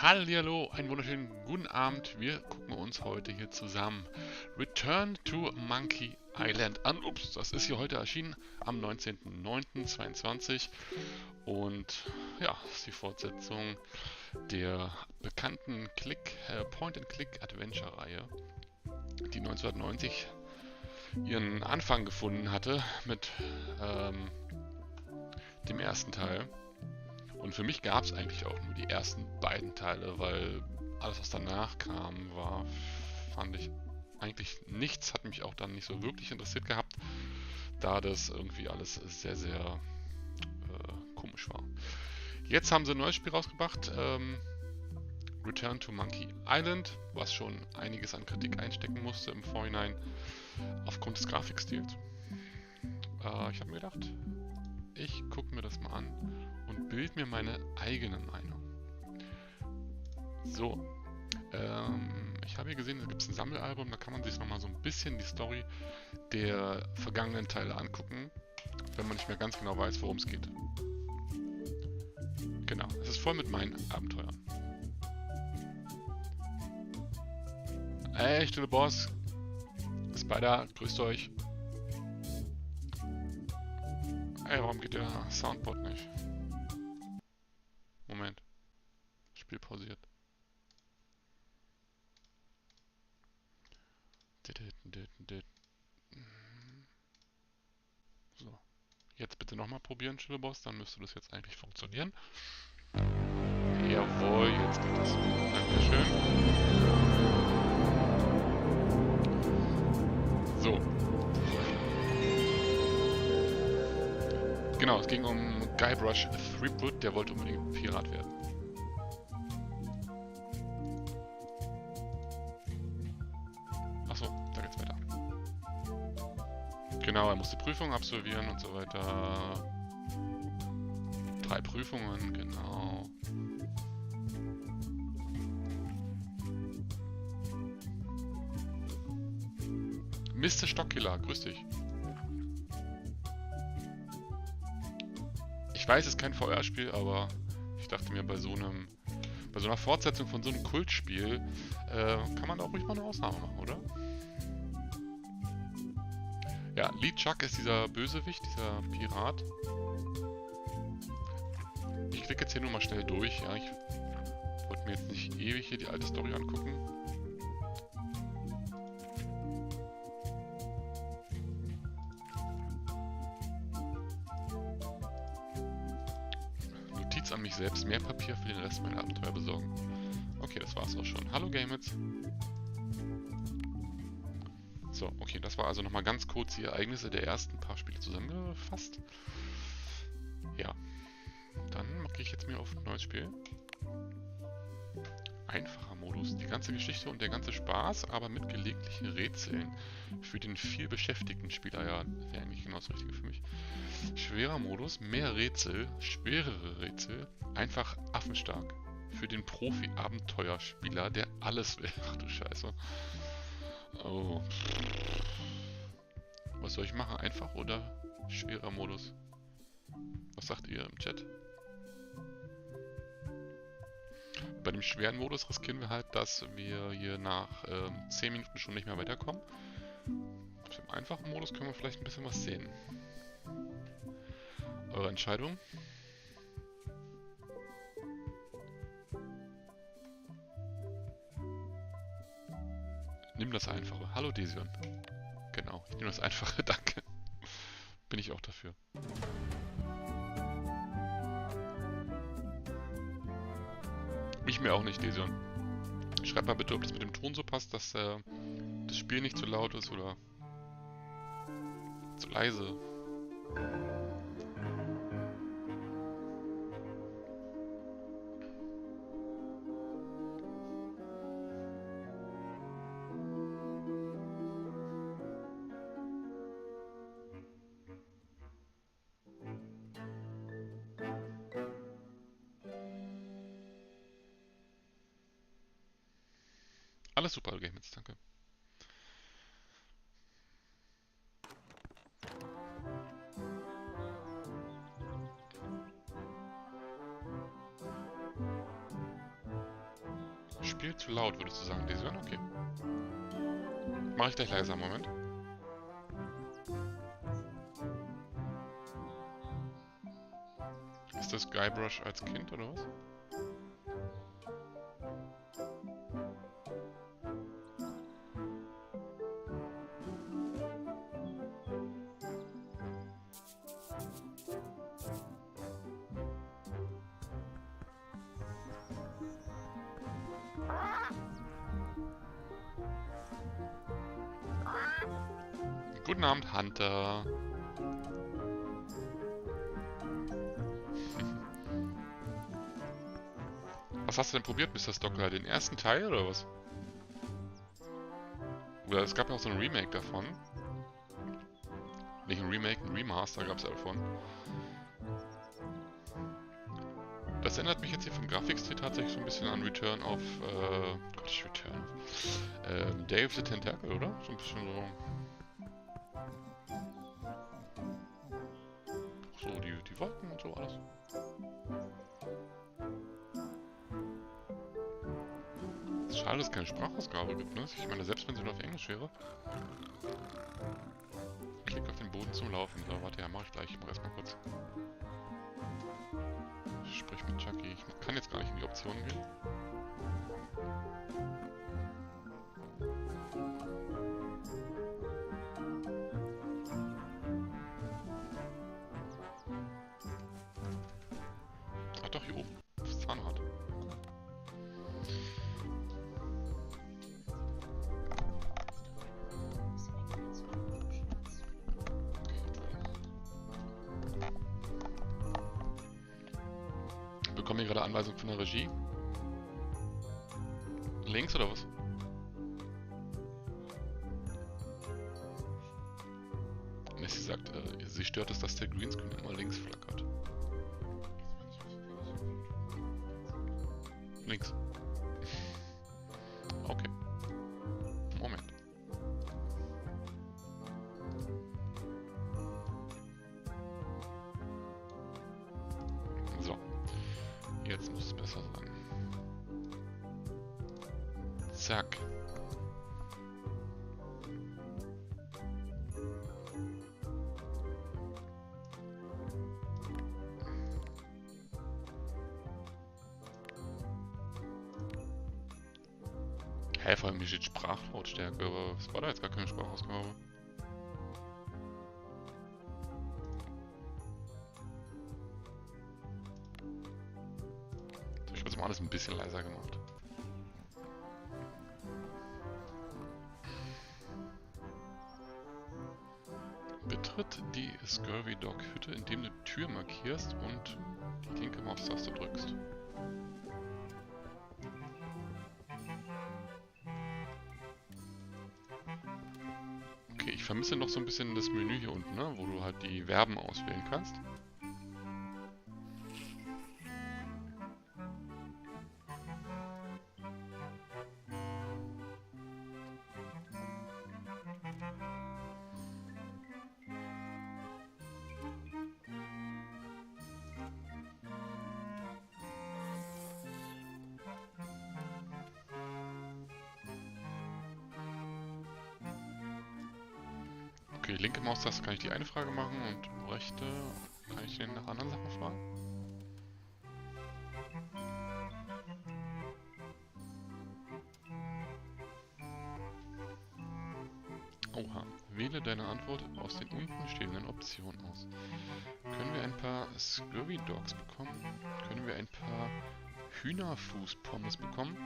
Hallihallo, einen wunderschönen guten Abend. Wir gucken uns heute hier zusammen Return to Monkey Island an. Ups, das ist hier heute erschienen am 19.09.22 und ja, das ist die Fortsetzung der bekannten Point Click Adventure Reihe, die 1990 ihren Anfang gefunden hatte mit dem ersten Teil. Und für mich gab es eigentlich auch nur die ersten beiden Teile, weil alles, was danach kam, fand ich eigentlich nichts, hat mich auch dann nicht so wirklich interessiert gehabt, da das irgendwie alles sehr, sehr komisch war. Jetzt haben sie ein neues Spiel rausgebracht, Return to Monkey Island, was schon einiges an Kritik einstecken musste im Vorhinein, aufgrund des Grafikstils. Ich habe mir gedacht, ich gucke mir das mal an und bilde mir meine eigene Meinung. So, ich habe hier gesehen, da gibt es ein Sammelalbum, da kann man sich nochmal so ein bisschen die Story der vergangenen Teile angucken, wenn man nicht mehr ganz genau weiß, worum es geht. Genau, es ist voll mit meinen Abenteuern. Hey, stille Boss, Spider, grüßt euch. Ey, warum geht der Soundboard nicht? Moment. Spiel pausiert. So. Jetzt bitte nochmal probieren, Chillboss. Dann müsste das jetzt eigentlich funktionieren. Jawohl, jetzt geht es. Dankeschön. So. Genau, es ging um Guybrush Threepwood, der wollte unbedingt Pirat werden. Achso, da geht's weiter. Genau, er musste Prüfungen absolvieren und so weiter. 3 Prüfungen, genau. Mr. Stockkiller, grüß dich. Ich weiß, es ist kein VR-Spiel, aber ich dachte mir, bei so einer Fortsetzung von so einem Kultspiel kann man da auch ruhig mal eine Ausnahme machen, oder? Ja, Lee Chuck ist dieser Bösewicht, dieser Pirat. Ich klicke jetzt hier nur mal schnell durch. Ja, ich wollte mir jetzt nicht ewig hier die alte Story angucken. Notiz an mich selbst, mehr Papier für den Rest meiner Abenteuer besorgen. Okay, das war's auch schon. Hallo Gamets. So, okay, das war also nochmal ganz kurz die Ereignisse der ersten paar Spiele zusammengefasst. Ja, dann mache ich jetzt mir auf ein neues Spiel. Einfacher Modus, die ganze Geschichte und der ganze Spaß, aber mit gelegentlichen Rätseln für den viel beschäftigten Spieler. Ja, wäre eigentlich genau das Richtige für mich. Schwerer Modus, mehr Rätsel, schwerere Rätsel, einfach affenstark. Für den Profi-Abenteuerspieler, der alles will. Ach du Scheiße. Oh. Was soll ich machen? Einfach oder schwerer Modus? Was sagt ihr im Chat? Bei dem schweren Modus riskieren wir halt, dass wir hier nach 10 Minuten schon nicht mehr weiterkommen. Im einfachen Modus können wir vielleicht ein bisschen was sehen. Eure Entscheidung? Nimm das Einfache. Hallo Desion. Genau, ich nehme das Einfache, danke. Bin ich auch dafür. Ich mir auch nicht, Desion. Schreib mal bitte, ob das mit dem Ton so passt, dass das Spiel nicht zu laut ist oder zu leise. Alles super, Gamets, danke. Spiel zu laut, würdest du sagen, Desion? Okay. Mache ich gleich leiser, Moment. Ist das Guybrush als Kind oder was? Guten Abend, Hunter. Was hast du denn probiert, Mr. Stockler? Den ersten Teil oder was? Oder es gab ja auch so ein Remake davon. Nicht ein Remake, ein Remaster gab es ja davon. Das erinnert mich jetzt hier vom Grafikstil tatsächlich so ein bisschen an Return of, Gott, Day of the Tentacle, oder? So ein bisschen so. So, die Wolken und so alles. Es ist schade, dass es keine Sprachausgabe gibt, ne? Ich meine, selbst wenn sie nur auf Englisch wäre. Klick auf den Boden zum Laufen. So, warte, ja, mach ich gleich. Ich mach erstmal kurz. Sprich mit Chucky. Ich kann jetzt gar nicht in die Optionen gehen. Ach doch, hier oben. Das Zahnrad. Bekommen wir gerade Anweisung von der Regie? Links oder was? Messi sagt, sie stört es, dass der Greenscreen immer links flackert. Links. Okay. Moment. So. Jetzt muss es besser sein. Zack. Hä, vor allem hier steht Sprachlautstärke, aber es war da jetzt gar keine Sprachausgabe. Ich habe jetzt mal alles ein bisschen leiser gemacht. Betritt die Scurvy Dog Hütte, indem du die Tür markierst und die linke Maustaste drückst. Okay, ich vermisse noch so ein bisschen das Menü hier unten, ne, wo du halt die Verben auswählen kannst. Okay, linke Maustaste kann ich die eine Frage machen und rechte kann ich den nach anderen Sachen fragen. Oha, wähle deine Antwort aus den unten stehenden Optionen aus. Können wir ein paar Scurvy Dogs bekommen? Können wir ein paar Hühnerfußpommes bekommen?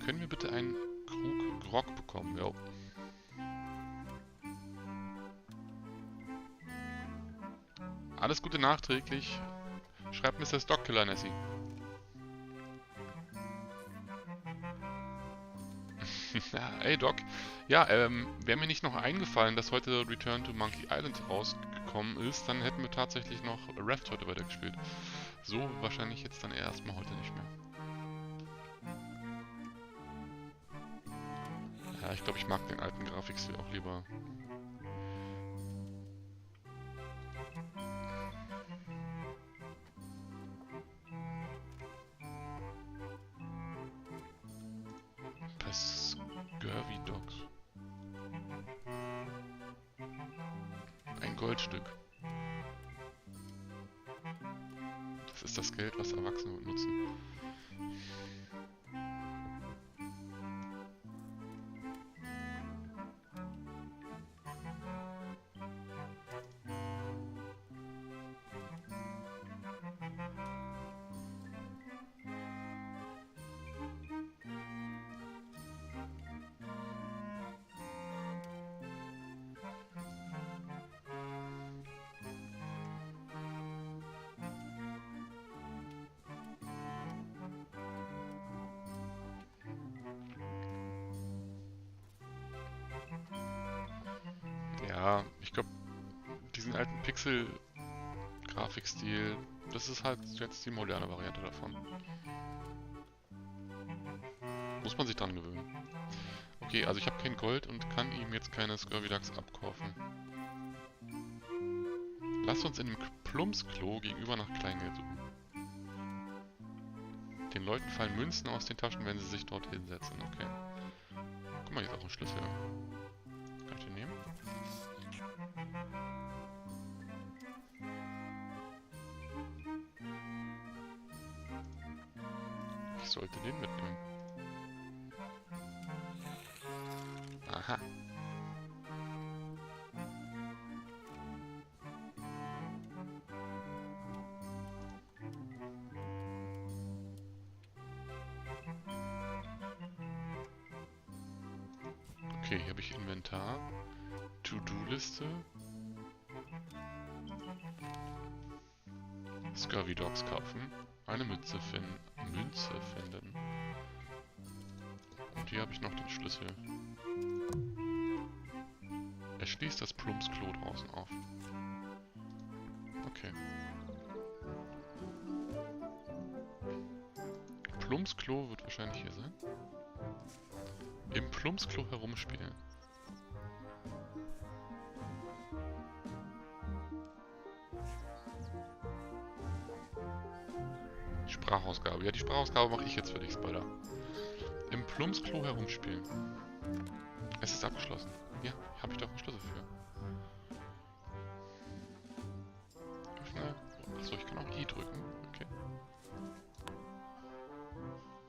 Können wir bitte einen Krug Grog bekommen? Ja. Alles Gute nachträglich. Schreibt Mr. Stockkiller, Nessie. Ja, ey Doc. Ja, wäre mir nicht noch eingefallen, dass heute Return to Monkey Island rausgekommen ist, dann hätten wir tatsächlich noch Raft heute weitergespielt. So wahrscheinlich jetzt dann erstmal heute nicht mehr. Ja, ich glaube, ich mag den alten Grafikstil auch lieber. Dogs. Ein Goldstück. Das ist das Geld, was Erwachsene nutzen. Ja, ich glaube, diesen alten Pixel-Grafikstil, das ist halt jetzt die moderne Variante davon. Muss man sich dran gewöhnen. Okay, also ich habe kein Gold und kann ihm jetzt keine Scurvy-Ducks abkaufen. Lasst uns in dem Plumpsklo gegenüber nach Kleingeld suchen. Den Leuten fallen Münzen aus den Taschen, wenn sie sich dort hinsetzen. Okay. Guck mal, hier ist auch ein Schlüssel. Kann ich den nehmen? Ich sollte den mitnehmen. Aha. Okay, hier habe ich Inventar, To-Do-Liste, Scurvy Dogs kaufen, eine Münze finden. Und hier habe ich noch den Schlüssel. Er schließt das Plumpsklo draußen auf. Okay. Plumpsklo wird wahrscheinlich hier sein. Im Plumpsklo herumspielen. Sprachausgabe. Ja, die Sprachausgabe mache ich jetzt für dich, Spider. Im Plumpsklo herumspielen. Es ist abgeschlossen. Ja, habe ich doch einen Schlüssel für. Öffne. Achso, ich kann auch I drücken. Okay.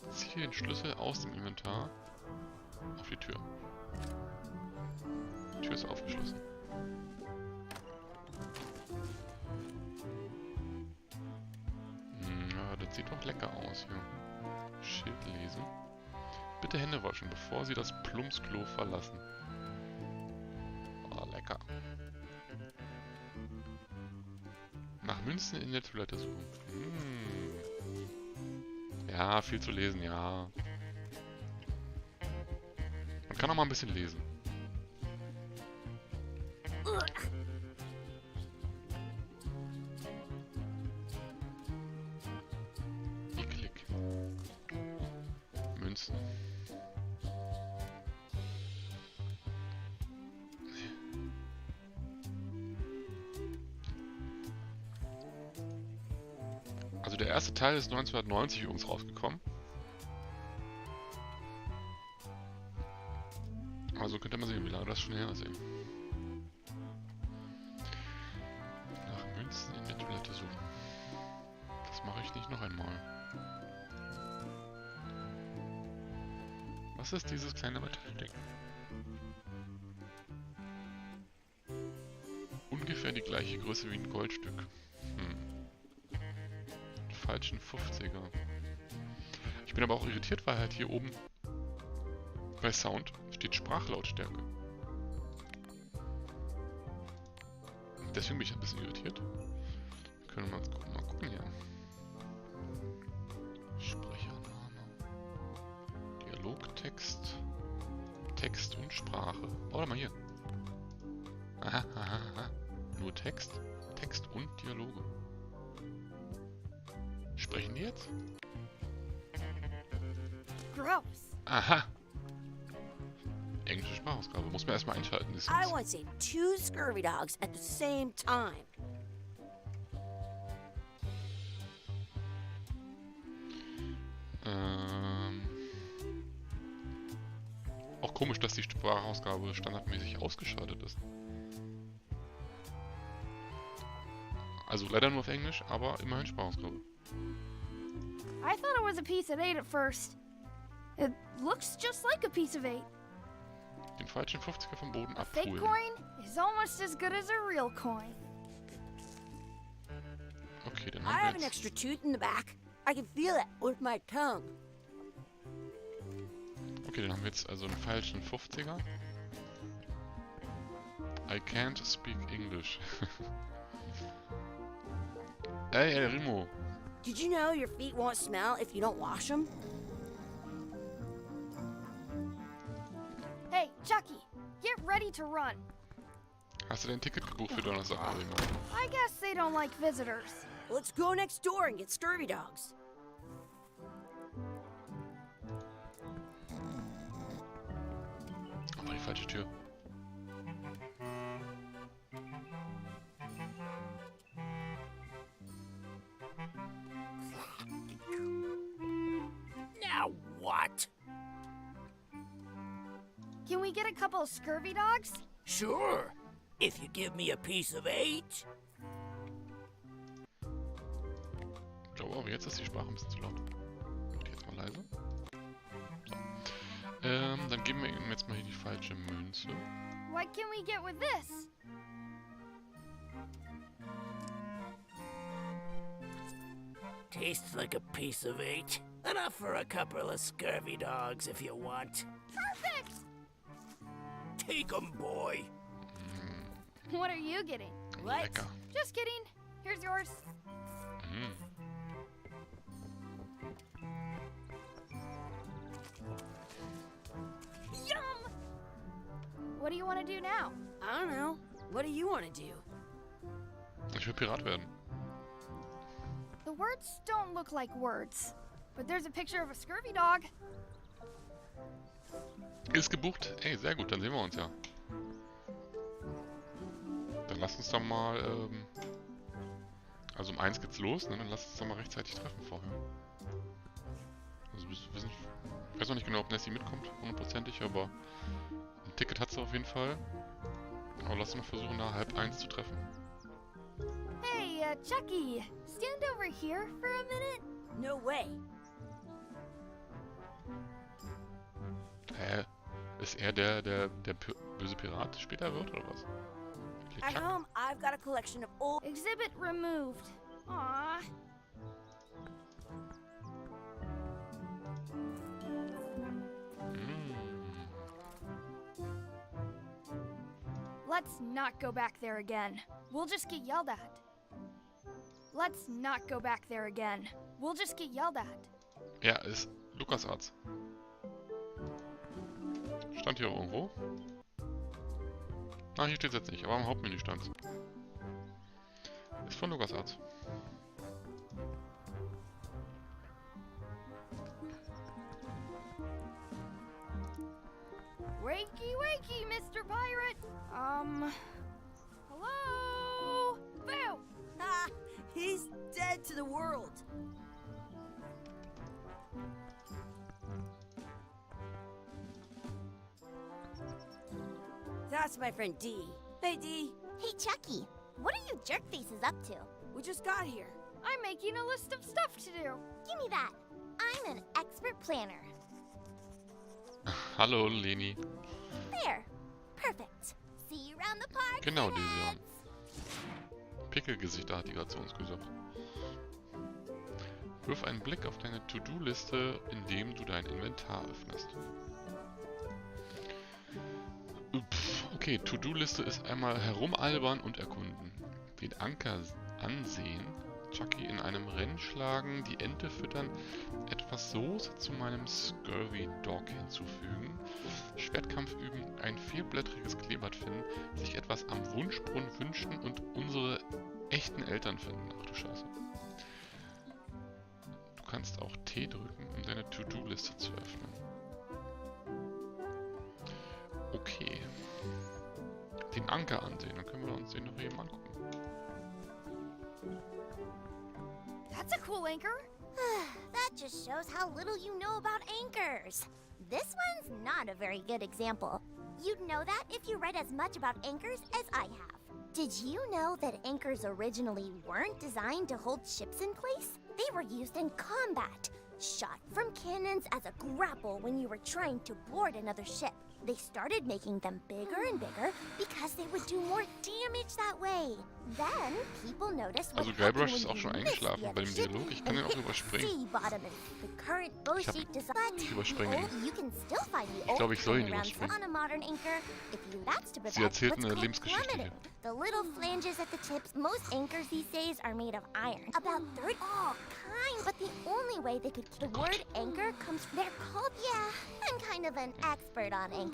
Ziehe den Schlüssel aus dem Inventar auf die Tür. Die Tür ist aufgeschlossen. Ja, das sieht doch lecker aus hier. Schild lesen. Bitte Hände waschen, bevor Sie das Plumpsklo verlassen. Oh, lecker. Nach Münzen in der Toilette suchen. Ja, viel zu lesen, ja. Man kann auch mal ein bisschen lesen. Eklig. Münzen. Also der erste Teil ist 1990 übrigens rausgekommen. Also könnte man sehen, wie lange das schon her ist. Nach Münzen in der Toilette suchen. Das mache ich nicht noch einmal. Was ist dieses kleine Metallding? Ungefähr die gleiche Größe wie ein Goldstück. Falschen 50er. Ich bin aber auch irritiert, weil halt hier oben bei Sound steht Sprachlautstärke. Deswegen bin ich ein bisschen irritiert. Können wir mal gucken hier. Sprechername. Dialogtext. Text und Sprache. Oh, warte mal hier. Aha, aha, aha. Nur Text. Text und Dialoge. Sprechen die jetzt? Gross. Aha. Englische Sprachausgabe. Muss man erstmal einschalten. I want to say 2 scurvy dogs at the same time. Auch Komisch, dass die Sprachausgabe standardmäßig ausgeschaltet ist. Also leider nur auf Englisch, aber immerhin Sprachausgabe. I thought it was a piece of 8 at first. It looks just like a piece of 8. Den falschen 50er vom Boden A fake abholen. coin is almost as good as a real coin. Okay, dann I haben have wir an jetzt... extra tooth in the back. I can feel it with my tongue. Okay, dann haben wir jetzt also einen falschen 50er. I can't speak English. Ey, El Rimo. Did you know your feet won't smell if you don't wash them? Hey, Chucky, get ready to run. Hast du dein Ticket gebucht für Donnerstag, El Rimo? I guess they don't like visitors. Let's go next door and get scurvy dogs. Aber die falsche Tür. Now what? Can we get a couple of scurvy dogs? Sure, if you give me a piece of 8. Ich glaube auch, jetzt ist die Sprache ein bisschen zu laut. Mach die jetzt mal leise. So. Dann geben wir ihm jetzt mal hier die falsche Münze. What can we get with this? Tastes like a piece of 8. Enough for a couple of scurvy dogs if you want. Perfect! Take 'em, boy. What are you getting? Lecker. Just kidding. Here's yours. Mm. Yum! What do you want to do now? I don't know. What do you want to do? Ich will Pirat werden. The words don't look like words, but there's a picture of a scurvy dog. Ist gebucht. Ey, sehr gut, dann sehen wir uns ja. Dann lass uns doch mal, also um 1 geht's los, ne? Dann lass uns doch mal rechtzeitig treffen vorher. Also wir sind, ich weiß noch nicht genau, ob Nessie mitkommt, hundertprozentig, aber ein Ticket hat sie auf jeden Fall. Aber lass uns mal versuchen, da 12:30 zu treffen. Hey, Chucky, stand over here for a minute. No way. Ist er der böse Pirat später wird, oder was? At home, I've got a collection of old... Exhibit removed. Aww. Let's not go back there again. We'll just get yelled at. Let's not go back there again. We'll just get yelled at. Ja, ist LucasArts. Stand hier irgendwo? Ah, hier steht es jetzt nicht, aber am Hauptmenü stand es. Ist von LucasArts. Wakey, wakey, Mr. Pirate. Hello? Boo! Ah, he's dead to the world. That's my friend Dee. Hey, Dee. Hey, Chucky, what are you jerk faces up to? We just got here. I'm making a list of stuff to do. Give me that. I'm an expert planner. Hallo, Leni. There. Perfect. See you around the park. Genau, diese Pinheads. Pickelgesichter hat die gerade zu uns gesagt. Wirf einen Blick auf deine To-Do-Liste, indem du dein Inventar öffnest. Okay, To-Do-Liste ist einmal herumalbern und erkunden. Den Anker ansehen, Chucky in einem Rennen schlagen, die Ente füttern, etwas Soße zu meinem Scurvy Dog hinzufügen, Schwertkampf üben, ein vielblättriges Kleeblatt finden, sich etwas am Wunschbrunnen wünschen und unsere echten Eltern finden. Ach du Scheiße. Du kannst auch T drücken, um deine To-Do-Liste zu öffnen. Okay. Den Anker ansehen, dann können wir uns den noch eben angucken. That's a cool anchor. That just shows how little you know about anchors. This one's not a very good example. You'd know that if you read as much about anchors as I have. Did you know that anchors originally weren't designed to hold ships in place? They were used in combat, shot from cannons as a grapple when you were trying to board another ship. They started making them bigger and bigger because they would do more damage that way. Then people noticed what Also happened Guybrush when ist auch schon you missed the eingeschlafen bei other dem ship Dialog. Ich kann den and auch hit the überspringen. sea bottom and the current bow Ich hab- sheet design. ich überspringe ihn. You can still find the Ich old glaube, ich soll ihn turnaround überspringen. on a modern anchor if you that's to Sie prevent erzählt what's eine called Lebensgeschichte plummeting. hier. The little flanges at the tips. Most anchors these days are made of iron. About third all kind, but the only way they could the word anchor comes they're called I'm kind of an expert on anchor.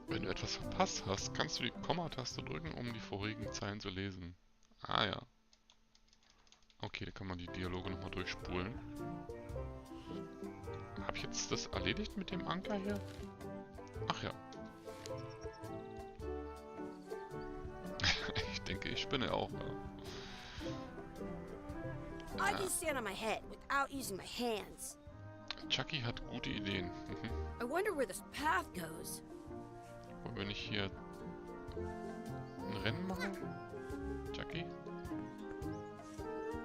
Wenn du etwas verpasst hast, kannst du die Komma-Taste drücken, um die vorigen Zeilen zu lesen. Ah ja. Okay, da kann man die Dialoge nochmal durchspulen. Habe ich jetzt das erledigt mit dem Anker hier? Ach ja. Ich denke, ich spinne auch. I can stand on my head without using my hands. Chucky hat gute Ideen. Mhm. I wonder where this path goes. Wollen wir nicht hier ein Rennen machen? Chucky?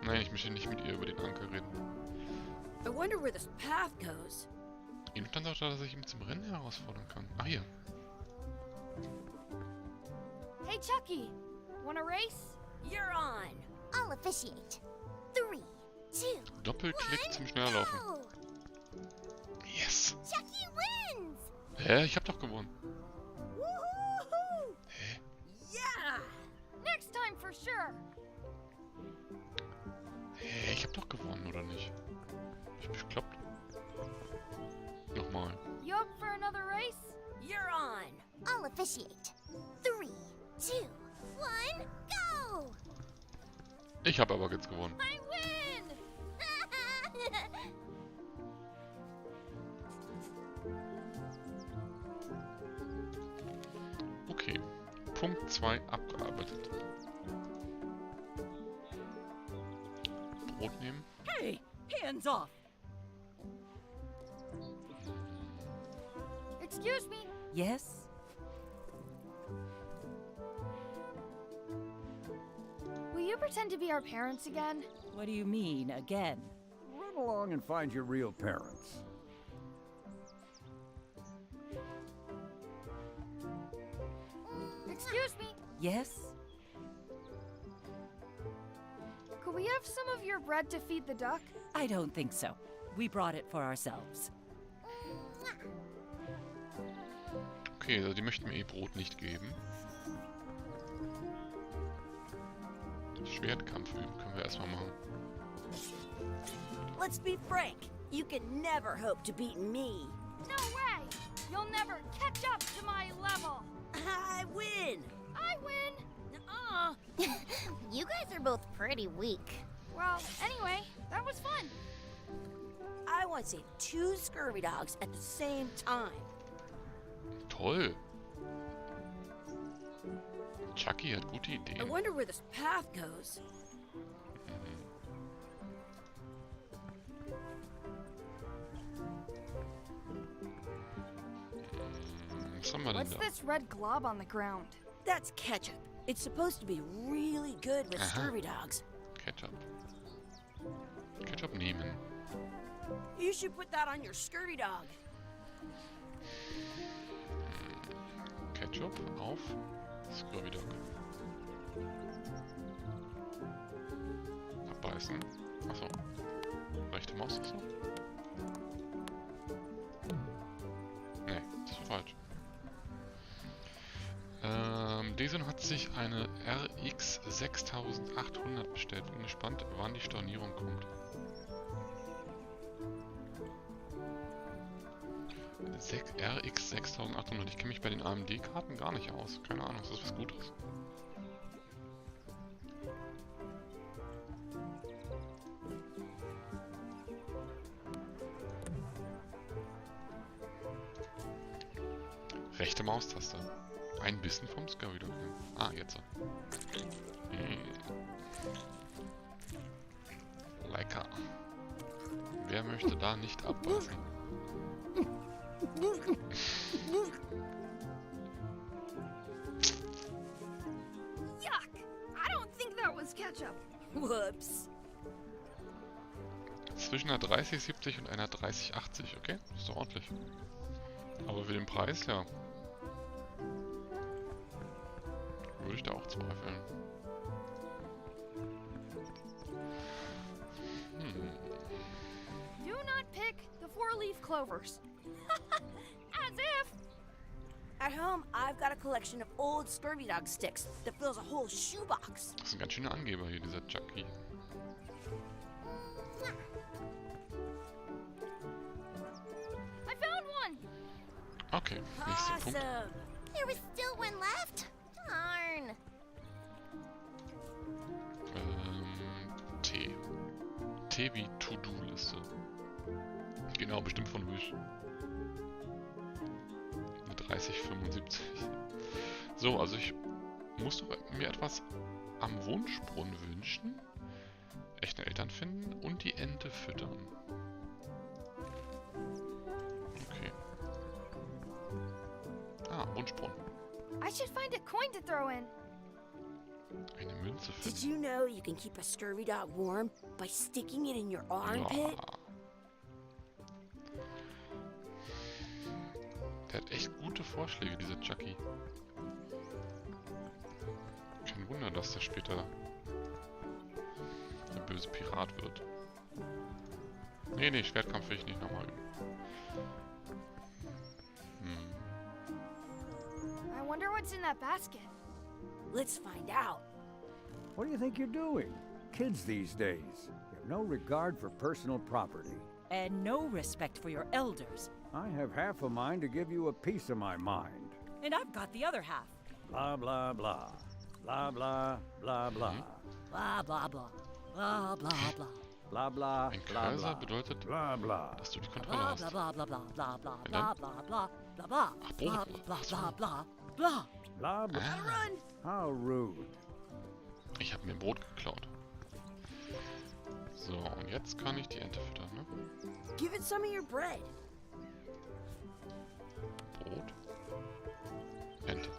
Nein, ich möchte nicht mit ihr über den Anker reden. I wonder where this path goes. Ihm stand auch da, dass ich ihn zum Rennen herausfordern kann. Ach hier. Hey, Chucky. Want a race? You're on. I'll officiate. 3, 2, Doppelklick zum Schnelllaufen. go! Yes! Chucky wins! Hä? Ich hab doch gewonnen. Woohoo! Hä? Yeah! Next time for sure. Hä? Ich hab doch gewonnen, oder nicht? Ich bin bekloppt. Nochmal. You up for another race? You're on. I'll officiate. 3, 2, 1, go! Ich hab aber jetzt gewonnen. I win! Okay. Punkt 2 abgearbeitet. Brot nehmen. Hey, hands off. Excuse me. Yes? Will you pretend to be our parents again? What do you mean, again? Run along and find your real parents. Excuse me. Yes? Could we have some of your bread to feed the duck? I don't think so. We brought it for ourselves. Okay, also die möchten mir Brot nicht geben. Schwertkampf üben können wir erstmal machen. Let's be frank. You can never hope to beat me. No way! You'll never catch up to my level! I win. I win! You guys are both pretty weak. Well, anyway, that was fun. I want to save 2 scurvy dogs at the same time. Toll! Chucky hat gute I Ideen. wonder where this path goes. Was haben wir denn What's da? this red glob on the ground? That's ketchup. It's supposed to be really good with scurvy dogs. Ketchup. Ketchup nehmen. You should put that on your scurvy dog. Ketchup auf Scrubby Dog. Abbeißen. Achso. Rechte Maustaste. Nee, das ist falsch. Desun hat sich eine RX 6800 bestellt. Bin gespannt, wann die Stornierung kommt. RX 6800. Ich kenne mich bei den AMD-Karten gar nicht aus. Keine Ahnung, ist das was Gutes? Rechte Maustaste. Ein bisschen vom Scurvy Dog. Ah, jetzt. Lecker. Wer möchte da nicht abbeißen? Yuck! I don't think that was ketchup. Whoops. Zwischen einer 3070 und einer 3080, okay? Das ist doch ordentlich. Aber für den Preis, ja. Würde ich da auch zweifeln. Do not pick the 4-leaf clovers. As if. At home, I've got a collection of old scurvy dog sticks that fills a whole shoebox. Das ist ein ganz schöner Angeber hier, dieser Chucky. I found one. Okay, nächster Punkt. Awesome. There was still one left. Darn. T. T wie To-Do-Liste. Genau, bestimmt von Wish. Eine 3075. So, also ich muss doch mir etwas am Wunschbrunnen wünschen, echte Eltern finden und die Ente füttern. Okay. Ah, Wunschbrunnen. I should find a coin to throw in. Eine Münze Did finden. you know you can keep a scurvy dog warm by sticking it in your armpit? Ja. Der hat echt gute Vorschläge, dieser Chucky. Kein Wunder, dass der später der böse Pirat wird. Nee, Schwertkampf will ich nicht nochmal üben. I wonder what's in that basket. Let's find out. What do you think you're doing? Kids these days have no regard for personal property. And no respect for your elders. I have half a mind to give you a piece of my mind. And I've got the other half. Blah, blah, blah. Blah, blah, blah, blah. Blah, blah, blah. Blah, blah, blah. Blah, blah, Ein blah, Cursor blah. bedeutet, Blah, blah. dass du die Kontrolle Blah, hast. blah, blah, blah, blah, blah, Und blah, dann? blah, blah, blah, blah, Ach, blah, Boden. blah, Ach so. blah, blah, blah. Blah, blah. Ah, How rude. ich habe mir ein Brot geklaut. So, und jetzt kann ich die Ente füttern, ne? Give it some of your bread. Brot. Ente.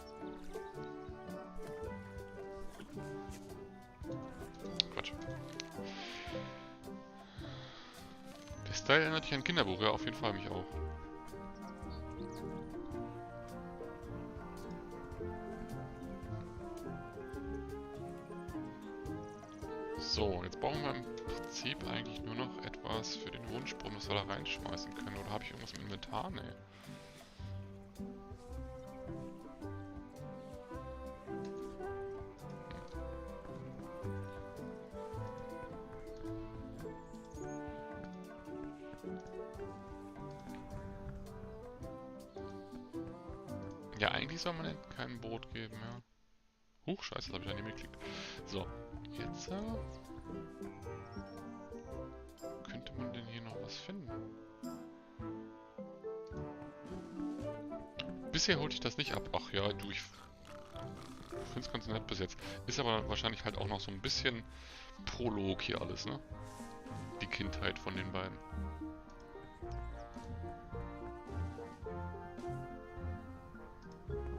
Quatsch. Der Style erinnert dich an ein Kinderbuch, ja, auf jeden Fall mich auch. So, jetzt brauchen wir im Prinzip eigentlich nur noch etwas für den Wunschbrunnen, was wir da reinschmeißen können. Oder habe ich irgendwas im Inventar? Nee. Ja, eigentlich soll man denen kein Brot geben, ja. Huch, scheiße, das habe ich daneben geklickt. So, jetzt könnte man denn hier noch was finden? Bisher holte ich das nicht ab. Ach ja, du, ich finde es ganz nett bis jetzt. Ist aber wahrscheinlich halt auch noch so ein bisschen Prolog hier alles, ne? Die Kindheit von den beiden.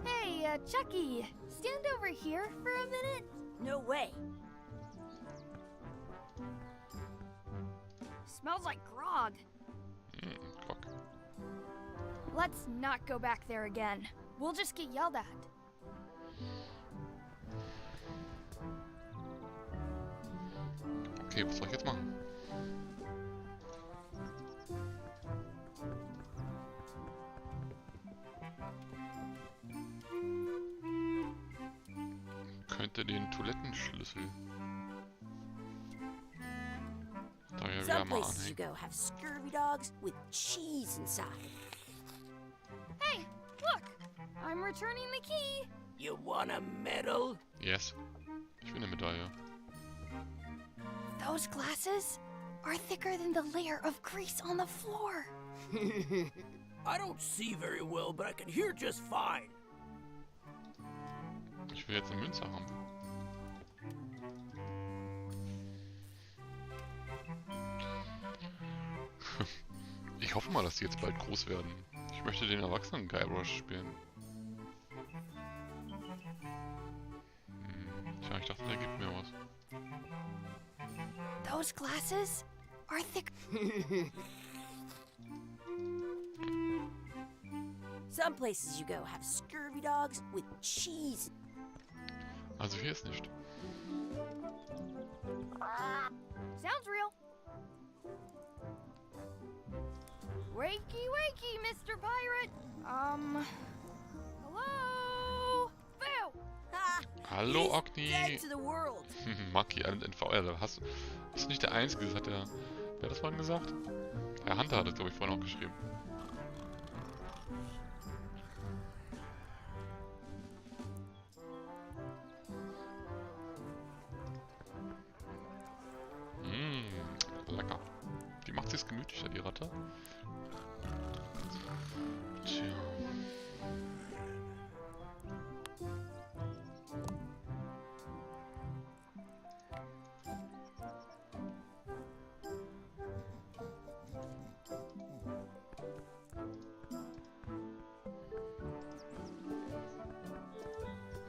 Hey, Chucky, stand over here for a minute. No way. Smells like grog. Quack. Let's not go back there again. We'll just get yelled at. Okay, was soll ich jetzt machen? Könnte den Toilettenschlüssel da ja wieder Some mal places you anhängen. go have scurvy dogs with cheese inside. Hey, look! I'm returning the key. You want a medal? Yes. Ich will eine Medaille. Those glasses are thicker than the layer of grease on the floor. I don't see very well, but I can hear just fine. Ich will jetzt eine Münze haben. Ich hoffe mal, dass die jetzt bald groß werden. Ich möchte den erwachsenen Guybrush spielen. Tja, ich dachte, der gibt mir was. Those glasses are thick. Some places you go have scurvy dogs with cheese. Also hier ist nicht. Sounds real. Wakey, wakey, Mr. Pirate. Hello? Boo! Ha! Hallo, He's Ogni. dead to the world. Maki, in VR. Hast du nicht der Einzige, das hat der... Wer hat das vorhin gesagt? Der Hunter hat es, glaube ich, vorhin auch geschrieben. Lecker. Die macht sich's gemütlicher, die Ratte. Tja.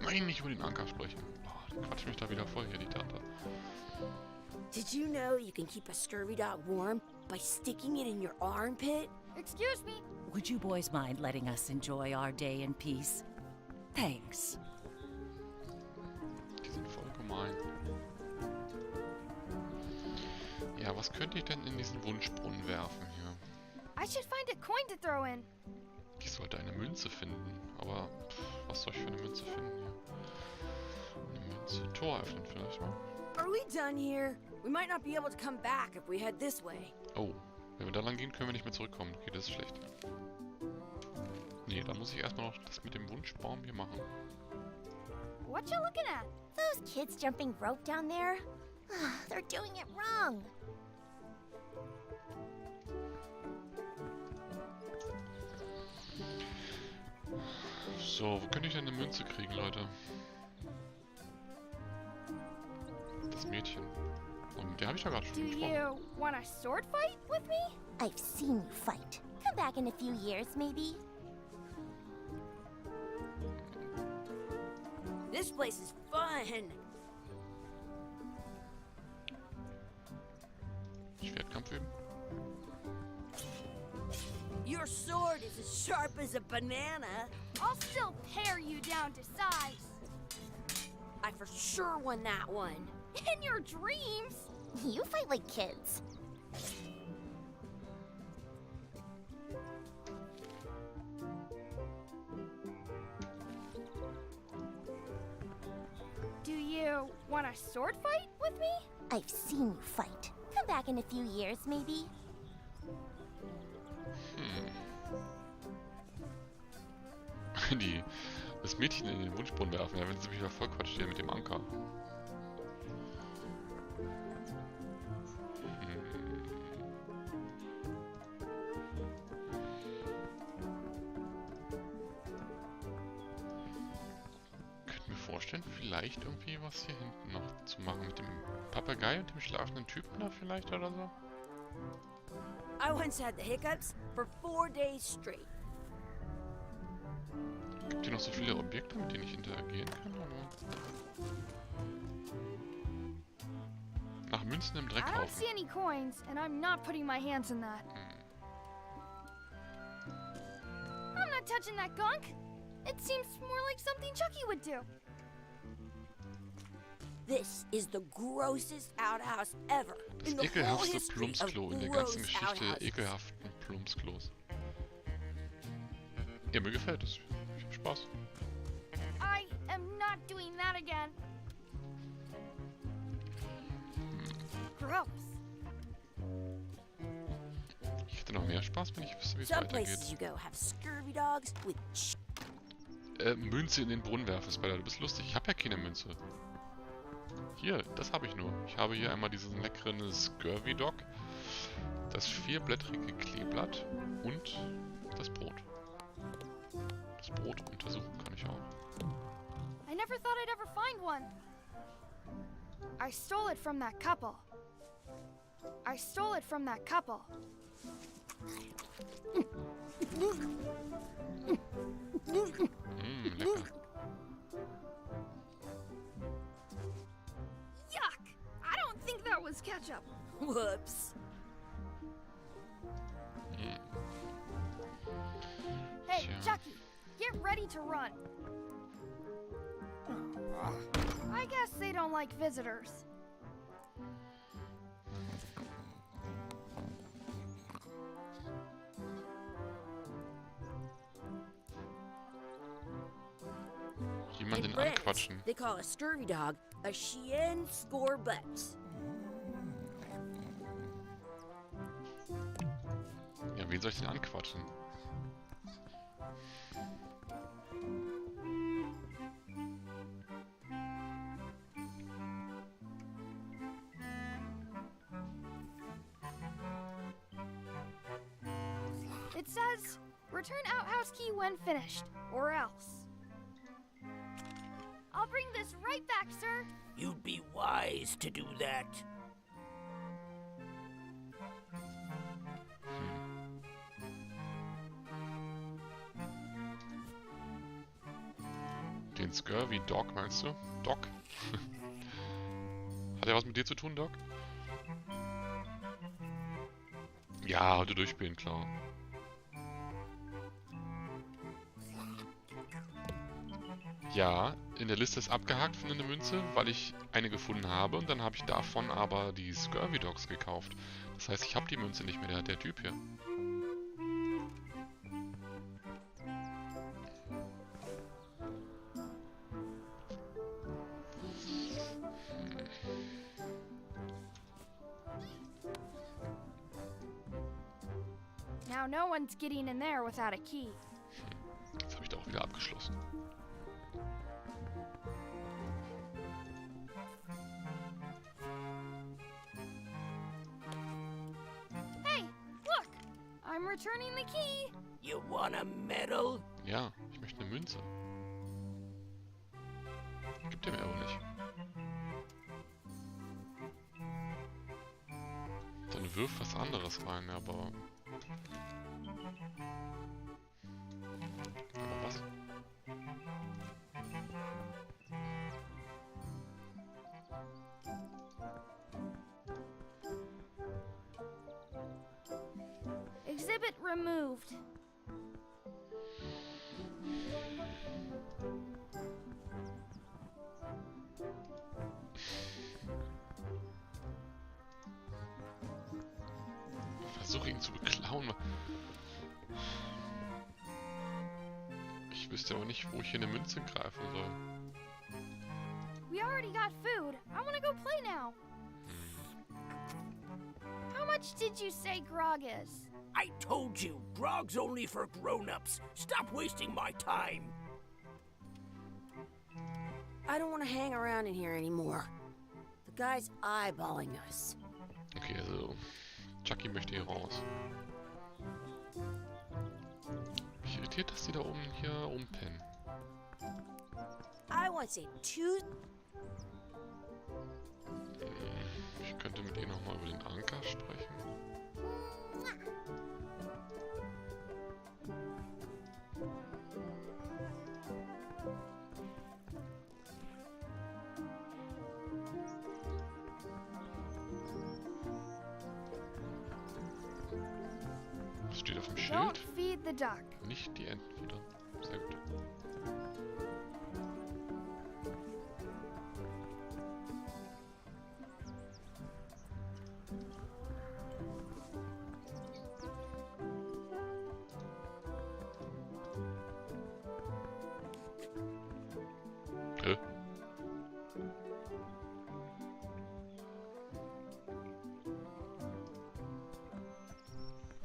Nein, nicht über den Anker sprechen. Boah, die quatscht mich da wieder voll hier, die Tante. Did you know you can keep a scurvy dog warm by sticking it in your armpit? Excuse me. Would you boys mind letting us enjoy our day in peace? Thanks. Die sind voll gemein. Ja, was könnte ich denn in diesen Wunschbrunnen werfen hier? I should find a coin to throw in. Ich sollte eine Münze finden. Aber was soll ich für eine Münze finden hier? Eine Münze. Tor öffnen vielleicht mal. Are we done here? We might not be able to come back if we head this way. Oh, wenn wir da lang gehen, können wir nicht mehr zurückkommen. Okay, das ist schlecht. Nee, da muss ich erstmal noch das mit dem Wunschbaum hier machen. What you looking at? Those kids jumping rope down there? They're doing it wrong. So, wo könnte ich denn eine Münze kriegen, Leute? Das Mädchen. Und mit der habe ich ja gerade Do schon gesprochen. you want a sword fight with me? I've seen you fight. Come back in a few years, maybe. This place is fun. Schwertkampf üben. Your sword is as sharp as a banana. I'll still pare you down to size. I for sure won that one. In your dreams? You fight like kids. Do you want a sword fight with me? I've seen you fight. Come back in a few years, maybe. Das Mädchen in den Wunschbrunnen werfen, ja, wenn sie mich wieder voll quatscht hier mit dem Anker. Könnte mir vorstellen, vielleicht irgendwie was hier hinten noch zu machen mit dem Papagei und dem schlafenden Typen da vielleicht oder so. I once had the hiccups for 4 days straight. Gibt hier noch so viele Objekte, mit denen ich interagieren kann? Oder? Nach Münzen im I don't Dreckhaufen. see any coins, and I'm not putting my hands in that. I'm not touching that gunk. It seems more like something Chucky would do. This is the grossest outhouse ever Das in the whole ekelhaftste history of Plumpsklo in der gross ganzen Geschichte der outhouses. ekelhaften Plumpsklos. Ja, mir gefällt es. Ich hab Spaß. I am not doing that again. Gross. Ich hätte noch mehr Spaß, wenn ich wüsste, wie es Some places weitergeht. you go have scurvy dogs with Münze in den Brunnen werfen, Spider. Du bist lustig. Ich habe ja keine Münze. Hier, das habe ich nur. Ich habe hier einmal diesen leckeren Scurvy Dog, das 4-blättrige Kleeblatt und das Brot. Das Brot untersuchen kann ich auch. I never thought I'd ever find one. I stole it from that couple. I stole it from that couple. Lecker. Yuck! I don't think that was ketchup. Whoops. Hey, Tja. Chucky, get ready to run. I guess they don't like visitors. Jemanden In France, anquatschen. they call a scurvy dog a chien score butts. Ja, wen soll ich denn anquatschen? It says, return outhouse key when finished, or else. I'll bring this right back, sir. You'd be wise to do that. Den Scurvy Dog meinst du? Doc? Hat er was mit dir zu tun, Doc? Ja, heute durchspielen, klar. Ja, in der Liste ist abgehakt von einer Münze, weil ich eine gefunden habe und dann habe ich davon aber die Scurvy Dogs gekauft. Das heißt, ich habe die Münze nicht mehr, der Typ hier. Now no one's getting in there without a key. Jetzt habe ich da auch wieder abgeschlossen. Hey, look! I'm returning the key. You want a medal? Ja, ich möchte eine Münze. Gibt er mir aber nicht. Dann wirf was anderes rein, aber... Aber was? Exhibit removed. Versuche ihn zu beklauen. Ich wüsste aber nicht, wo ich hier eine Münze greifen soll. We already got food. I want to go play now. How much did you say grog is? I told you, grog's only for grown-ups. Stop wasting my time. I don't want to hang around in here anymore. The guy's eyeballing us. Okay, also... Chucky möchte hier raus. Mich irritiert, dass die da oben hier rumpennen. I want to say two... Ich könnte mit ihr nochmal über den Anker sprechen. Was steht auf dem Don't Schild? feed the duck. Nicht die Enten futtern. Sehr gut.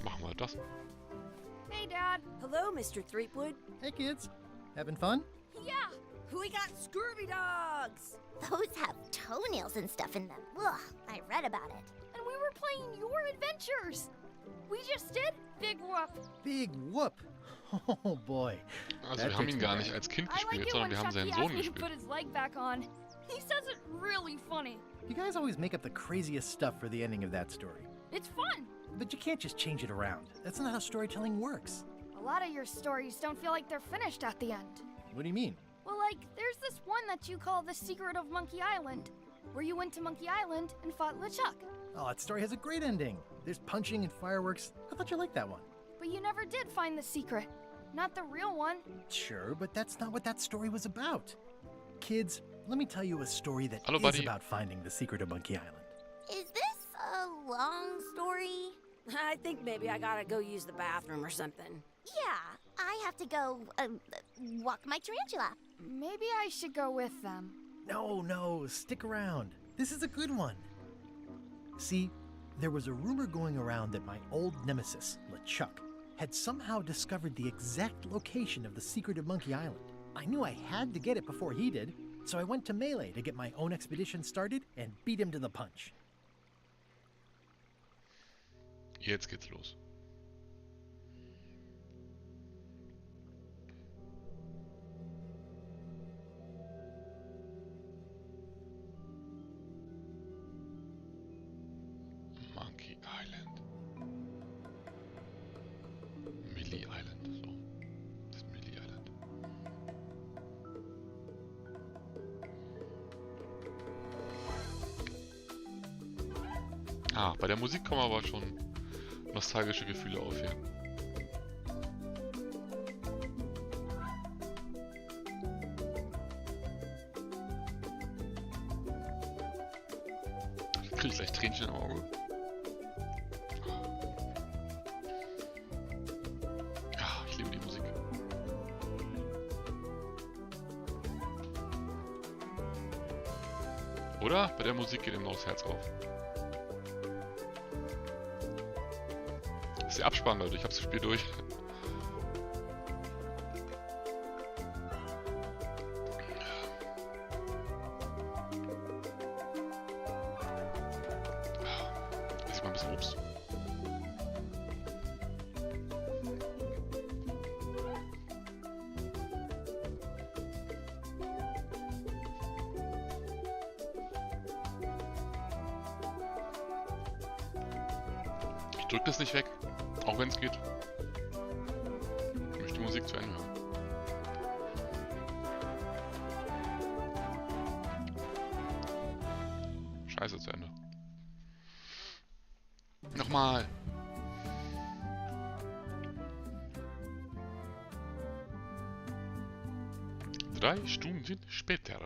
Machen wir das. Hey, Dad. Hello, Mr. Threepwood. Hey kids, having fun? Yeah. We got scurvy dogs! Those have toenails and stuff in them. Ugh, I read about it. And we were playing your adventures. We just did Big Whoop. Big whoop! Oh boy. Also That wir haben takes ihn me gar back. nicht als Kind I like gespielt, it sondern when wir haben Chucky seinen Sohn asks me to gespielt. put his leg back on. He says it really funny. You guys always make up the craziest stuff for the ending of that story. It's fun. But you can't just change it around. That's not how storytelling works. A lot of your stories don't feel like they're finished at the end. What do you mean? Well, like, there's this one that you call The Secret of Monkey Island, where you went to Monkey Island and fought LeChuck. Oh, that story has a great ending. There's punching and fireworks. I thought you liked that one. But you never did find the secret. Not the real one. Sure, but that's not what that story was about. Kids, let me tell you a story that Hello, is buddy. about finding the secret of Monkey Island. Is this a long story? I think maybe I gotta go use the bathroom or something. Yeah, I have to go walk my tarantula. Maybe I should go with them. No, stick around. This is a good one. See, there was a rumor going around that my old nemesis, LeChuck, had somehow discovered the exact location of the secret of Monkey Island. I knew I had to get it before he did, so I went to Melee to get my own expedition started and beat him to the punch. Jetzt geht's los. Monkey Island. Millie Island. So. Das ist Millie Island. Bei der Musik kommen aber schon nostalgische Gefühle auf hier. Ich krieg gleich Tränchen im Auge. Ja, ich liebe die Musik. Oder? Bei der Musik geht ihm noch das Herz auf. Das ist der Abspann, Leute. Ich hab's das Spiel durch. Ess ich mal ein bisschen Obst. Ich drück das nicht weg. Auch wenn es geht. Ich möchte die Musik zu Ende hören. Scheiße, zu Ende. Nochmal. Drei Stunden später.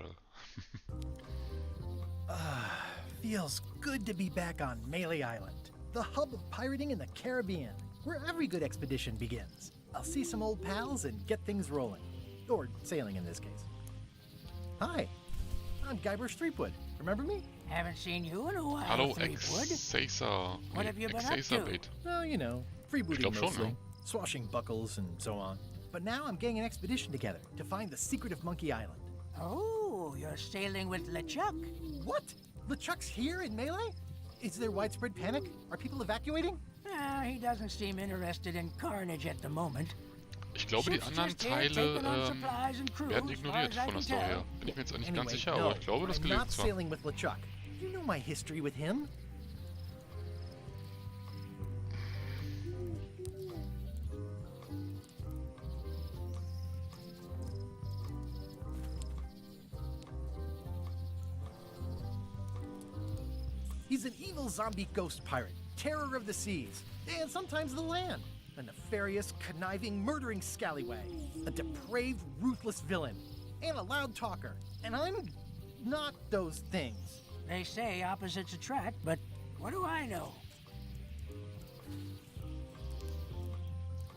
Feels good to be back on Melee Island, the hub of pirating in the Caribbean, where every good expedition begins. I'll see some old pals and get things rolling. Or sailing in this case. Hi, I'm Guybrush Threepwood. Remember me? Haven't seen you in a while, Hallo, Threepwood. Exacer. What have you been up to? Bait. Well, you know, freebooting glaub schon, mostly, ja. swashbuckles and so on. But now I'm getting an expedition together to find the secret of Monkey Island. Oh, you're sailing with LeChuck. What? LeChuck's here in Melee? Is there widespread panic? Are people evacuating? He doesn't seem interested in carnage at the moment. Ich glaube, die anderen Teile werden ignoriert von der Story her. Bin ich mir jetzt nicht ganz sicher, aber ich glaube, das I'm gelesen not zwar. sailing with LeChuck. You know my history with him. He's an evil zombie ghost pirate, terror of the seas, and sometimes the land. A nefarious, conniving, murdering scallywag. A depraved, ruthless villain. And a loud talker. And I'm not those things. They say opposites attract, but what do I know?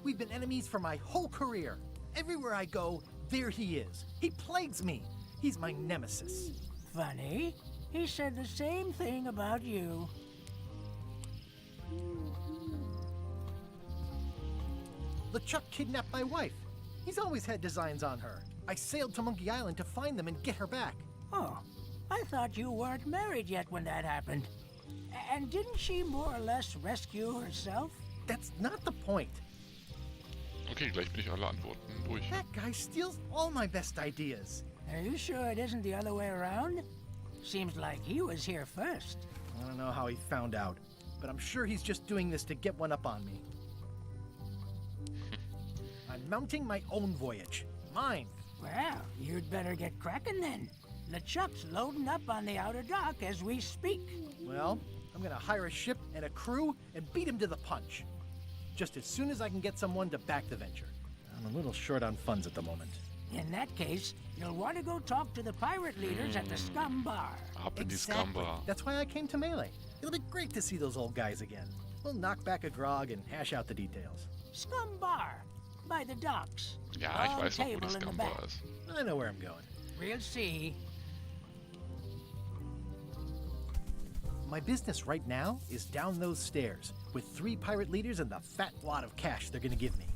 We've been enemies for my whole career. Everywhere I go, there he is. He plagues me. He's my nemesis. Funny. He said the same thing about you. LeChuck kidnapped my wife. He's always had designs on her. I sailed to Monkey Island to find them and get her back. Oh, I thought you weren't married yet when that happened. And didn't she more or less rescue herself? That's not the point. Okay, gleich bin ich alle Antworten durch. That guy steals all my best ideas. Are you sure it isn't the other way around? Seems like he was here first. I don't know how he found out. but I'm sure he's just doing this to get one up on me. I'm mounting my own voyage. Mine. Well, you'd better get cracking then. LeChuck's loading up on the outer dock as we speak. Well, I'm gonna hire a ship and a crew and beat him to the punch. Just as soon as I can get someone to back the venture. I'm a little short on funds at the moment. In that case, you'll want to go talk to the pirate leaders at the Scum Bar. Ab in die Scumbar. That's why I came to Melee. It'll be great to see those old guys again. We'll knock back a grog and hash out the details. Scum Bar, by the docks. Ja, ich Long weiß noch, wo table die in the Scumbar back. ist. I know where I'm going. We'll see. My business right now is down those stairs with 3 pirate leaders and the fat wad of cash they're gonna give me.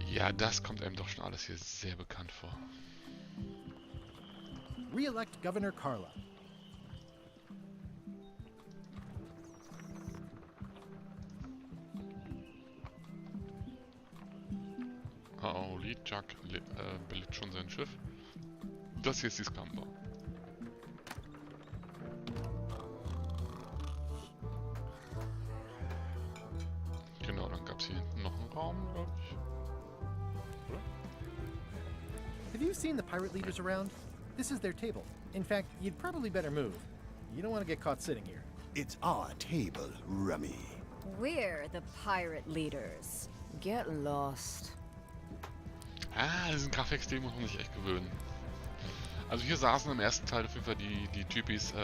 Ja, das kommt einem doch schon alles hier sehr bekannt vor. Re-elect Governor Carla. Oh, LeChuck bildet schon sein Schiff. Das hier ist die Scumbar. Genau, dann gab es hier hinten noch einen Raum, glaube ich. Oder? Have you seen the pirate leaders around? This is their table. In fact, you'd probably better move. You don't want to get caught sitting here. It's our table, Rummy. We're the pirate leaders. Get lost. Ah, diesen Grafikstil muss man sich echt gewöhnen. Also hier saßen im ersten Teil auf jeden Fall die Typis,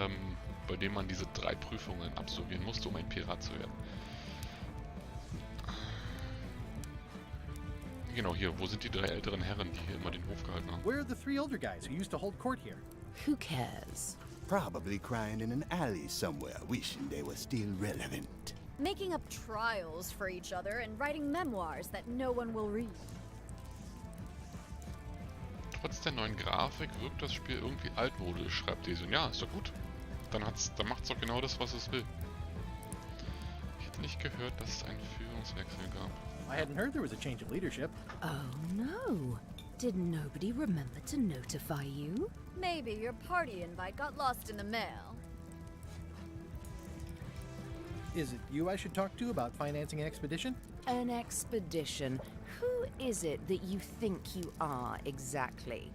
bei denen man diese 3 Prüfungen absolvieren musste, um ein Pirat zu werden. Genau, hier, wo sind die 3 älteren Herren, die hier immer den Hof gehalten haben? Where are the 3 older guys who used to hold court here? Who cares? Probably crying in an alley somewhere, wishing they were still relevant. Making up trials for each other and writing memoirs that no one will read. Trotz der neuen Grafik wirkt das Spiel irgendwie altmodisch, schreibt Desun. Ja, ist doch gut. Dann macht's doch genau das, was es will. Ich hätte nicht gehört, dass es einen Führungswechsel gab. I hadn't heard there was a change of leadership. Oh no. Did nobody remember to notify you? Maybe your party invite got lost in the mail. Is it you I should talk to about financing an expedition? An expedition? Who is it that you think you are exactly?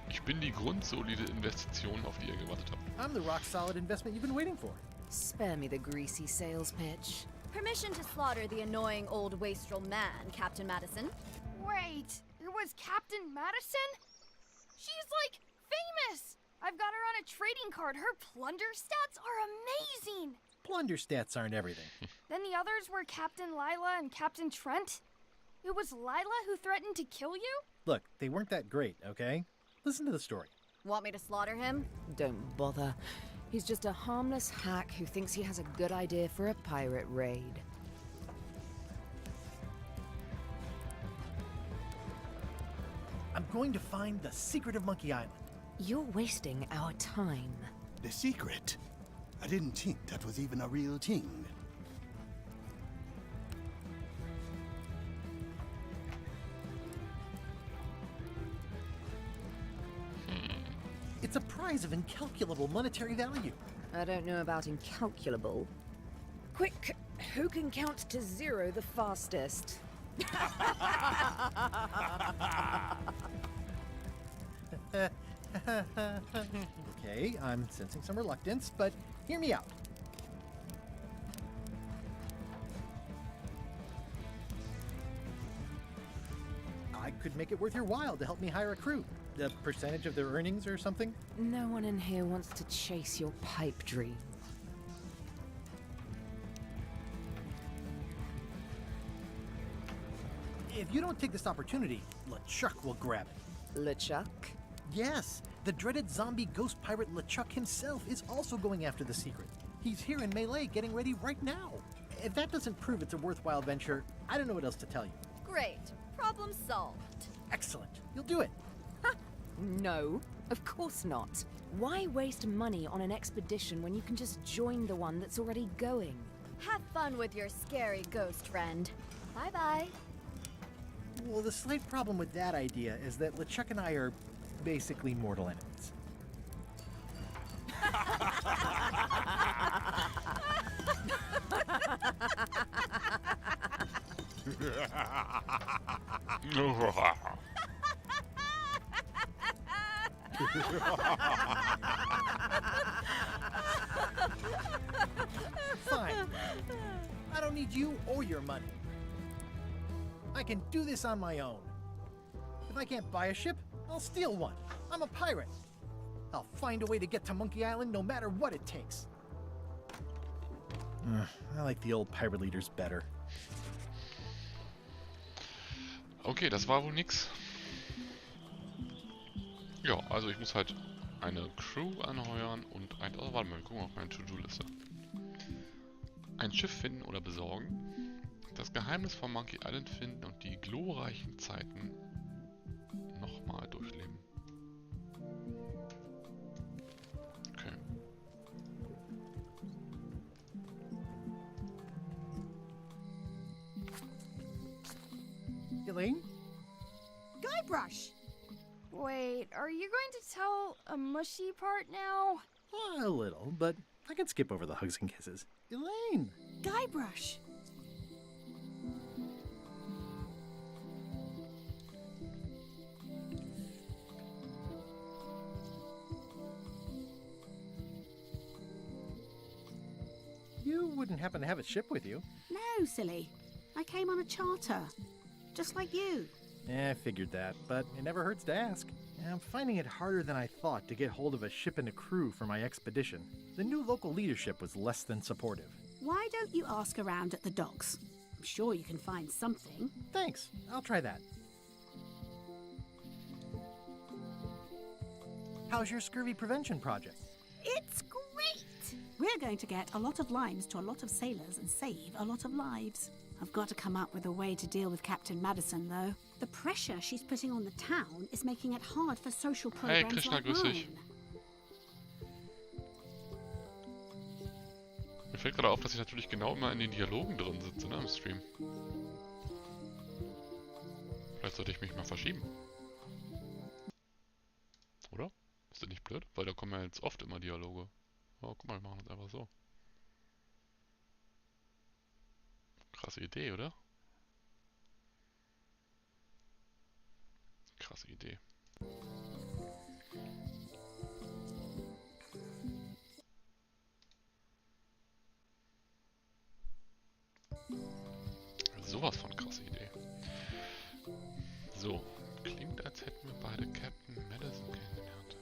Ich bin die grundsolide Investition, auf die ihr gewartet habt. I'm the rock-solid investment you've been waiting for. Spare me the greasy sales pitch. Permission to slaughter the annoying old wastrel man, Captain Madison. Wait, it was Captain Madison? She's like famous! I've got her on a trading card. Her plunder stats are amazing! Plunder stats aren't everything. Then the others were Captain Lila and Captain Trent. It was Lila who threatened to kill you? Look, they weren't that great, okay? Listen to the story. Want me to slaughter him? Don't bother. He's just a harmless hack who thinks he has a good idea for a pirate raid. I'm going to find the secret of Monkey Island. You're wasting our time. The secret? I didn't think that was even a real thing. It's a prize of incalculable monetary value. I don't know about incalculable. Quick, who can count to 0 the fastest? Okay, I'm sensing some reluctance, but hear me out. I could make it worth your while to help me hire a crew. A percentage of their earnings or something? No one in here wants to chase your pipe dream. If you don't take this opportunity, LeChuck will grab it. LeChuck? Yes, the dreaded zombie ghost pirate LeChuck himself is also going after the secret. He's here in Melee getting ready right now. If that doesn't prove it's a worthwhile venture, I don't know what else to tell you. Great. Problem solved. Excellent. You'll do it. No, of course not. Why waste money on an expedition when you can just join the one that's already going? Have fun with your scary ghost friend. Bye-bye. Well, the slight problem with that idea is that LeChuck and I are basically mortal enemies. Fine. I don't need you or your money. I can do this on my own. If I can't buy a ship, I'll steal one. I'm a pirate. I'll find a way to get to Monkey Island no matter what it takes. I like the old pirate leaders better. Okay, das war wohl nix. Ja, also ich muss halt eine Crew anheuern und ein... Oh, warte mal, wir gucken auf meine To-Do-Liste. Ein Schiff finden oder besorgen, das Geheimnis von Monkey Island finden und die glorreichen Zeiten nochmal durchleben. Okay. Elaine? Guybrush! Wait, are you going to tell a mushy part now? A little, but I can skip over the hugs and kisses. Elaine! Guybrush! You wouldn't happen to have a ship with you? No, silly. I came on a charter. Just like you. I figured that, but it never hurts to ask. I'm finding it harder than I thought to get hold of a ship and a crew for my expedition. The new local leadership was less than supportive. Why don't you ask around at the docks? I'm sure you can find something. Thanks. I'll try that. How's your scurvy prevention project? It's great! We're going to get a lot of limes to a lot of sailors and save a lot of lives. I've got to come up with a way to deal with Captain Madison, though. The pressure she's putting on the town is making it hard for social programs Hey, Krishna, like grüß mine. dich. Mir fällt gerade auf, dass ich natürlich genau immer in den Dialogen drin sitze, ne, im Stream. Vielleicht sollte ich mich mal verschieben. Oder? Ist das nicht blöd? Weil da kommen ja jetzt oft immer Dialoge. Oh, guck mal, wir machen das einfach so. Krasse Idee, oder? Krasse Idee. Sowas von krasse Idee. So, klingt, als hätten wir beide Captain Madison kennengelernt.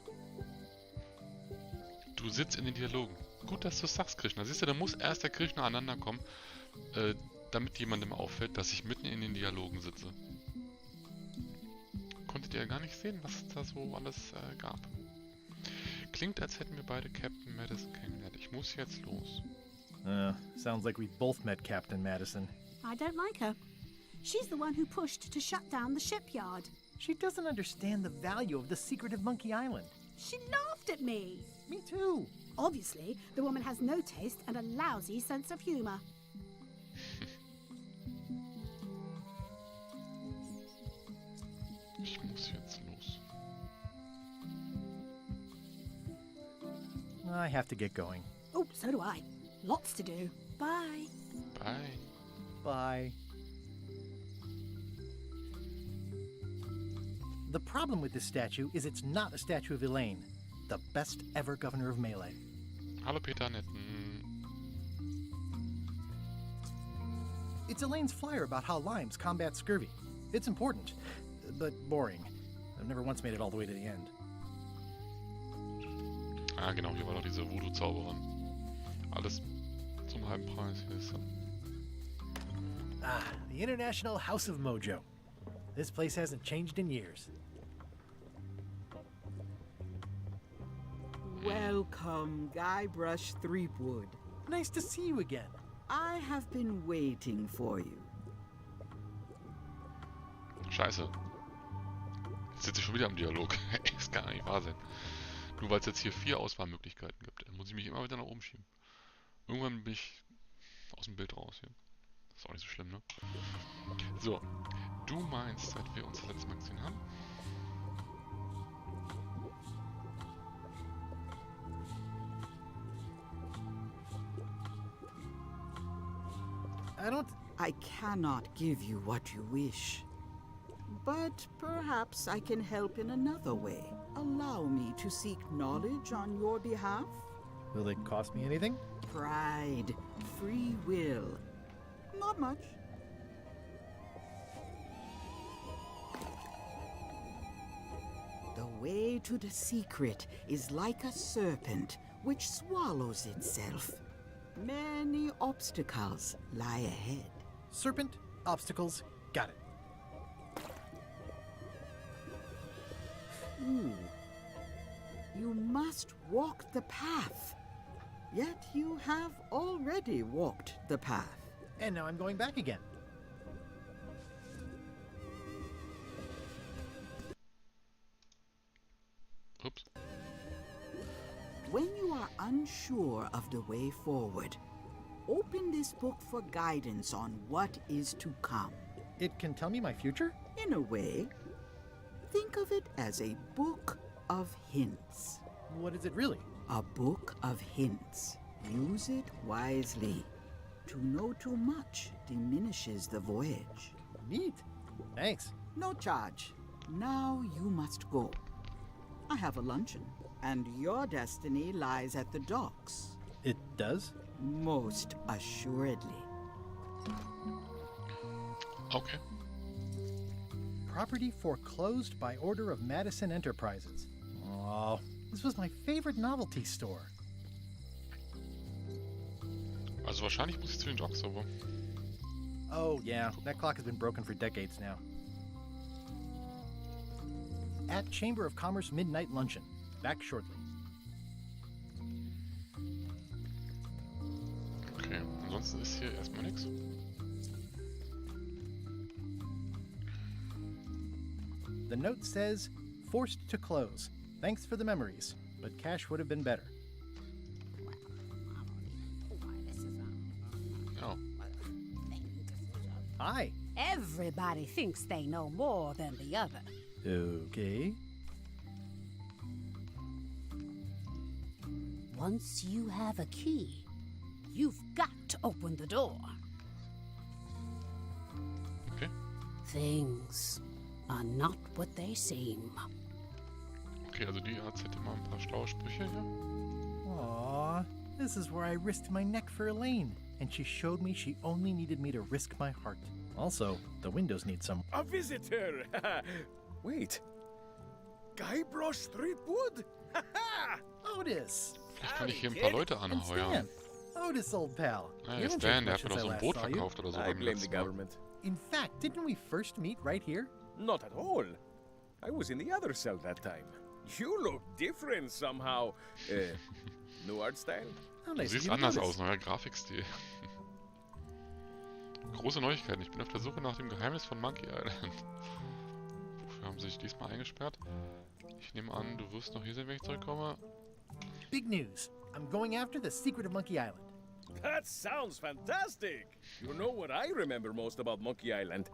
Du sitzt in den Dialogen. Gut, dass du es sagst, Krishna. Siehst du, da muss erst der Krishna aneinander kommen, damit jemandem auffällt, dass ich mitten in den Dialogen sitze. Konntet ihr ja gar nicht sehen, was es da so alles gab. Klingt, als hätten wir beide Captain Madison kennengelernt. Ich muss jetzt los. Sounds like we both met Captain Madison. I don't like her. She's the one who pushed to shut down the shipyard. She doesn't understand the value of the secret of Monkey Island. She laughed at me. Me too. Obviously, the woman has no taste and a lousy sense of humor. Ich muss jetzt los. I have to get going. Oh, so do I. Lots to do. Bye. Bye. Bye. The problem with this statue is it's not a statue of Elaine, the best ever governor of Melee. Hallo Peter Netten. It's Elaine's flyer about how limes combat scurvy. It's important, but boring. I've never once made it all the way to the end. Ah, genau, hier war doch diese Voodoo-Zauberin. Alles zum halben Preis. Hier ist The International House of Mojo. This place hasn't changed in years. Welcome, Guybrush Threepwood. Nice to see you again. I have been waiting for you. Scheiße. Jetzt sitze ich schon wieder am Dialog. Das kann nicht wahr sein. Nur weil es jetzt hier 4 Auswahlmöglichkeiten gibt. Dann muss ich mich immer wieder nach oben schieben. Irgendwann bin ich aus dem Bild raus hier. Ist auch nicht so schlimm, ne? So, du meinst, seit wir uns das letzte Mal gesehen haben? I cannot give you what you wish. But perhaps I can help in another way. Allow me to seek knowledge on your behalf. Will it cost me anything? Pride, free will. Not much. The way to the secret is like a serpent which swallows itself. Many obstacles lie ahead. Serpent, obstacles, got it. You must walk the path. Yet you have already walked the path. And now I'm going back again. Oops. When you are unsure of the way forward, open this book for guidance on what is to come. It can tell me my future? In a way, think of it as a book of hints. What is it really? A book of hints. Use it wisely. To know too much diminishes the voyage. Neat. Thanks. No charge. Now you must go. I have a luncheon, and your destiny lies at the docks. It does? Most assuredly. Okay. Property foreclosed by order of Madison Enterprises. Oh, this was my favorite novelty store. Also wahrscheinlich muss ich zu den Docks, aber... Oh, yeah. That clock has been broken for decades now. At Chamber of Commerce Midnight Luncheon. Back shortly. Okay, ansonsten ist hier erstmal nichts. The note says, forced to close. Thanks for the memories, but cash would have been better. Oh. Hi. Everybody thinks they know more than the other. Okay. Once you have a key, you've got to open the door. Okay. Things are not what they seem. Okay, also die AZ hätte mal ein paar schlaue Sprüche hier. Aw, this is where I risked my neck for Elaine, and she showed me she only needed me to risk my heart. Also, the windows need some... A visitor! Wait. Guybrush Threepwood? Otis! Vielleicht kann ich hier ein paar Leute anheuern. Otis, old pal. Ja, Stan, der hat mir doch so ein Boot verkauft oder so beim letzten Mal. In fact, didn't we first meet right here? Not at all. I was in the other cell that time. You look different somehow. New art style? Du siehst anders aus, neuer Grafikstil. Große Neuigkeiten. Ich bin auf der Suche nach dem Geheimnis von Monkey Island. Wofür haben sie sich diesmal eingesperrt? Ich nehme an, du wirst noch hier sein, wenn ich zurückkomme. Big news. I'm going after the secret of Monkey Island. That sounds fantastic! You know what I remember most about Monkey Island?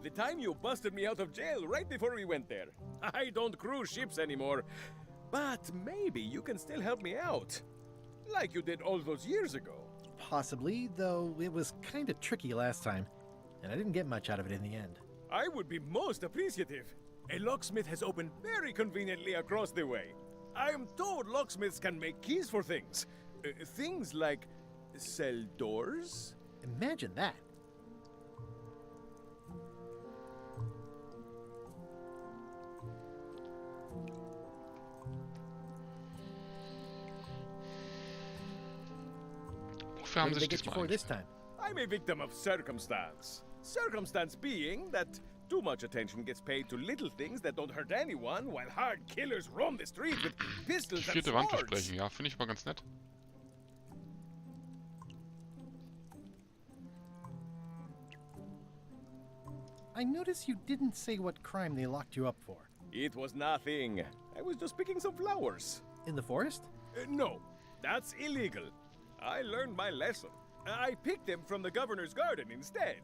The time you busted me out of jail right before we went there. I don't cruise ships anymore. But maybe you can still help me out. Like you did all those years ago. Possibly, though it was kind of tricky last time. And I didn't get much out of it in the end. I would be most appreciative. A locksmith has opened very conveniently across the way. I am told locksmiths can make keys for things. Things like cell doors? Imagine that. Wofür haben sie sich diesmal eingesperrt? I'm a victim of circumstance. Circumstance being that too much attention gets paid to little things that don't hurt anyone, while hard killers roam the streets with pistols Die and vierte Wand swords. durchbrechen, ja, finde ich mal ganz nett. I notice you didn't say what crime they locked you up for. It was nothing. I was just picking some flowers. In the forest? No, that's illegal. I learned my lesson. I picked them from the governor's garden instead.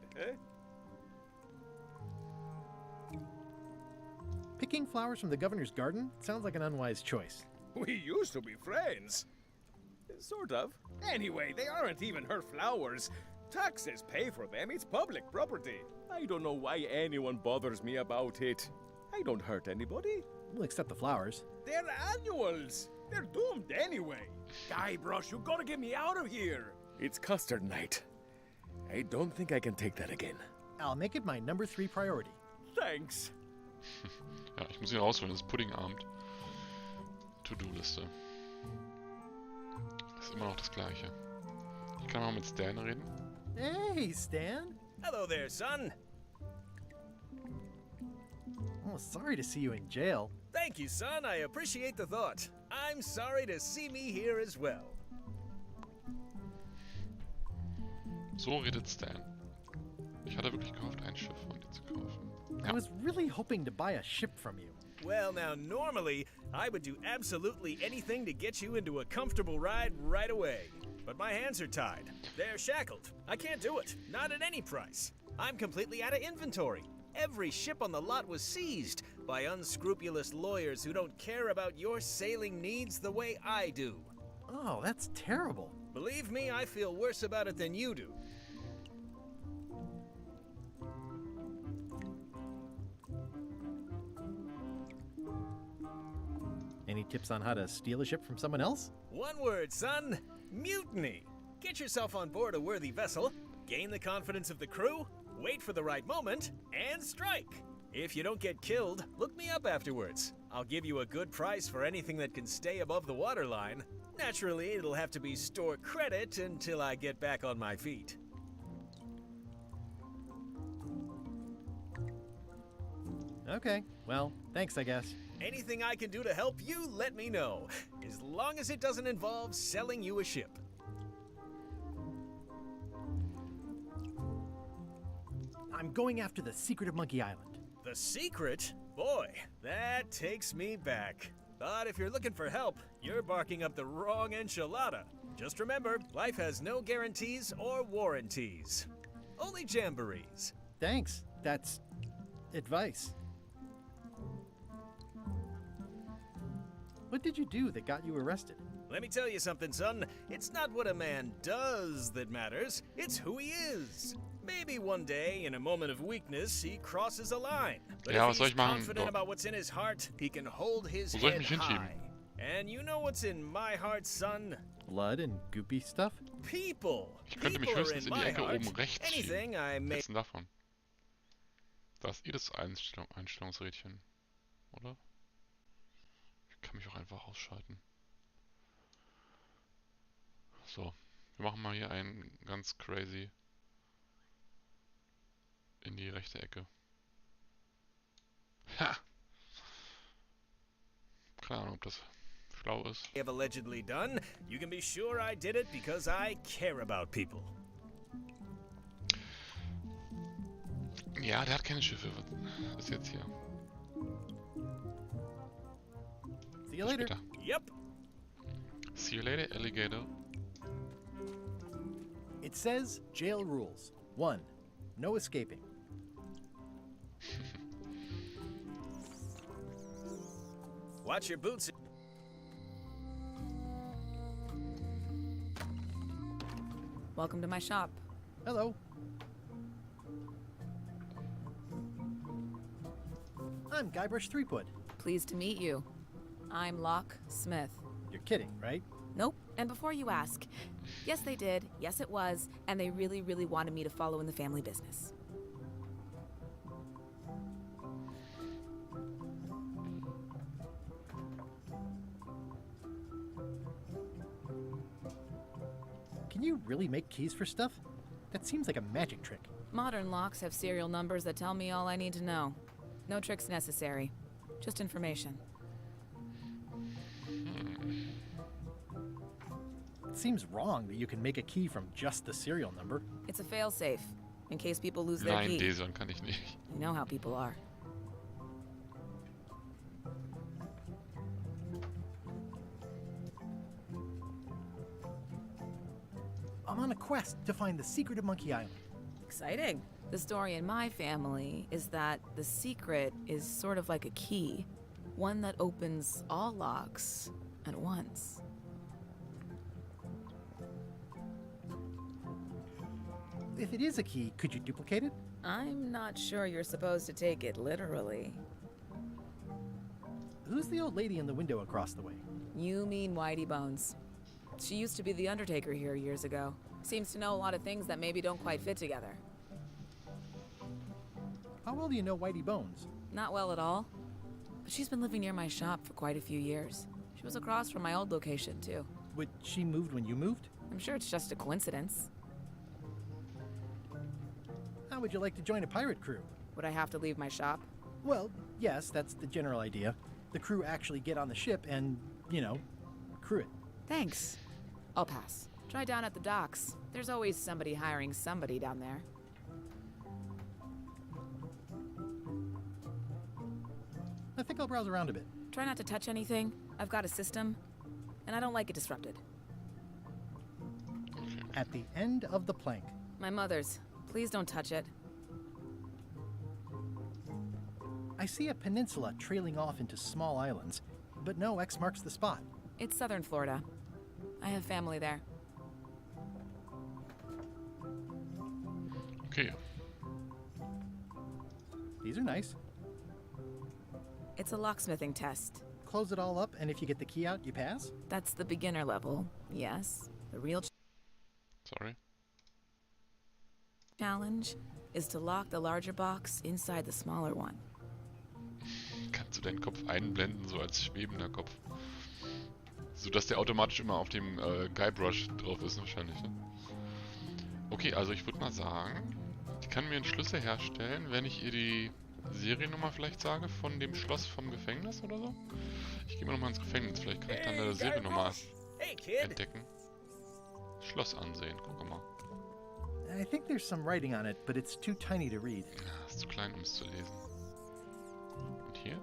Picking flowers from the governor's garden sounds like an unwise choice. We used to be friends. Sort of. Anyway, they aren't even her flowers. Taxes pay for them. It's public property. I don't know why anyone bothers me about it. I don't hurt anybody. We'll accept the flowers. They're annuals. They're doomed anyway. Guybrush, you gotta get me out of here. It's custard night. I don't think I can take that again. I'll make it my number 3 priority. Thanks. Ja, ich muss hier rausholen, das ist Puddingabend. To-Do-Liste. Ist immer noch das gleiche. Ich kann mal mit Stan reden. Hey, Stan. Hello there, son. Oh, sorry to see you in jail. Thank you, son. I appreciate the thought. I'm sorry to see me here as well. So redet Stan. Ich hatte wirklich gehofft, ein Schiff von dir zu kaufen. I was really hoping to buy a ship from you. Well, now, normally, I would do absolutely anything to get you into a comfortable ride right away. But my hands are tied. They're shackled. I can't do it. Not at any price. I'm completely out of inventory. Every ship on the lot was seized by unscrupulous lawyers who don't care about your sailing needs the way I do. Oh, that's terrible. Believe me, I feel worse about it than you do. Any tips on how to steal a ship from someone else? One word, son. Mutiny. Get yourself on board a worthy vessel, gain the confidence of the crew, wait for the right moment, and strike. If you don't get killed, look me up afterwards. I'll give you a good price for anything that can stay above the waterline. Naturally, it'll have to be store credit until I get back on my feet. Okay, well, thanks, I guess. Anything I can do to help you, let me know. As long as it doesn't involve selling you a ship. I'm going after the secret of Monkey Island. The secret? Boy, that takes me back. But if you're looking for help, you're barking up the wrong enchilada. Just remember, life has no guarantees or warranties. Only jamborees. Thanks. That's advice. What did you do that got you arrested? Let me tell you something, son. It's not what a man does that matters. It's who he is. Maybe one day, in a moment of weakness, he crosses a line. But Ja, if he's confident about what's in his heart, he can hold his head high. And you know what's in my heart, son? Blood and goopy stuff? People. Ich könnte mich People are höchstens in in die my Ecke heart. oben rechts Anything I schieben. may... Was ist denn davon? Das ist das Einstellungsrädchen, oder? Ich kann mich auch einfach ausschalten. So, wir machen mal hier einen ganz crazy in die rechte Ecke. Ha! Keine Ahnung, ob das schlau ist. have allegedly done, you can be sure I did it because I care about people. Ja, der hat keine Schiffe. Was ist jetzt hier? See you later. Yep. See you later, alligator. It says jail rules. 1. No escaping. Watch your boots. Welcome to my shop. Hello. I'm Guybrush Threepwood. Pleased to meet you. I'm Locke Smith. You're kidding, right? Nope. And before you ask, yes they did, yes it was, and they really, really wanted me to follow in the family business. Can you really make keys for stuff? That seems like a magic trick. Modern locks have serial numbers that tell me all I need to know. No tricks necessary. Just information. It seems wrong that you can make a key from just the serial number. It's a failsafe, in case people lose their Nein, key. Deson kann ich nicht. You know how people are. I'm on a quest to find the secret of Monkey Island. Exciting. The story in my family is that the secret is sort of like a key, one that opens all locks at once. If it is a key, could you duplicate it? I'm not sure you're supposed to take it literally. Who's the old lady in the window across the way? You mean Whitey Bones. She used to be the undertaker here years ago. Seems to know a lot of things that maybe don't quite fit together. How well do you know Whitey Bones? Not well at all. But she's been living near my shop for quite a few years. She was across from my old location, too. But she moved when you moved? I'm sure it's just a coincidence. How would you like to join a pirate crew? Would I have to leave my shop? Well, yes, that's the general idea. The crew actually get on the ship and, you know, crew it. Thanks. I'll pass. Try down at the docks. There's always somebody hiring somebody down there. I think I'll browse around a bit. Try not to touch anything. I've got a system, and I don't like it disrupted. At the end of the plank. My mother's. Please don't touch it. I see a peninsula trailing off into small islands, but no X marks the spot. It's southern Florida. I have family there. Okay. These are nice. It's a locksmithing test. Close it all up, and if you get the key out, you pass? That's the beginner level, yes. The real Sorry. challenge is to lock the larger box inside the smaller one. Kannst du deinen Kopf einblenden, so als schwebender Kopf. Sodass der automatisch immer auf dem Guybrush drauf ist, wahrscheinlich. Ne? Okay, also ich würde mal sagen, ich kann mir einen Schlüssel herstellen, wenn ich ihr die Seriennummer vielleicht sage von dem Schloss vom Gefängnis oder so. Ich gehe mal nochmal ins Gefängnis, vielleicht kann ich dann eine Seriennummer entdecken. Schloss ansehen, guck mal. I think there's some writing on it, but it's too tiny to read. Ja, ist zu klein, um es zu lesen. Und hier?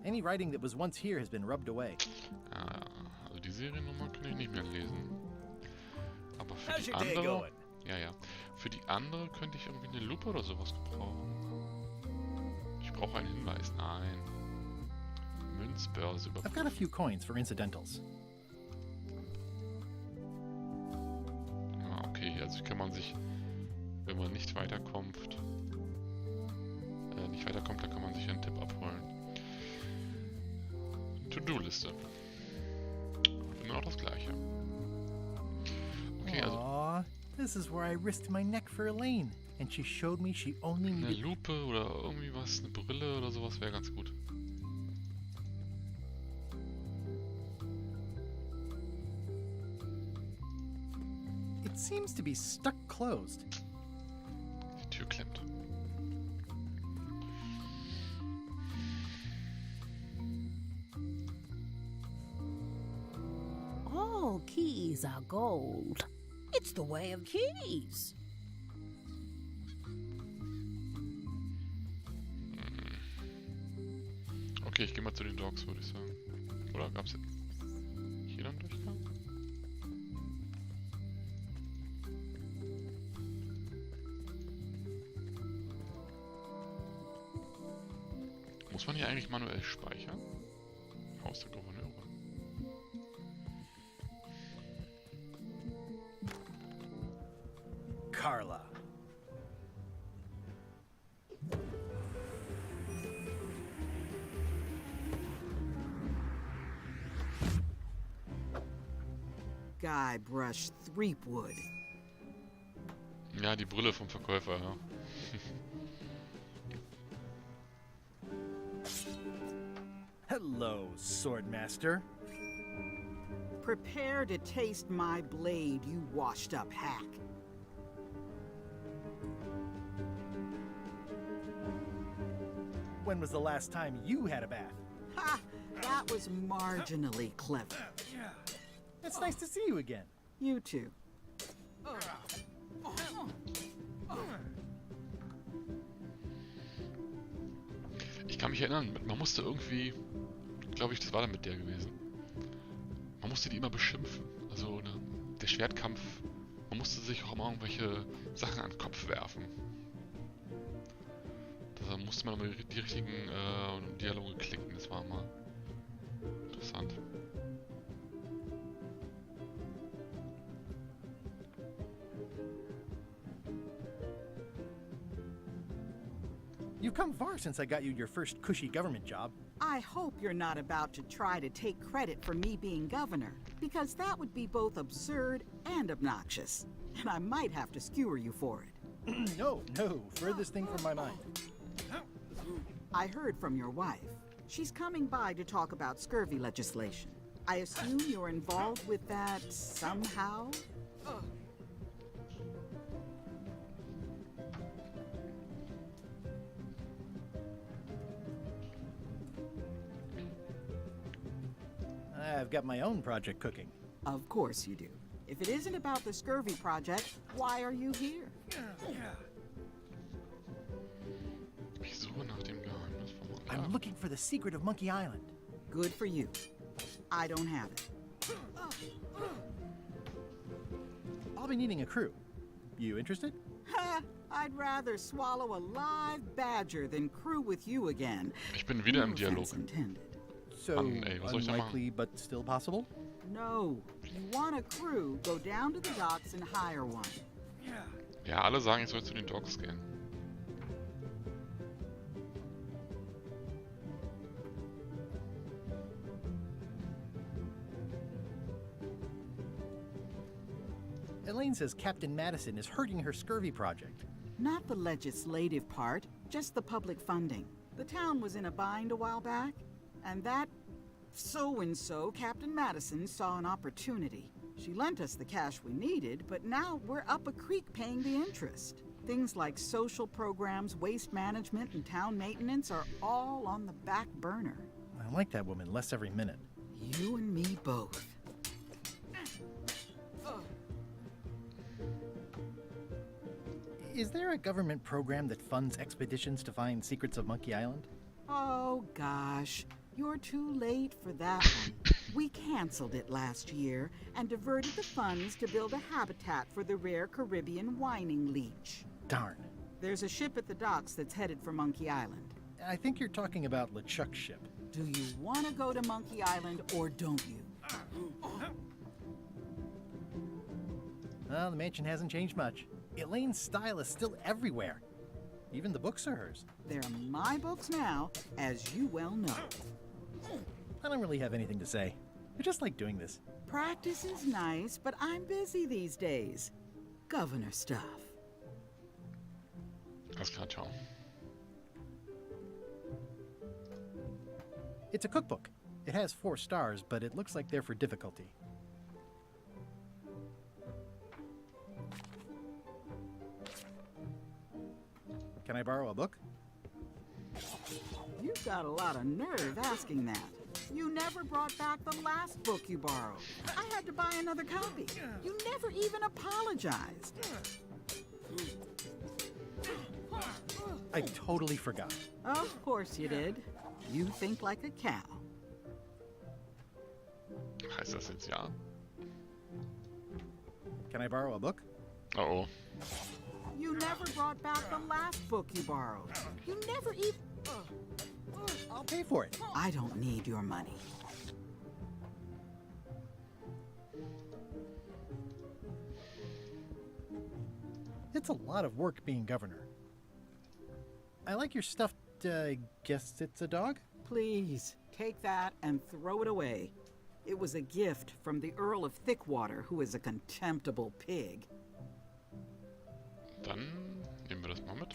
Any writing that was once here has been rubbed away. Ah, also die Seriennummer kann ich nicht mehr lesen. Aber für die andere... Ja. Für die andere könnte ich irgendwie eine Lupe oder sowas gebrauchen. Ich brauche einen Hinweis. Nein. Münzbörse I've got a few coins for incidentals. Okay, also kann man sich, wenn man nicht weiterkommt, dann kann man sich einen Tipp abholen. To-Do-Liste. Immer noch das gleiche. Okay, also... Aww, this is where I risked my neck for Elaine, and she showed me she only Eine needed... Lupe oder irgendwie was, eine Brille oder sowas wäre ganz gut. It seems to be stuck closed. Die Tür klemmt. All keys are gold. It's the way of keys. Okay, ich gehe mal zu den Dogs, würde ich sagen. Oder gab's hier dann Durchgang? Muss man hier eigentlich manuell speichern? Haus der Gouverneure. Carla. Guybrush Threepwood. Ja, die Brille vom Verkäufer, ja. Hello, Swordmaster. Prepare to taste my blade, you washed-up hack. When was the last time you had a bath? Ha! That was marginally clever. It's nice to see you again. You too. Ich kann mich erinnern, man musste irgendwie, glaube ich, das war dann mit der gewesen. Man musste die immer beschimpfen. Also, ne, der Schwertkampf Man musste sich auch mal irgendwelche Sachen an den Kopf werfen. Da musste man aber die richtigen Dialoge klicken. Das war mal interessant. You've come far since I got you your first cushy government job. I hope you're not about to try to take credit for me being governor, because that would be both absurd and obnoxious, and I might have to skewer you for it. No, furthest thing from my mind. I heard from your wife. She's coming by to talk about scurvy legislation. I assume you're involved with that somehow? I've got my own project cooking. Of course you do. If it isn't about the scurvy project, why are you here? Ich suche nach dem Geheimnis von Monkey I'm looking for the secret of Monkey Island. Good for you. I don't have it. I'll be needing a crew. You interested? Ha! I'd rather swallow a live badger than crew with you again. Ich bin wieder im Dialog. So, Mann, ey, was soll ich da unlikely machen? but still possible? No. You want a crew, go down to the docks and hire one. Ja, alle sagen, ich soll zu den Docks gehen. Elaine says Captain Madison is hurting her scurvy project. Not the legislative part, just the public funding. The town was in a bind a while back, and that so-and-so, Captain Madison, saw an opportunity. She lent us the cash we needed, but now we're up a creek paying the interest. Things like social programs, waste management, and town maintenance are all on the back burner. I like that woman less every minute. You and me both. Is there a government program that funds expeditions to find secrets of Monkey Island? Oh, gosh. You're too late for that one. We canceled it last year and diverted the funds to build a habitat for the rare Caribbean whining leech. Darn. There's a ship at the docks that's headed for Monkey Island. I think you're talking about LeChuck's ship. Do you want to go to Monkey Island or don't you? Well, the mansion hasn't changed much. Elaine's style is still everywhere. Even the books are hers. They're my books now, as you well know. I don't really have anything to say. I just like doing this. Practice is nice, but I'm busy these days. Governor stuff. Alles klar, ciao. It's a cookbook. It has 4 stars, but it looks like they're for difficulty. Can I borrow a book? You've got a lot of nerve asking that. You never brought back the last book you borrowed. I had to buy another copy. You never even apologized. I totally forgot. Of course you did. You think like a cow. Heißt das jetzt ja? Can I borrow a book? Oh. You never brought back the last book you borrowed. You never even... I'll pay for it. I don't need your money. It's a lot of work being governor. I like your stuffed, guess it's a dog? Please, take that and throw it away. It was a gift from the Earl of Thickwater, who is a contemptible pig. Dann nehmen wir das mal mit.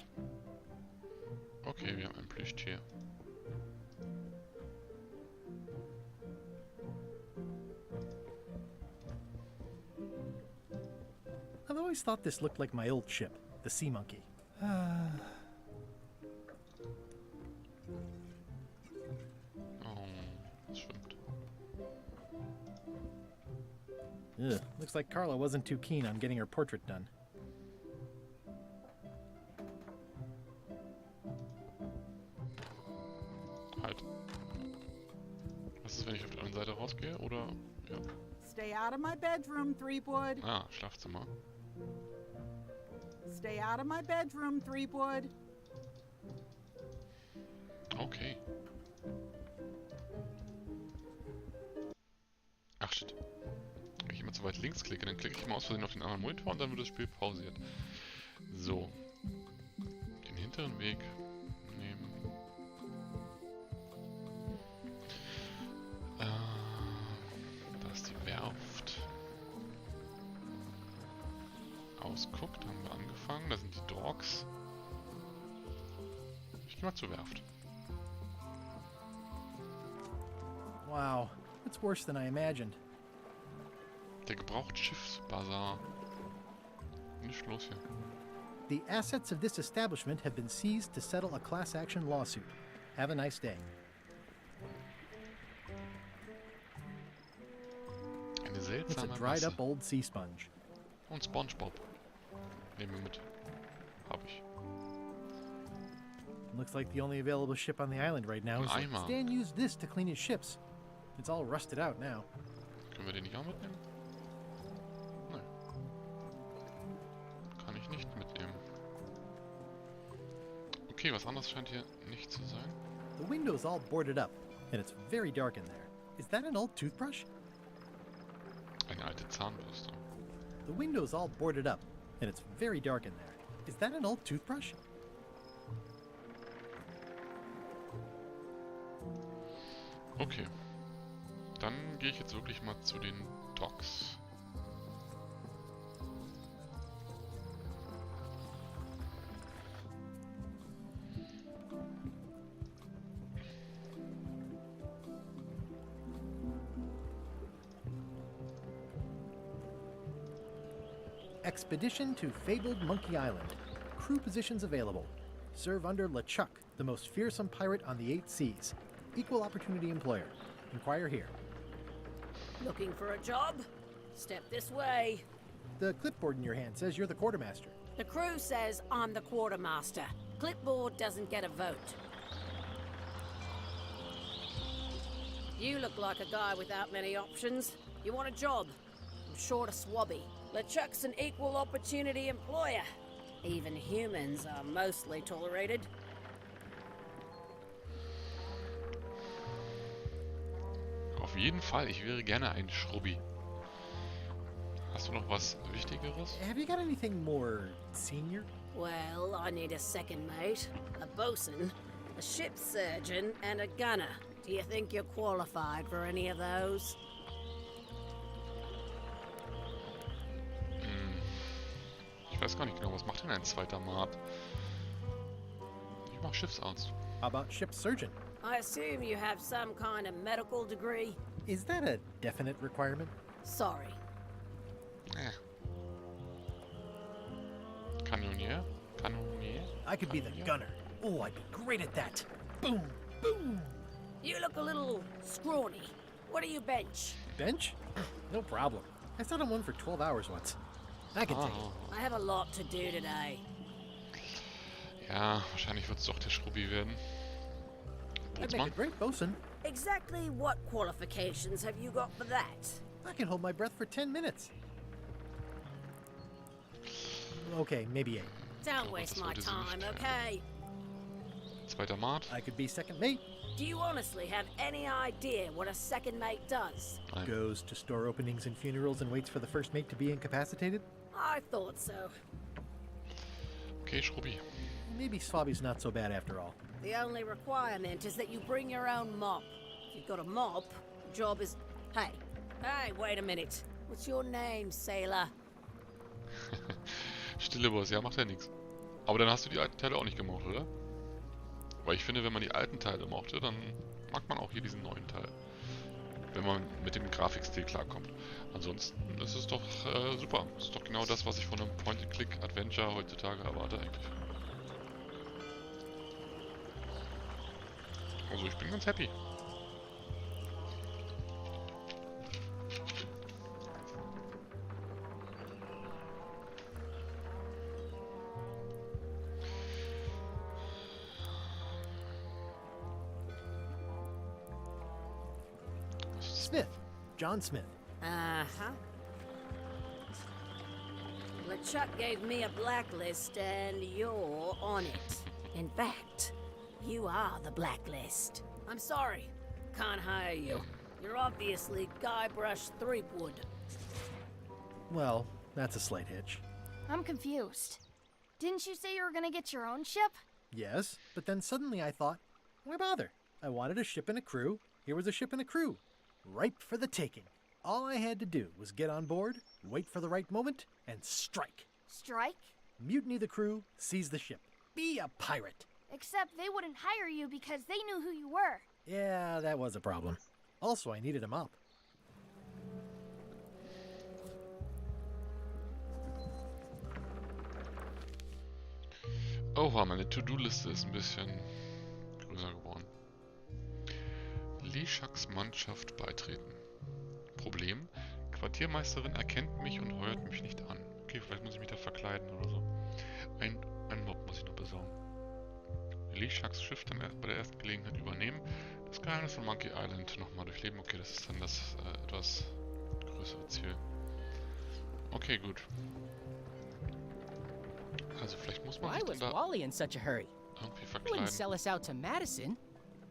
Okay, wir haben ein Plüschtier. I've always thought this looked like my old ship, the Sea Monkey. Oh, es schwimmt. Ugh, looks like Carla wasn't too keen on getting her portrait done. Halt. Was ist, wenn ich auf der anderen Seite rausgehe, oder? Ja. Stay out of my bedroom, Threepwood. Ah, Schlafzimmer. Stay out of my bedroom, Threepwood. Okay. Ach shit. Wenn ich immer zu weit links klicke, dann klicke ich immer aus Versehen auf den anderen Monitor und dann wird das Spiel pausiert. So. Den hinteren Weg nehmen. Da ist die Werft. Ausguckt, haben wir angefangen. Da sind die Dogs. Ich gehe mal zur Werft. Wow, it's worse than I imagined. Der Gebrauchtschiffsbazar. Nicht los hier. The assets of this establishment have been seized to settle a class action lawsuit. Have a nice day. Eine It's a seltsame dried Masse. up old sea sponge. Und SpongeBob. Nehmen wir mit. Hab ich. Looks like the only available ship on the island right now. Ein So Eimer. Stan used this to clean his ships. It's all rusted out now. Können wir den nicht auch mitnehmen? Nein. Kann ich nicht mitnehmen. Okay, was anderes scheint hier nicht zu sein. The window's all boarded up, and it's very dark in there. Is that an old toothbrush? Eine alte Zahnbürste. The window's all boarded up, and it's very dark in there. Is that an old toothbrush? Okay. Dann gehe ich jetzt wirklich mal zu den Docks. Expedition to fabled Monkey Island. Crew positions available. Serve under LeChuck, the most fearsome pirate on the 8 seas. Equal opportunity employer. Inquire here. Looking for a job? Step this way. The clipboard in your hand says you're the quartermaster. The crew says I'm the quartermaster. Clipboard doesn't get a vote. You look like a guy without many options. You want a job? I'm short of swabby. LeChuck's an equal opportunity employer. Even humans are mostly tolerated. Auf jeden Fall, ich wäre gerne ein Schrubbi. Hast du noch was Wichtigeres? Have you got anything more senior? Well, I need a second mate, a bosun, a ship surgeon, and a gunner. Do you think you're qualified for any of those? Ich weiß gar nicht genau, was macht denn ein zweiter Mart? Ich mach Schiffsarzt. How about ship surgeon? I assume you have some kind of medical degree? Is that a definite requirement? Sorry. Kanonier? Kanonier? I could be the gunner. Oh, I'd be great at that. Boom, boom. You look a little scrawny. What do you bench? Bench? No problem. I sat on one for 12 hours once. I can take it. I have a lot to do today. Ja, wahrscheinlich wird es doch der Schrubbi werden. I'd make a great bosun. Exactly what qualifications have you got for that? I can hold my breath for 10 minutes. Okay, maybe 8. Don't waste my time, okay? Zweiter Mart. I could be second mate. Do you honestly have any idea what a second mate does? Goes to store openings and funerals and waits for the first mate to be incapacitated? I thought so. Okay, Schrubbi. Maybe Swabby's not so bad after all. The only requirement is that you bring your own mop. If you've got a mop, the job is... Hey, wait a minute. What's your name, sailor? Stille Boss, ja, macht ja nichts. Aber dann hast du die alten Teile auch nicht gemocht, oder? Weil ich finde, wenn man die alten Teile mochte, dann mag man auch hier diesen neuen Teil. Wenn man mit dem Grafikstil klarkommt. Ansonsten, das ist doch super. Das ist doch genau das, was ich von einem Point Click Adventure heutzutage erwarte eigentlich. Also ich bin ganz happy. Smith. John Smith. Uh-huh. LeChuck gave me a blacklist, and you're on it. In fact, you are the blacklist. I'm sorry. Can't hire you. You're obviously Guybrush Threepwood. Well, that's a slight hitch. I'm confused. Didn't you say you were gonna get your own ship? Yes, but then suddenly I thought, why bother? I wanted a ship and a crew. Here was a ship and a crew. Ripe for the taking. All I had to do was get on board, wait for the right moment, and strike. Strike? Mutiny the crew, seize the ship. Be a pirate. Except they wouldn't hire you because they knew who you were. Yeah, that was a problem. Also, I needed a mop. Oha, meine To-Do-Liste ist ein bisschen größer geworden. LeChucks Mannschaft beitreten. Problem: Quartiermeisterin erkennt mich und heuert mich nicht an. Okay, vielleicht muss ich mich da verkleiden oder so. Ein Mob muss ich noch besorgen. LeChucks Schiff dann bei der ersten Gelegenheit übernehmen. Das Geheimnis von Monkey Island nochmal durchleben. Okay, das ist dann das etwas größere Ziel. Okay, gut. Also vielleicht muss man Why sich was dann da Wally in such a hurry? irgendwie He verkleiden. wouldn't sell us out to Madison,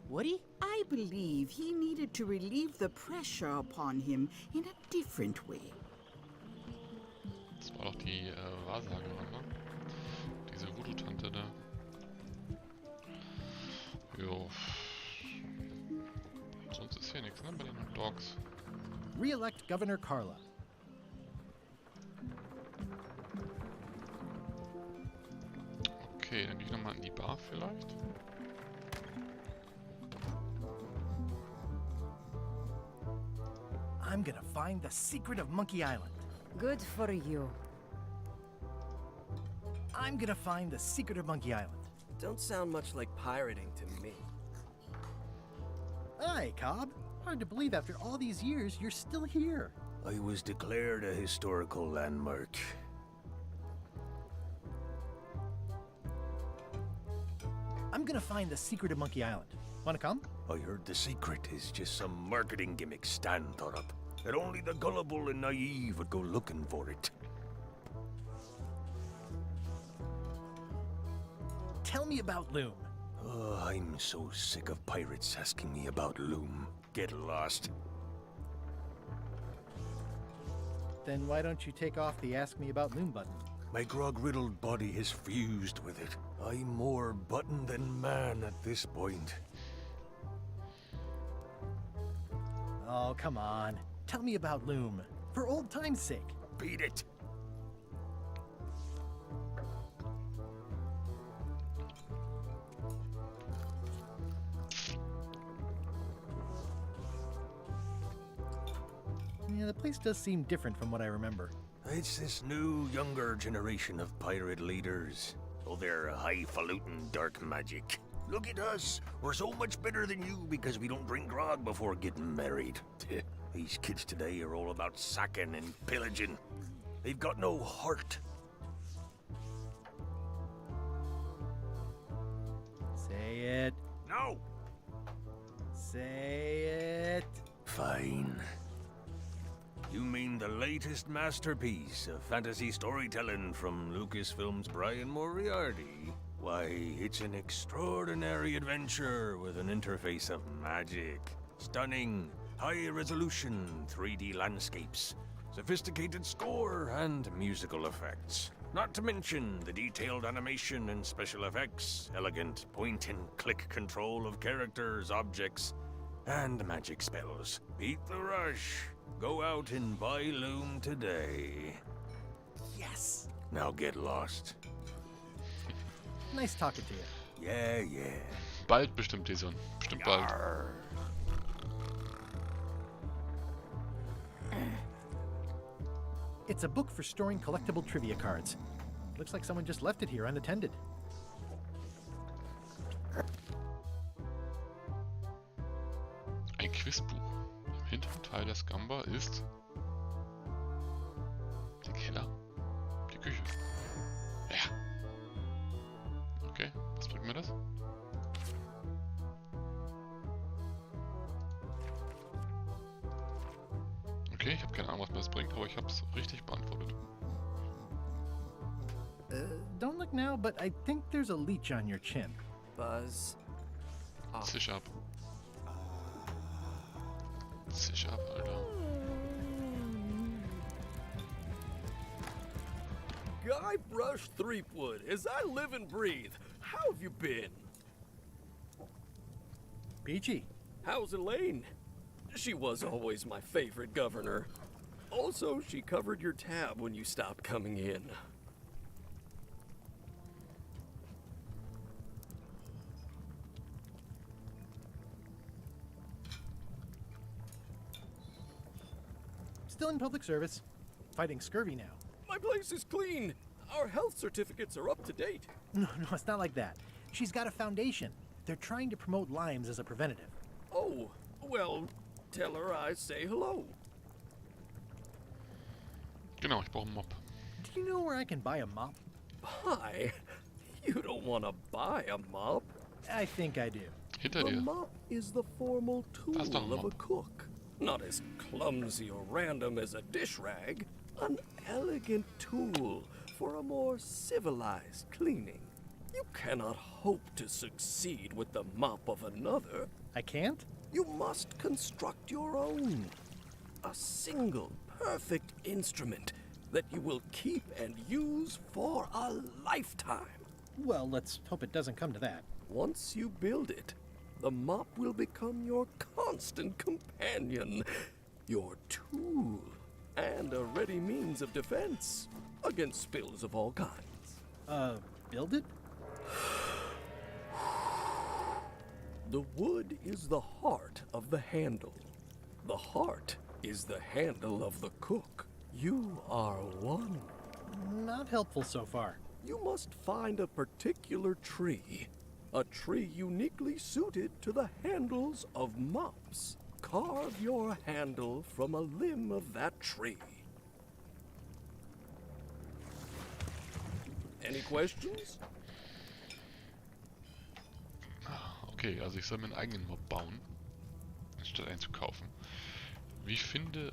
would he? I believe he needed to relieve the pressure upon him in a different way. Das war doch die Wahrsagerin, ne? Diese Voodoo-Tante da. Jo. Sonst ist hier nichts, ne? Bei den Dogs. Re-elect Governor Carla. Okay, dann gehe ich nochmal in die Bar vielleicht. I'm gonna find the secret of Monkey Island. Good for you. I'm gonna find the secret of Monkey Island. Don't sound much like pirating to me. Hi, Cobb. Hard to believe after all these years you're still here. I was declared a historical landmark. I'm gonna find the secret of Monkey Island. Wanna come? I heard the secret is just some marketing gimmick Stan thought up. That only the gullible and naive would go looking for it. Tell me about Loom. Oh, I'm so sick of pirates asking me about Loom. Get lost. Then why don't you take off the Ask Me About Loom button? My grog-riddled body has fused with it. I'm more button than man at this point. Oh, come on. Tell me about Loom. For old time's sake. Beat it. Yeah, the place does seem different from what I remember. It's this new, younger generation of pirate leaders. Oh, they're highfalutin dark magic. Look at us. We're so much better than you because we don't drink grog before getting married. These kids today are all about sacking and pillaging. They've got no heart. Say it. No. Say it. Fine. You mean the latest masterpiece of fantasy storytelling from Lucasfilm's Brian Moriarty? Why, it's an extraordinary adventure with an interface of magic. Stunning, high-resolution 3D landscapes, sophisticated score, and musical effects. Not to mention the detailed animation and special effects, elegant point-and-click control of characters, objects, and magic spells. Beat the rush. Go out and buy Loom today. Yes! Now get lost. Nice talking to you. Yeah, yeah. Bald bestimmt, Jason. Bestimmt bald. It's a book for storing collectible trivia cards. Looks like someone just left it here unattended. Ein Quizbuch. Im hinteren Teil der Scamba ist der Keller, die Küche. Ja. Okay, was bringt mir das? Okay, ich habe keine Ahnung, was mir das bringt, aber ich habe es richtig beantwortet. Don't look now, but I think there's a leech on your chin. Buzz. Zisch ab. Zisch ab, Alter. Guybrush Threepwood, as I live and breathe, how have you been? Peachy. How's Elaine? She was always my favorite governor. Also, she covered your tab when you stopped coming in. Still in public service. Fighting scurvy now. My place is clean. Our health certificates are up to date. No, it's not like that. She's got a foundation. They're trying to promote Lyme's as a preventative. Oh, well, tell her I say hello. Genau, ich brauche einen Mob. Do you know where I can buy a mop? Buy? You don't want to buy a mop. I think I do. Hinter The dir. mop is the formal tool Das ist doch ein of a Mop. cook. Not as clumsy or random as a dish rag. An elegant tool for a more civilized cleaning. You cannot hope to succeed with the mop of another. I can't? You must construct your own. A single, perfect instrument that you will keep and use for a lifetime. Well, let's hope it doesn't come to that. Once you build it, the mop will become your constant companion, your tool, and a ready means of defense against spills of all kinds. Build it? The wood is the heart of the handle. The heart is the handle of the cook. You are one. Not helpful so far. You must find a particular tree. A tree uniquely suited to the handles of mops. Carve your handle from a limb of that tree. Any questions? Okay, also ich soll meinen eigenen Mob bauen, anstatt einen zu kaufen. Wie finde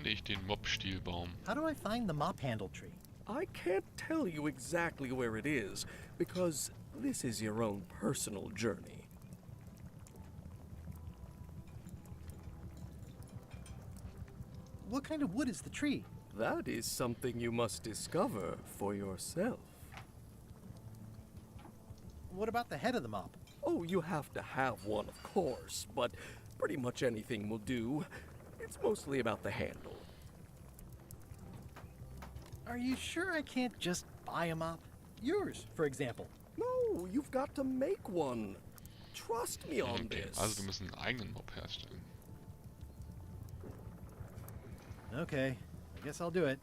ich den Mob-Stilbaum? How do I find the mop handle tree? I can't tell you exactly where it is, because this is your own personal journey. What kind of wood is the tree? That is something you must discover for yourself. What about the head of the mop? Oh, you have to have one, of course, but pretty much anything will do. It's mostly about the handle. Are you sure I can't just buy a mop? Yours, for example. No, you've got to make one. Trust me on Okay, this. also wir müssen einen eigenen Mob herstellen. Okay, I guess I'll do it.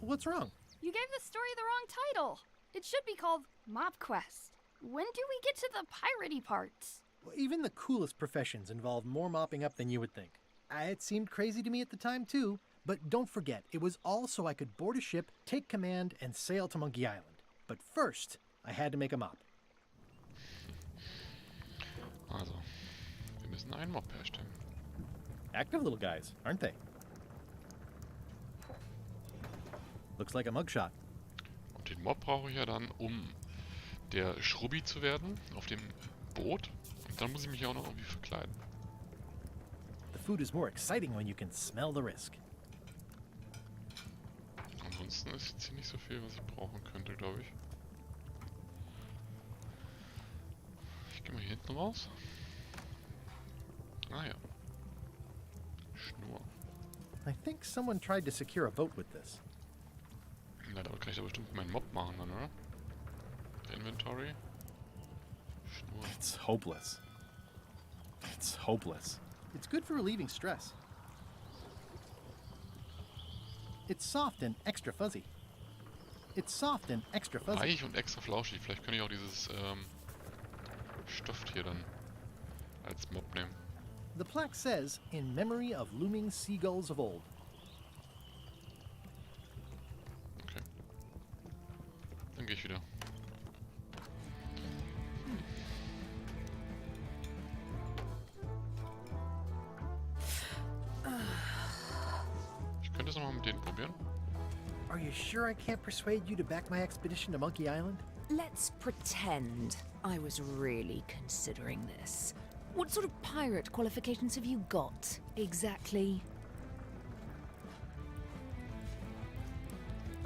What's wrong? You gave the story the wrong title. It should be called Mop Quest. When do we get to the piratey parts? Well, even the coolest professions involve more mopping up than you would think. It seemed crazy to me at the time, too. But don't forget, it was all so I could board a ship, take command, and sail to Monkey Island. But first, I had to make a mop. Also, wir müssen einen Mob herstellen. Active little guys, aren't they? Looks like a mugshot. Und den Mob brauche ich ja dann, um der Schrubbi zu werden auf dem Boot. Und dann muss ich mich auch noch irgendwie verkleiden. The food is more exciting when you can smell the risk. Ansonsten ist jetzt hier nicht so viel, was ich brauchen könnte, glaube ich. Ich gehe mal hier hinten raus. Ah ja. Schnur. I think someone tried to secure a boat with this. Na, damit kann ich da bestimmt meinen Mob machen dann, oder? Inventory. Schnur. It's hopeless. It's hopeless. It's good for relieving stress. It's soft and extra fuzzy. It's soft and extra fuzzy. Weich und extra flauschig. Vielleicht kann ich auch dieses Stoff hier dann als Mob nehmen. The plaque says, in memory of looming seagulls of old. Okay. Dann gehe ich wieder. Ich könnte es nochmal mit denen probieren. Are you sure I can't persuade you to back my expedition to Monkey Island? Let's pretend I was really considering this. What sort of pirate qualifications have you got, exactly?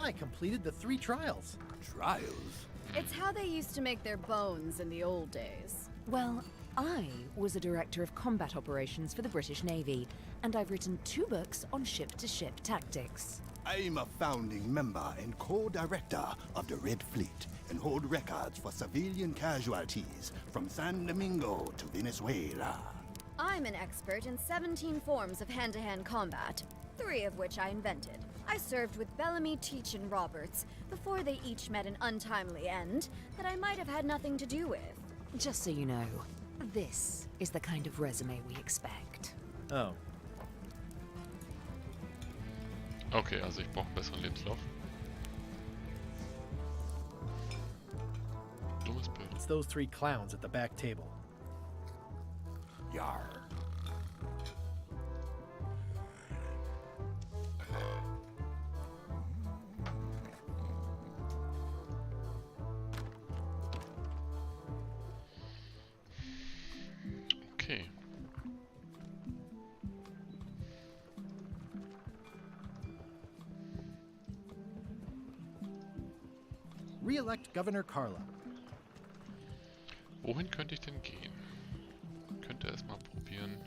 I completed the 3 trials. Trials? It's how they used to make their bones in the old days. Well, I was a director of combat operations for the British Navy, and I've written 2 books on ship-to-ship tactics. I'm a founding member and co-director of the Red Fleet and hold records for civilian casualties from San Domingo to Venezuela. I'm an expert in 17 forms of hand-to-hand combat, 3 of which I invented. I served with Bellamy, Teach, and Roberts before they each met an untimely end that I might have had nothing to do with. Just so you know, this is the kind of resume we expect. Oh. Okay, also ich brauche einen besseren Lebenslauf. Dummes Bild. It's those 3 clowns at the back table. Yar. Okay. Re-elect Governor Carla. Wohin könnte ich denn gehen? Könnte es mal probieren.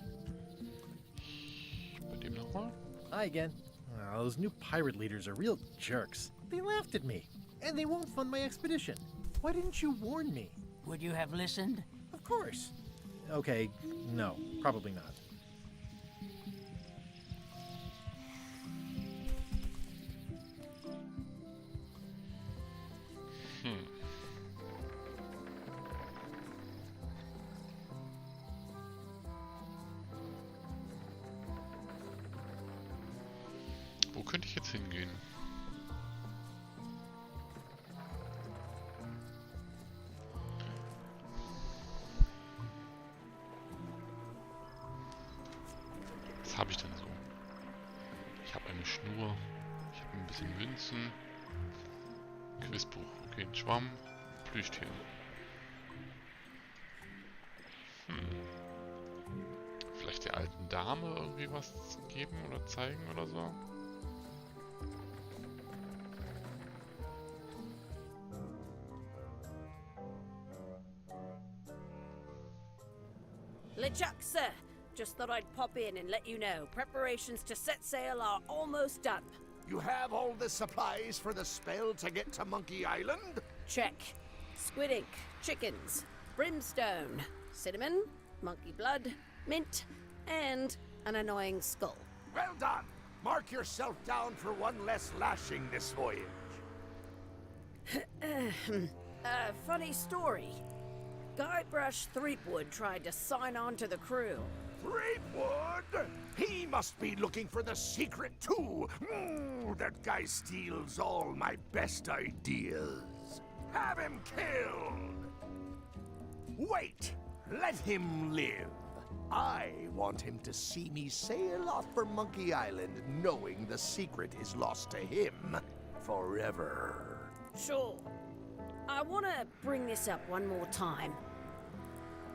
Bei dem nochmal? Hi again. Oh, those new pirate leaders are real jerks. They laughed at me, and they won't fund my expedition. Why didn't you warn me? Would you have listened? Of course. Okay, no, probably not. Wo könnte ich jetzt hingehen? Was habe ich denn so? Ich habe eine Schnur, ich habe ein bisschen Münzen, Quizbuch, okay, ein Schwamm, Plüschtier. Vielleicht der alten Dame irgendwie was geben oder zeigen oder so? LeChuck, sir. Just thought I'd pop in and let you know. Preparations to set sail are almost done. You have all the supplies for the spell to get to Monkey Island? Check. Squid ink, chickens, brimstone, cinnamon, monkey blood, mint, and an annoying skull. Well done! Mark yourself down for one less lashing this voyage. Funny story. Guybrush Threepwood tried to sign on to the crew. Threepwood? He must be looking for the secret too. That guy steals all my best ideas. Have him killed. Wait, let him live. I want him to see me sail off for Monkey Island knowing the secret is lost to him forever. Sure. I want to bring this up one more time.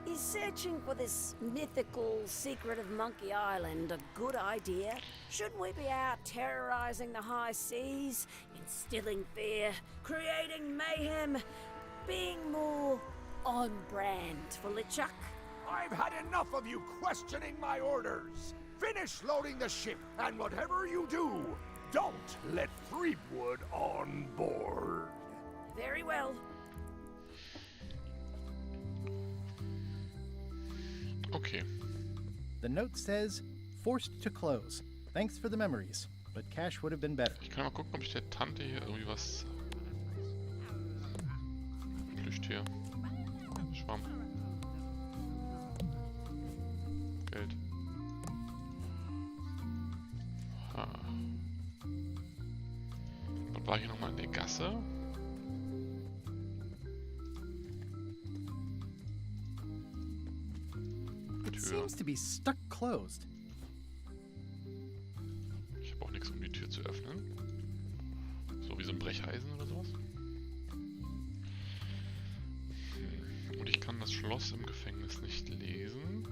Is searching for this mythical secret of Monkey Island a good idea? Shouldn't we be out terrorizing the high seas, instilling fear, creating mayhem, being more on brand for LeChuck? I've had enough of you questioning my orders. Finish loading the ship, and whatever you do, don't let Threepwood on board. Very well. Okay. The note says, forced to close. Thanks for the memories, but cash would have been better. Ich kann mal gucken, ob ich der Tante hier irgendwie was... Plüschtier. Schwamm. Geld. Ha. Dann war hier nochmal in der Gasse. It seems to be stuck closed. Ich habe auch nichts, um die Tür zu öffnen. So wie so ein Brecheisen oder sowas. Und ich kann das Schloss im Gefängnis nicht lesen.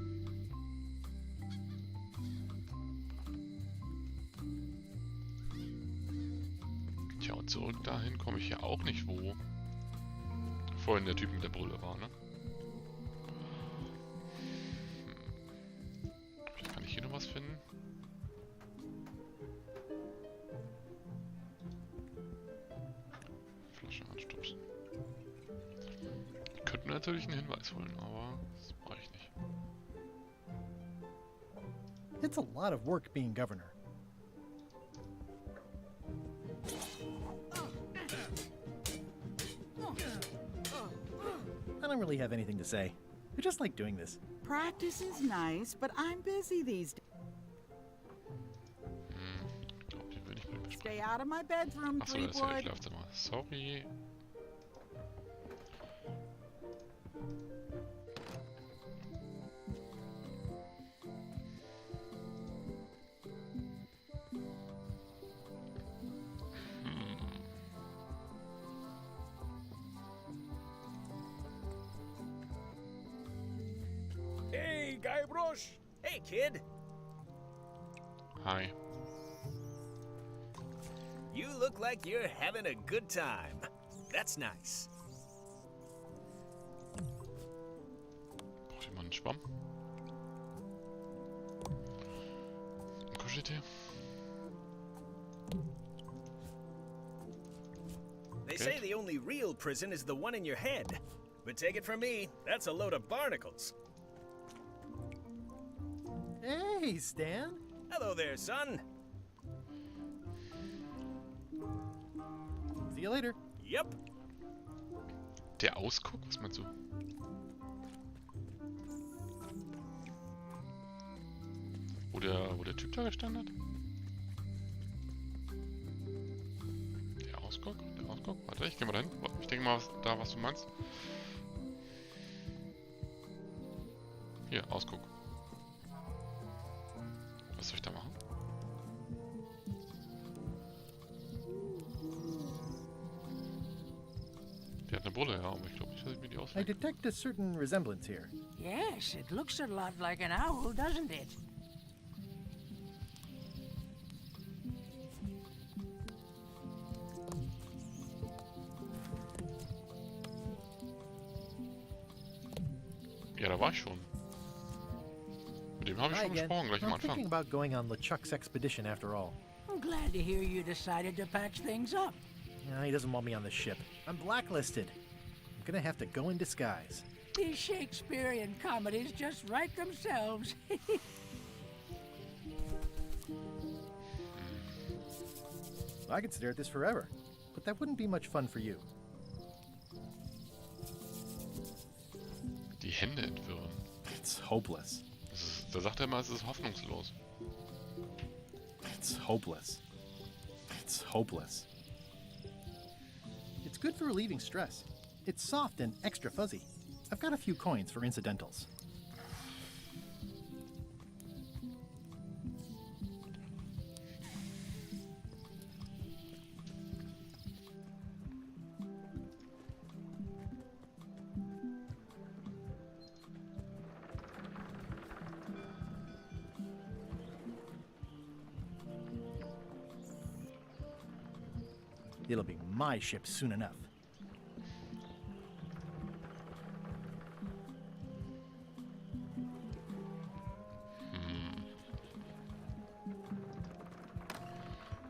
Tja, und zurück dahin komme ich ja auch nicht, wo vorhin der Typ mit der Brille war, ne? Vielleicht kann ich hier noch was finden. Flasche anstupsen. Ich könnte natürlich einen Hinweis holen, aber das mache ich nicht. It's a lot of work being governor. I don't really have anything to say. I just like doing this. Practice is nice, but I'm busy these days. Stay out of my bedroom, Achso, das ist ja Threepwood. die Schlafzimmer. Sorry. Hey, Guybrush! Hey, kid! Hi. You look like you're having a good time. That's nice. Braucht jemand einen Schwamm? Ein Kuscheltier? They say the only real prison is the one in your head. But take it from me, that's a load of barnacles. Hey, Stan. Hello there, son. See you later. Yep. Der Ausguck? Was meinst du? Wo der Typ da gestanden hat? Der Ausguck? Der Ausguck? Warte, ich geh mal dahin. Ich denke mal, was du meinst. Hier, Ausguck. Was soll ich da machen? Der hat eine Brille, ja, aber ich glaube nicht, dass ich mir die I ausleihe. detect a certain resemblance here. Yes, it looks a lot like an owl, doesn't it? Ja, da war ich schon. Mit dem habe ich Hi schon again. gesprochen, gleich am I'm Anfang. thinking about going on LeChuck's expedition after all. I'm glad to hear you decided to patch things up. No, he doesn't want me on the ship. I'm blacklisted. I'm gonna have to go in disguise. These Shakespearean comedies just write themselves. I could stare at this forever, but that wouldn't be much fun for you. Die Hände entwirren. It's hopeless. Da sagt er immer, es ist hoffnungslos. It's hopeless. It's hopeless. It's good for relieving stress. It's soft and extra fuzzy. I've got a few coins for incidentals. It'll be my ship soon enough.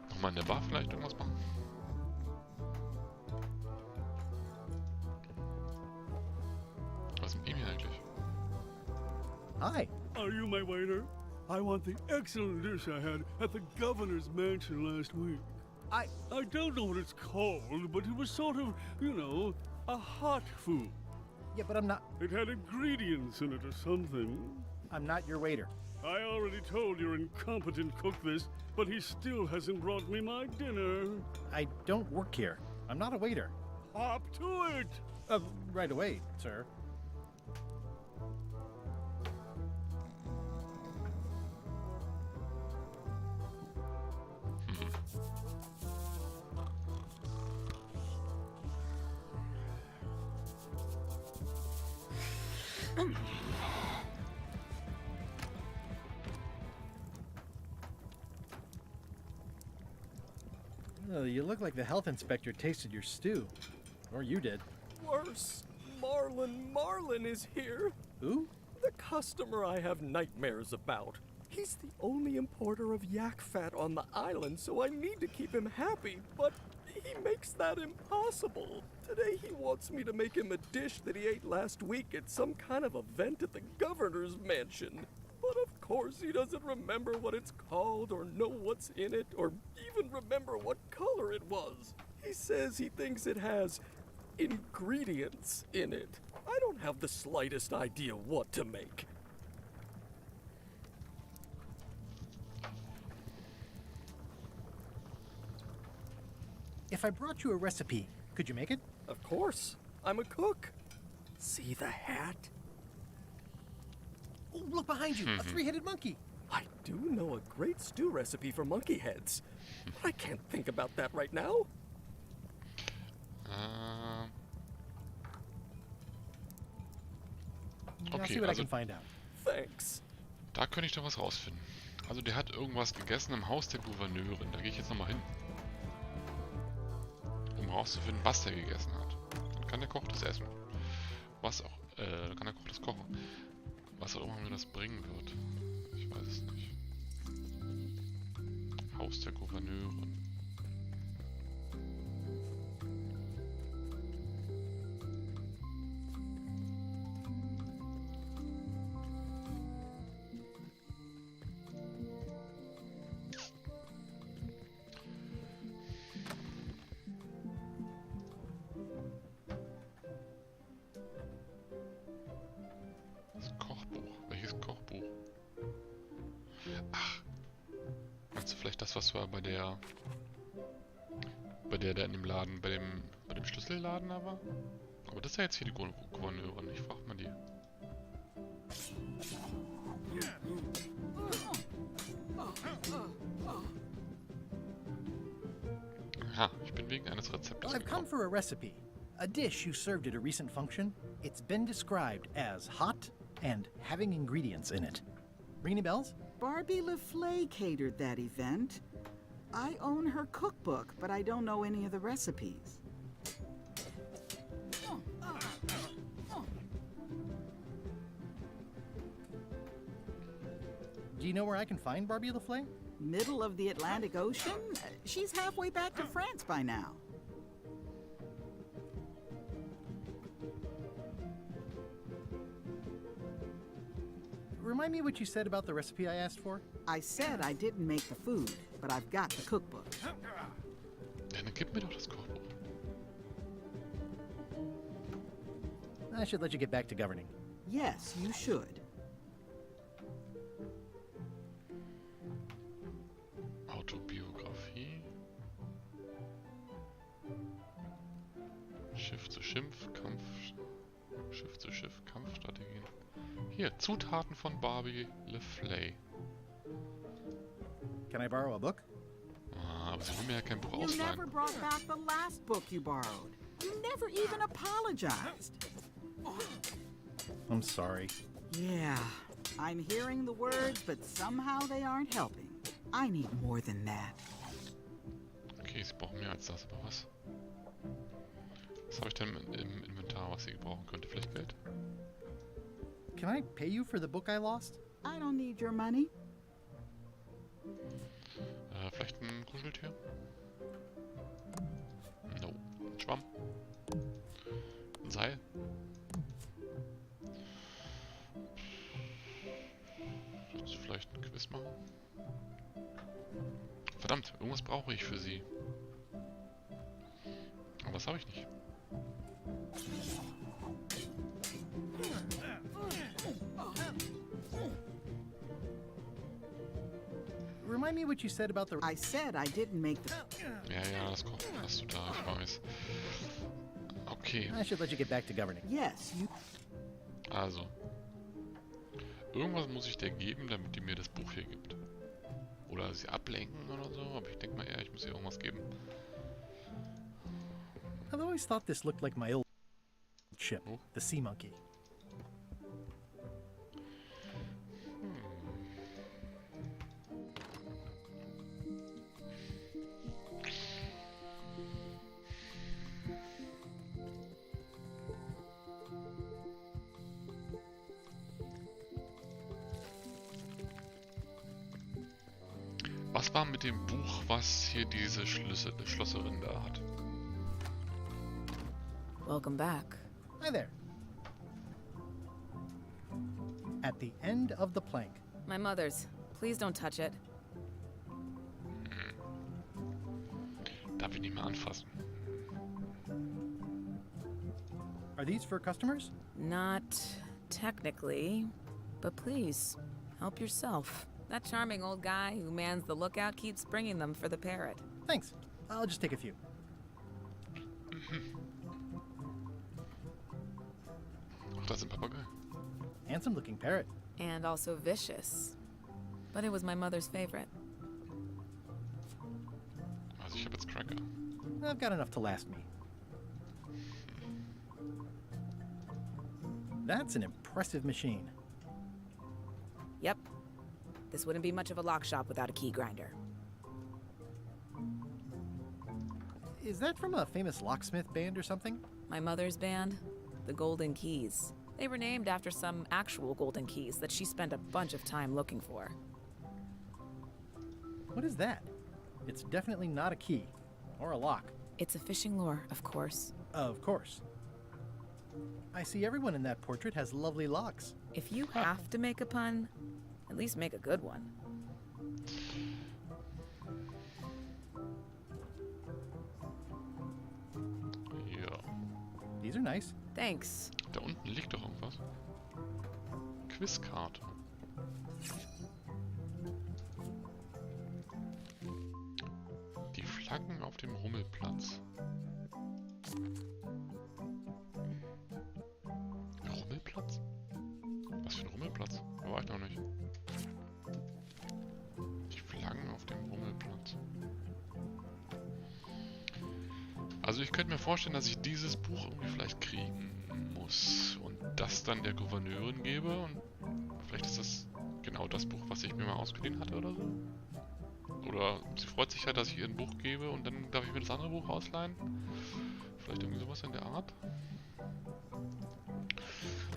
Nochmal in der Bar vielleicht irgendwas machen? Was ist mit ihm hier eigentlich? Hi. Are you my waiter? I want the excellent dish I had at the governor's mansion last week. I don't know what it's called, but it was sort of, you know, a hot food. Yeah, but I'm not... It had ingredients in it or something. I'm not your waiter. I already told your incompetent cook this, but he still hasn't brought me my dinner. I don't work here. I'm not a waiter. Hop to it! Right away, sir. Oh, you look like the health inspector tasted your stew. Or you did. Worse. Marlin is here. Who? The customer I have nightmares about. He's the only importer of yak fat on the island, so I need to keep him happy, but he makes that impossible. Today he wants me to make him a dish that he ate last week at some kind of event at the governor's mansion. But of course he doesn't remember what it's called or know what's in it or even remember what color it was. He says he thinks it has ingredients in it. I don't have the slightest idea what to make. If I brought you a recipe, could you make it? Of course. I'm a cook. See the hat? Oh, look behind you! A three-headed monkey! I do know a great stew recipe for monkey heads, but I can't think about that right now. I'll see what I can find out. Thanks. Da könnte ich doch was rausfinden. Also der hat irgendwas gegessen im Haus der Gouverneurin. Da gehe ich jetzt nochmal hin. Um rauszufinden, was der gegessen hat. Dann kann der Koch das essen. Was auch, kann der Koch das kochen. Was auch immer mir das bringen wird. Ich weiß es nicht. Haus der Gouverneurin. Das, was war bei der da in dem Laden, bei dem Schlüsselladen da war? Aber das ist ja jetzt hier die Gouverneurin. Ich frag mal die. Aha, ich bin wegen eines Rezeptes I've come for a recipe. A dish you served at a recent function. It's been described as hot and having ingredients in it. Ring any bells? Barbie LaFleur catered that event. I own her cookbook, but I don't know any of the recipes. Do you know where I can find Barbie LaFleur? Middle of the Atlantic Ocean? She's halfway back to France by now. Remind me what you said about the recipe I asked for? I said I didn't make the food, but I've got the cookbook. Ja, dann gib mir doch das Kochbuch. I should let you get back to governing. Yes, you should. Autobiografie. Schiff zu Schiff, Kampfstrategien. Hier, Zutaten von Barbie LaFleur. Can I borrow a book? Ah, aber sie will mir ja kein Buch You ausleihen. never brought back the last book you borrowed. You never even apologized. I'm sorry. Yeah, I'm hearing the words, but somehow they aren't helping. I need more than that. Okay, sie brauchen mehr als das, aber was? Was habe ich denn im Inventar, was sie gebrauchen könnte? Vielleicht Geld? Can I pay you for the book I lost? I don't need your money. Vielleicht ein Kuscheltier? No. Ein Schwamm? Ein Seil? Willst du vielleicht ein Quiz machen? Verdammt, irgendwas brauche ich für sie. Aber das habe ich nicht. Remind me what you said about the... I said I didn't make the... Ja, das Kochen hast du da, ich weiß. Okay. I should let you get back to governing. Yes, you... Also. Irgendwas muss ich dir geben, damit die mir das Buch hier gibt. Oder sie ablenken oder so, aber ich denke mal eher, ich muss ihr irgendwas geben. I've always thought this looked like my old ship, the Sea Monkey. war mit dem Buch, was hier diese Schlosserin da hat? Welcome back. Hi there. At the end of the plank. My mother's. Please don't touch it. Darf ich nicht mehr anfassen. Are these for customers? Not technically, but please, help yourself. That charming old guy who mans the lookout keeps bringing them for the parrot. Thanks. I'll just take a few. Ach, das ist ein Papagei. Handsome looking parrot. And also vicious. But it was my mother's favorite. Also ich habe jetzt Cracker. I've got enough to last me. That's an impressive machine. Yep. This wouldn't be much of a lock shop without a key grinder. Is that from a famous locksmith band or something? My mother's band, the Golden Keys. They were named after some actual golden keys that she spent a bunch of time looking for. What is that? It's definitely not a key. Or a lock. It's a fishing lure, of course. Of course. I see everyone in that portrait has lovely locks. If you have to make a pun, at least make a good one. Ja. These are nice. Thanks. Da unten liegt doch irgendwas. Quizkarte. Die Flaggen auf dem Rummelplatz. Rummelplatz? Was für ein Rummelplatz? Da war ich noch nicht. Die Flaggen auf dem Rummelplatz. Also ich könnte mir vorstellen, dass ich dieses Buch irgendwie vielleicht kriegen muss und das dann der Gouverneurin gebe und vielleicht ist das genau das Buch, was ich mir mal ausgeliehen hatte oder so. Oder sie freut sich ja, dass ich ihr ein Buch gebe und dann darf ich mir das andere Buch ausleihen. Vielleicht irgendwie sowas in der Art.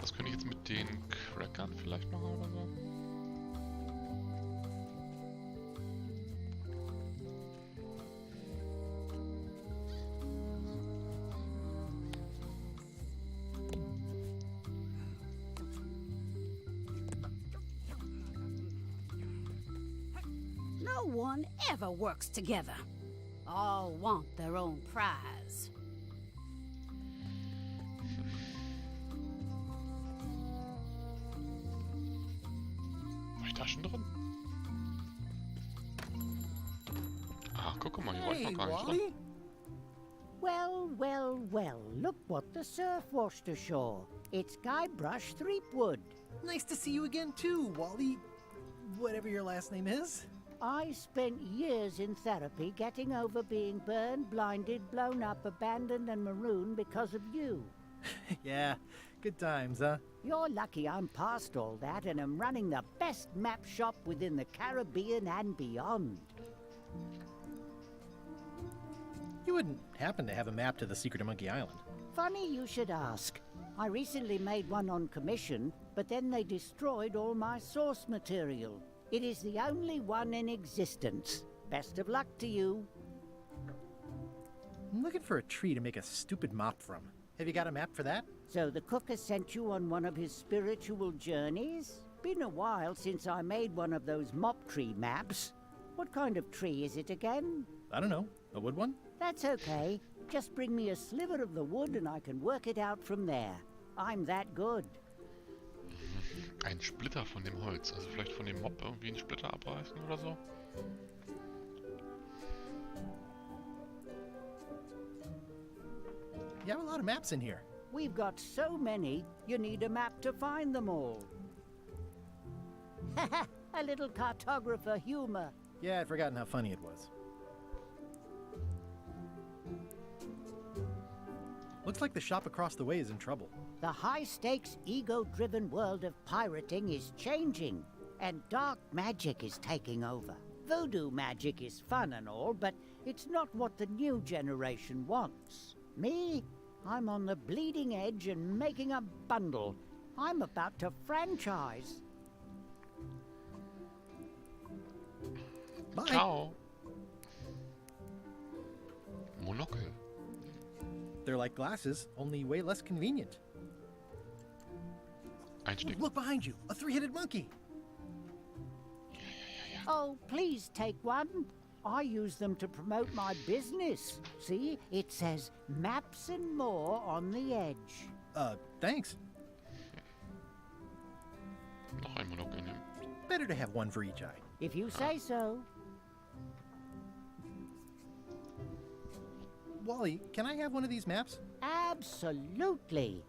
Was könnte ich jetzt mit den Crackern vielleicht machen oder so? No one ever works together. All want their own prize. Habe ich Taschen drin? Ah, guck mal, hier wollte ich noch gar nicht drin. Well, well, well, look what the surf washed ashore. It's Guybrush Threepwood. Nice to see you again too, Wally. Whatever your last name is. I spent years in therapy getting over being burned, blinded, blown up, abandoned, and marooned because of you. Yeah, good times, huh? You're lucky I'm past all that and am running the best map shop within the Caribbean and beyond. You wouldn't happen to have a map to the secret of Monkey Island. Funny you should ask. I recently made one on commission, but then they destroyed all my source material. It is the only one in existence. Best of luck to you. I'm looking for a tree to make a stupid mop from. Have you got a map for that? So the cook has sent you on one of his spiritual journeys? Been a while since I made one of those mop tree maps. What kind of tree is it again? I don't know. A wood one? That's okay. Just bring me a sliver of the wood and I can work it out from there. I'm that good. Ein Splitter von dem Holz. Also vielleicht von dem Mob irgendwie einen Splitter abreißen oder so. You have a lot of maps in here. We've got so many, you need a map to find them all. A little cartographer humor. Yeah, I'd forgotten how funny it was. Looks like the shop across the way is in trouble. The high-stakes, ego-driven world of pirating is changing, and dark magic is taking over. Voodoo magic is fun and all, but it's not what the new generation wants. Me? I'm on the bleeding edge and making a bundle. I'm about to franchise. Bye. Ciao. Monokel. They're like glasses, only way less convenient. Einstieg. Look behind you, a three-headed monkey. Oh, please take one. I use them to promote my business. See, it says maps and more on the edge. Thanks. Noch ein Monokel nehmen. Better to have one for each eye. If you say so. Wally, can I have one of these maps? Absolutely.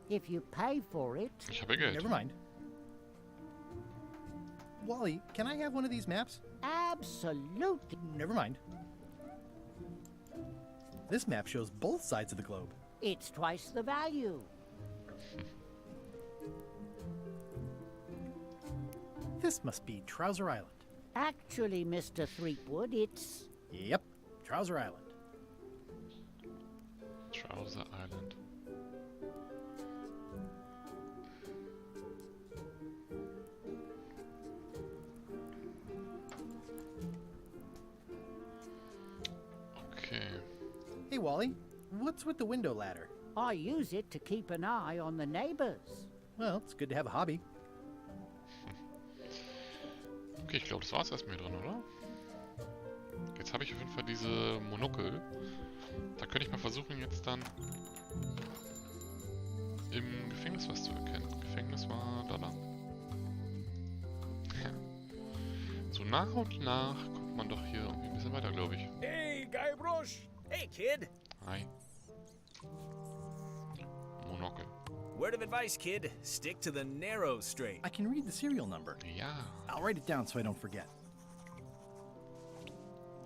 If you pay for it. Ich habe Geld. Never mind. Wally, can I have one of these maps? Absolutely. Never mind. This map shows both sides of the globe. It's twice the value. This must be Trouser Island. Actually, Mr. Threepwood, it's... Yep, Trouser Island. Trouser Island. Okay. Hey, Wally, what's with the window ladder? I use it to keep an eye on the neighbors. Well, it's good to have a hobby. Okay, ich glaube, das war's erstmal hier drin, oder? Jetzt habe ich auf jeden Fall diese Monokel. Da könnte ich mal versuchen, jetzt dann im Gefängnis was zu erkennen. Gefängnis war da lang. So nach und nach kommt man doch hier irgendwie ein bisschen weiter, glaube ich. Hey, Guybrush! Hey, kid! Hi. Monokel. Word of advice, kid. Stick to the narrow straight. I can read the serial number. Ja. I'll write it down so I don't forget.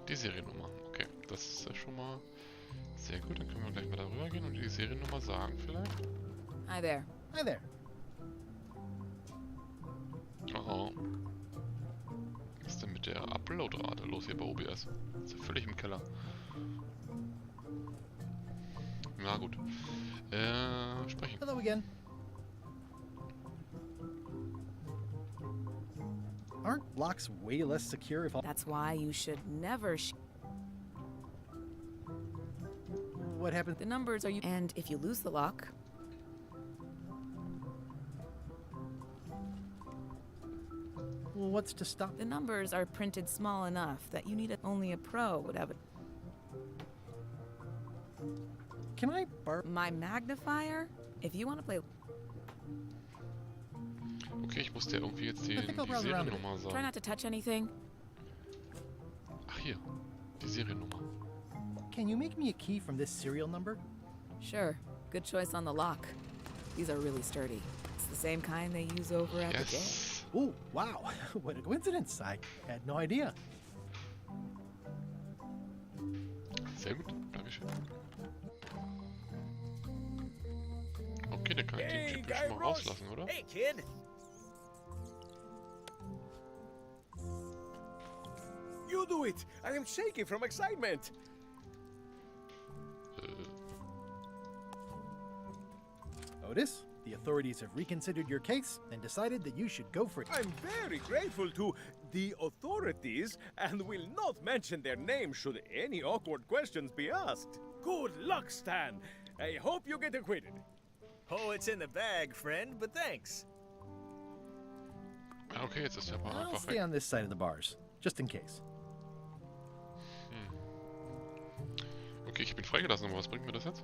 Die Seriennummer. Okay, das ist ja schon mal sehr gut. Dann können wir gleich mal darüber gehen und die Seriennummer sagen vielleicht. Hi there. Hi there. Oh. Was ist denn mit der Uploadrate los hier bei OBS? Ist ja völlig im Keller. Na gut. Sprechen. Hello again. Aren't locks way less secure if all... That's why you should never What happened? The numbers are you... And if you lose the lock... Well, what's to stop? The numbers are printed small enough that you need only a pro would have it. Can I borrow... My magnifier? If you want to play... Okay, ich musste ja irgendwie jetzt die Try Seriennummer sagen. not to touch anything. Ach hier, die Seriennummer. Can you make me a key from this serial number? Sure. Good choice on the lock. These are really sturdy. It's the same kind they use over at the jail. Oh, wow. What a coincidence. I had no idea. Sehr gut, Dankeschön. Okay, dann kann ich den Typen schon mal rauslassen, oder? Hey, kid! You do it! I am shaking from excitement! Otis, the authorities have reconsidered your case and decided that you should go for it. I'm very grateful to the authorities and will not mention their name should any awkward questions be asked. Good luck, Stan! I hope you get acquitted. Oh, it's in the bag, friend, but thanks. Okay, jetzt ist der Bar I'll einfach stay weg. on this side of the bars, just in case. Okay, ich bin freigelassen, aber was bringt mir das jetzt?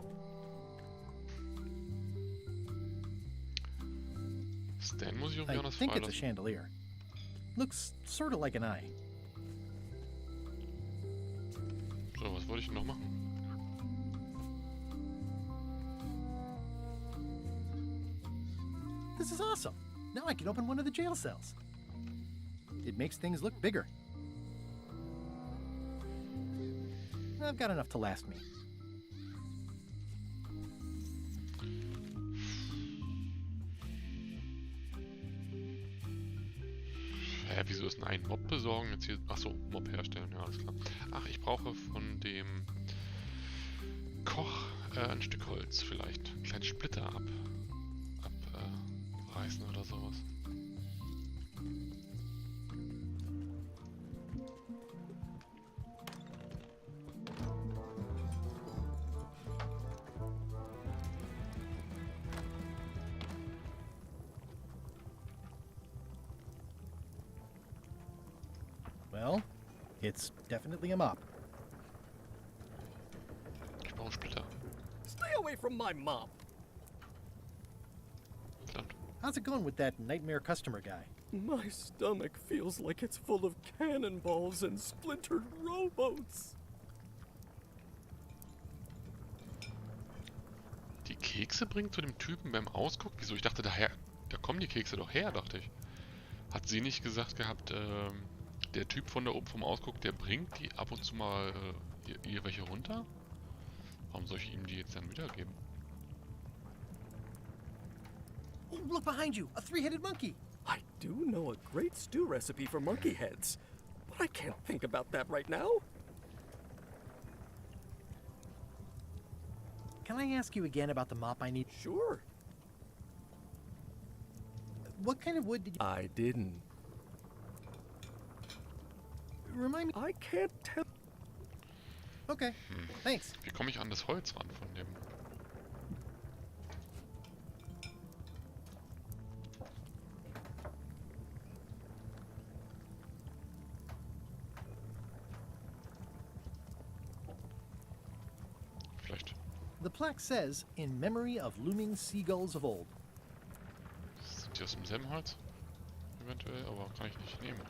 Stan muss ich irgendwie I anders think it's a freilassen. chandelier. Looks sort of like an eye. So, was wollte ich denn noch machen? This is awesome. Now I can open one of the jail cells. It makes things look bigger. I've got enough to last me. Hä, wieso ist denn ein Mob besorgen? Jetzt hier. Achso, Mob herstellen, ja, alles klar. Ach, ich brauche von dem Koch ein Stück Holz vielleicht. Einen kleinen Splitter abreißen oder sowas. it's definitely a mop. Ich brauche Splitter. Stay away from my mop. How's it going with that nightmare customer guy? My stomach feels like it's full of cannonballs and splintered rowboats. Die Kekse bringt zu dem Typen beim Ausguck? Wieso? Ich dachte, da kommen die Kekse doch her, dachte ich. Hat sie nicht gesagt gehabt, der Typ von da oben vom Ausguck, der bringt die ab und zu mal ihr welche runter? Warum soll ich ihm die jetzt dann wiedergeben? Oh, look behind you! A three-headed monkey! I do know a great stew recipe for monkey heads, but I can't think about that right now. Can I ask you again about the mop I need? Sure. What kind of wood did you... I didn't. Remind me... I can't tell... Okay, thanks. Wie komme ich an das Holz ran von dem? Vielleicht. The plaque says, in memory of looming seagulls of old. Sind die aus demselben Holz? Eventuell, aber kann ich nicht nehmen.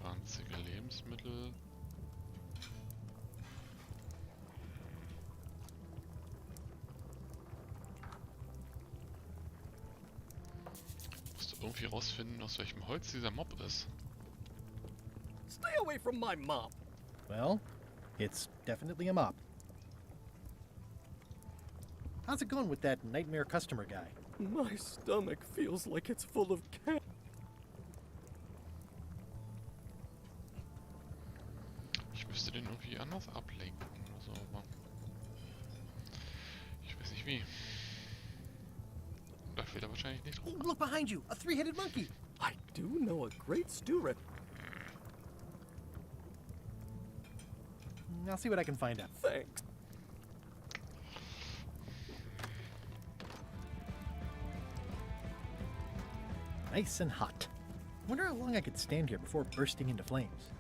Ranzige Lebensmittel. Musst du irgendwie rausfinden, aus welchem Holz dieser Mob ist. Stay away from my mop. Well, it's definitely a mop. How's it going with that nightmare customer guy? My stomach feels like it's full of can... Ich müsste den irgendwie anders ablenken oder so, aber ich weiß nicht wie. Da fehlt er wahrscheinlich nicht Oh, rum. look behind you! A three-headed monkey! I do know a great stew recipe. I'll see what I can find out. Thanks. Nice and hot. Wonder how long I could stand here before bursting into flames.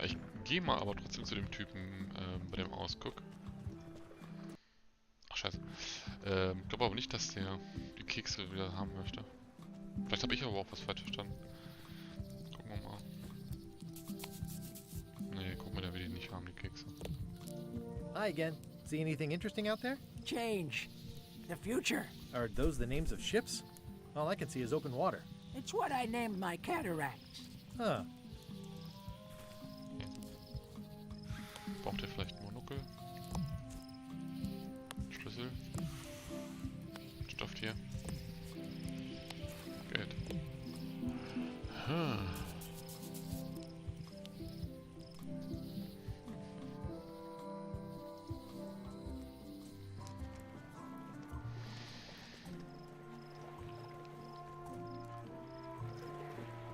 Ich gehe mal aber trotzdem zu dem Typen bei dem Ausguck. Ach scheiße. Ich glaube aber nicht, dass der die Kekse wieder haben möchte. Vielleicht habe ich aber auch was falsch verstanden. Gucken wir mal. Nee, guck mal, der will die nicht haben, die Kekse. Hi again. See anything interesting out there? Change. The future. Are those the names of ships? All I can see is open water. It's what I named my cataracts. Huh. Braucht ihr vielleicht einen Monokel? Schlüssel? Stofftier? Geld.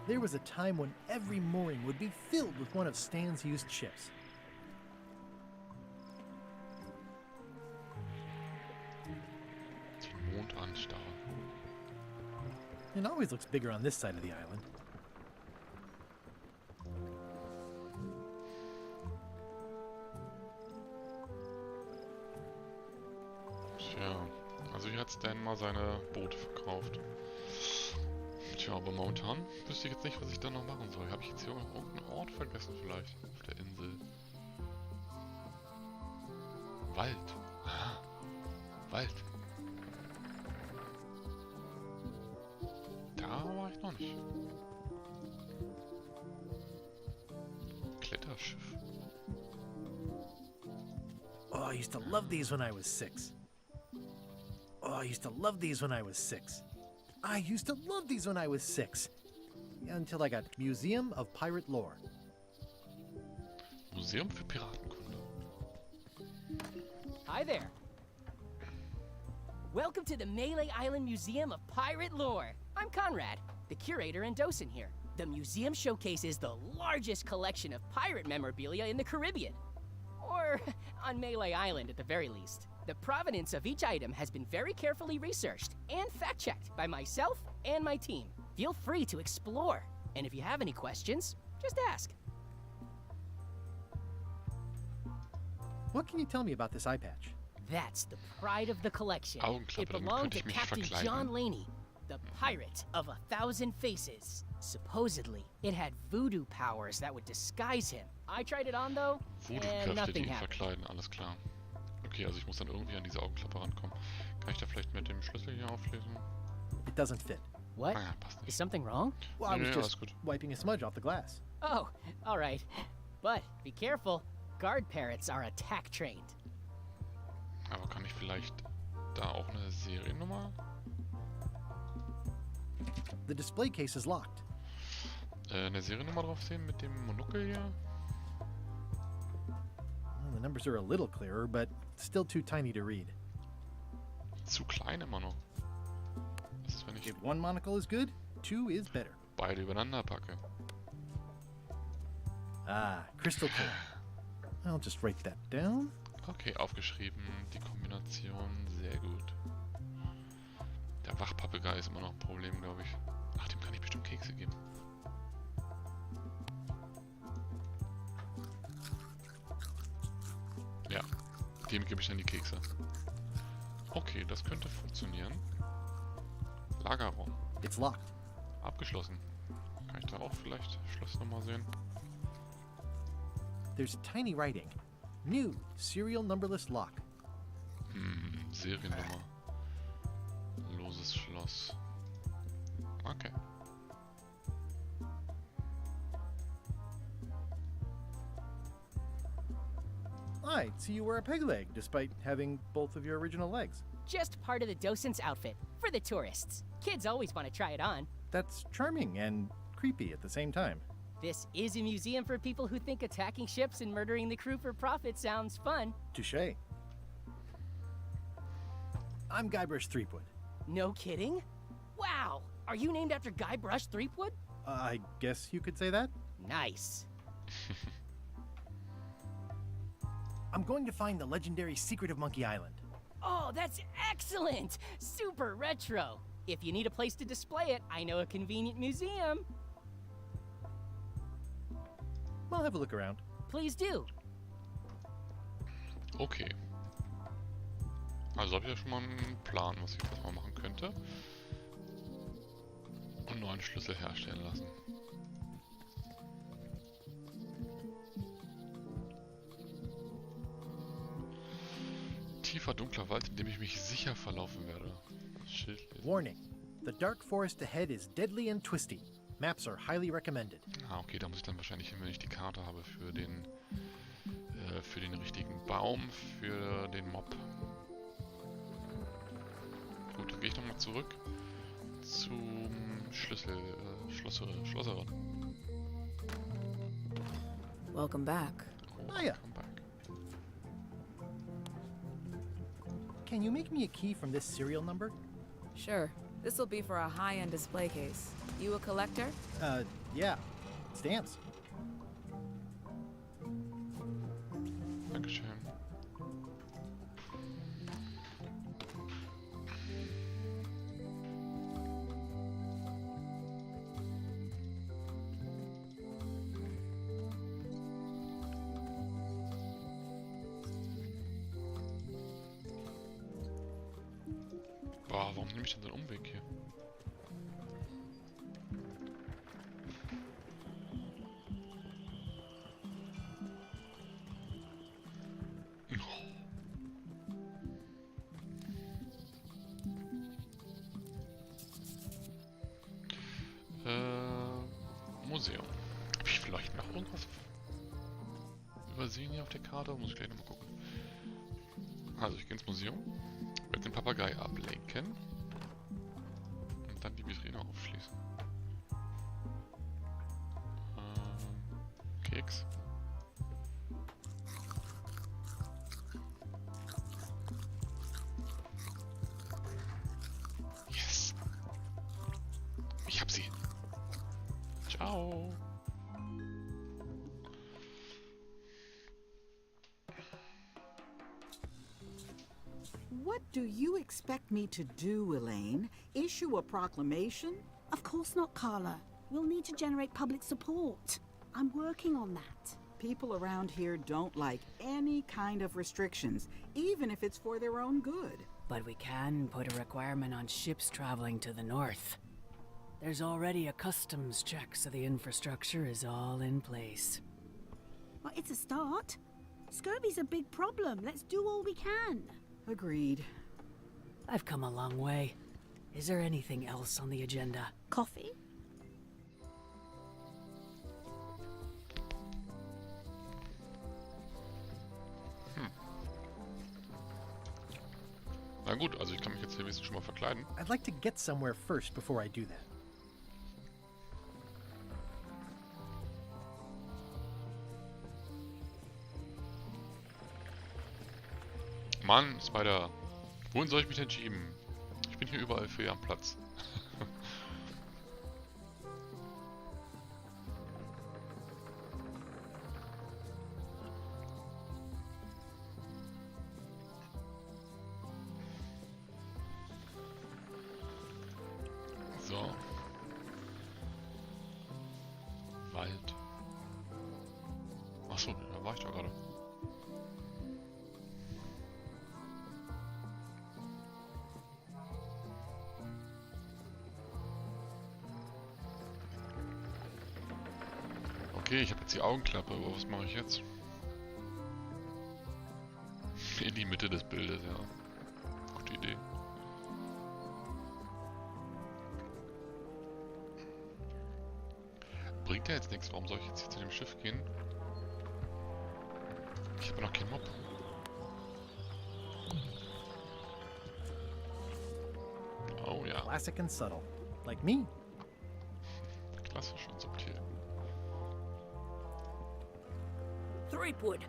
There was a time when every mooring would be filled with one of Stan's used ships. Die Mondanstau. It always looks bigger on this side of the island. Tja, also hier hat Stan mal seine Boote verkauft. Tja, aber momentan wüsste ich jetzt nicht, was ich da noch machen soll. Habe ich jetzt hier irgendeinen Ort vergessen vielleicht auf der Insel? Wald. Ah, Wald. Da war ich noch nicht. Kletterschiff. Oh, I used to love these when I was 6. Oh, I used to love these when I was 6. I used to love these when I was 6. Until I got Museum of Pirate Lore. Museum für Piratenkunde. Hi there. Welcome to the Melee Island Museum of Pirate Lore. I'm Conrad. the curator and docent here. The museum showcases the largest collection of pirate memorabilia in the Caribbean. Or on Malay Island at the very least. The provenance of each item has been very carefully researched and fact-checked by myself and my team. Feel free to explore. And if you have any questions, just ask. What can you tell me about this eye patch? That's the pride of the collection. Augenklappe, It damit belonged könnte to ich mich Captain verkleiden. John Laney, the pirate of 1,000 faces. Supposedly, it had voodoo powers that would disguise him. I tried it on though, and Voodoo-Kräfte, die nothing ihn happened. verkleiden, alles klar. Okay, also ich muss dann irgendwie an diese Augenklappe rankommen. Kann ich da vielleicht mit dem Schlüssel hier auflesen? It doesn't fit. What? Ah ja, passt nicht. Is something wrong? Well, I was alles just gut. wiping a smudge off the glass. Oh, all right. But be careful. Guard parrots are attack trained. Aber kann ich vielleicht da auch eine Seriennummer? The display case is locked. Eine Seriennummer drauf sehen mit dem Monokel hier? Well, the numbers are a little clearer, but still too tiny to read. Zu klein immer noch. Was ist, wenn ich If one monocle is good, two is better. beide übereinander packe? Ah, crystal clear. I'll just write that down. Okay, aufgeschrieben. Die Kombination, sehr gut. Der Wachpapagei ist immer noch ein Problem, glaube ich. Ach, dem kann ich bestimmt Kekse geben. Ja, dem gebe ich dann die Kekse. Okay, das könnte funktionieren. Lagerraum. It's locked. Abgeschlossen. Kann ich da auch vielleicht Schlossnummer sehen? There's tiny writing. New serial numberless lock. Seriennummer. Loses Schloss. Okay. I see you wear a peg leg, despite having both of your original legs. Just part of the docent's outfit for the tourists. Kids always want to try it on. That's charming and creepy at the same time. This is a museum for people who think attacking ships and murdering the crew for profit sounds fun. Touché. I'm Guybrush Threepwood. No kidding? Wow! Are you named after Guybrush Threepwood? I guess you could say that. Nice. I'm going to find the legendary secret of Monkey Island. Oh, that's excellent! Super retro. If you need a place to display it, I know a convenient museum. I'll have a look around. Please do. Okay. Also habe ich ja schon mal einen Plan, was ich jetzt mal machen könnte. Und neuen Schlüssel herstellen lassen. Tiefer, dunkler Wald, in dem ich mich sicher verlaufen werde. Das Schild lesen. Warning. The dark forest ahead is deadly and twisty. Maps are highly recommended. Ah, okay, da muss ich dann wahrscheinlich hin, wenn ich die Karte habe für den richtigen Baum, für den Mob. Gut, dann gehe ich nochmal zurück zum Schlosserin. Welcome back. Oh yeah. Welcome back. Can you make me a key from this serial number? Sure. This will be for a high-end display case. You a collector? Yeah. Stamps. Dankeschön. Boah, warum nehme ich denn so einen Umweg hier? Museum. Habe ich vielleicht noch irgendwas übersehen hier auf der Karte? Muss ich gleich nochmal gucken. Also ich gehe ins Museum, werde den Papagei ablenken und dann die Vitrine aufschließen. Keks. Yes! Ich hab sie. Ciao. What do you expect me to do, Elaine? Issue a proclamation? Of course not, Carla. We'll need to generate public support. I'm working on that. People around here don't like any kind of restrictions, even if it's for their own good. But we can put a requirement on ships traveling to the north. There's already a customs check, so the infrastructure is all in place. Well, it's a start. Scurvy's a big problem. Let's do all we can. Agreed. I've come a long way. Is there anything else on the agenda? Coffee? Na gut, also ich kann mich jetzt hier wenigstens schon mal verkleiden. I'd like to get somewhere first before I do that. Mann, Spider. Wohin soll ich mich denn schieben? Ich bin hier überall für am Platz. So. Wald. Achso, da war ich doch gerade. Okay, ich habe jetzt die Augenklappe, aber was mache ich jetzt? In die Mitte des Bildes, ja. Gute Idee. Bringt ja jetzt nichts. Warum soll ich jetzt hier zu dem Schiff gehen? Ich habe noch keinen Mob. Oh ja. Classic and subtle. Like me. Klassisch und subtil. Threepwood,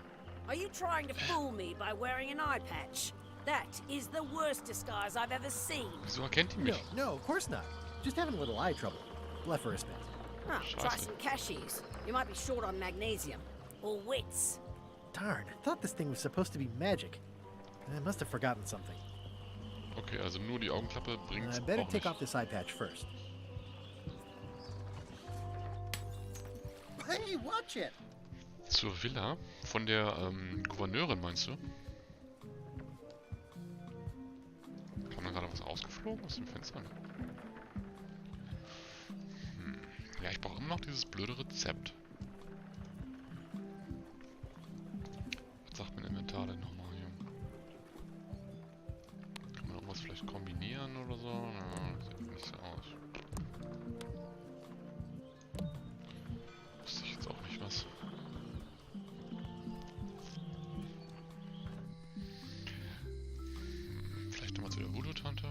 are you trying to fool me by wearing an eye patch? That is the worst disguise I've ever seen. Wieso erkennt die mich? No, of course not. Just having a little eye trouble. Blepharismus. Huh, try some cashews. You might be short on magnesium. Or wits. Darn, I thought this thing was supposed to be magic. I must have forgotten something. Okay, also nur die Augenklappe bringt's I better auch take nicht. off this eye patch first. Hey, watch it! Zur Villa von der Gouverneurin, meinst du? Kam da gerade was ausgeflogen aus dem Fenster? Ja, ich brauche immer noch dieses blöde Rezept. Was sagt mein Inventar denn nochmal hier? Kann man irgendwas vielleicht kombinieren oder so? Ja, sieht nicht so aus. Wusste ich jetzt auch nicht was. Vielleicht nochmal zu der Voodoo-Tante,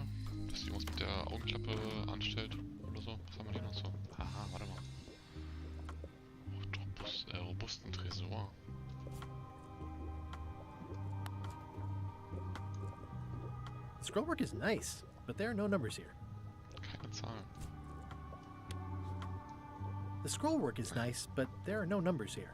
dass die irgendwas mit der Augenklappe anstellt oder so. Was haben wir denn noch so? Aha, warte mal. Robusten Tresor. Scrollwork is nice, but there are no numbers here. Keine Zahlen. The scrollwork is nice, but there are no numbers here.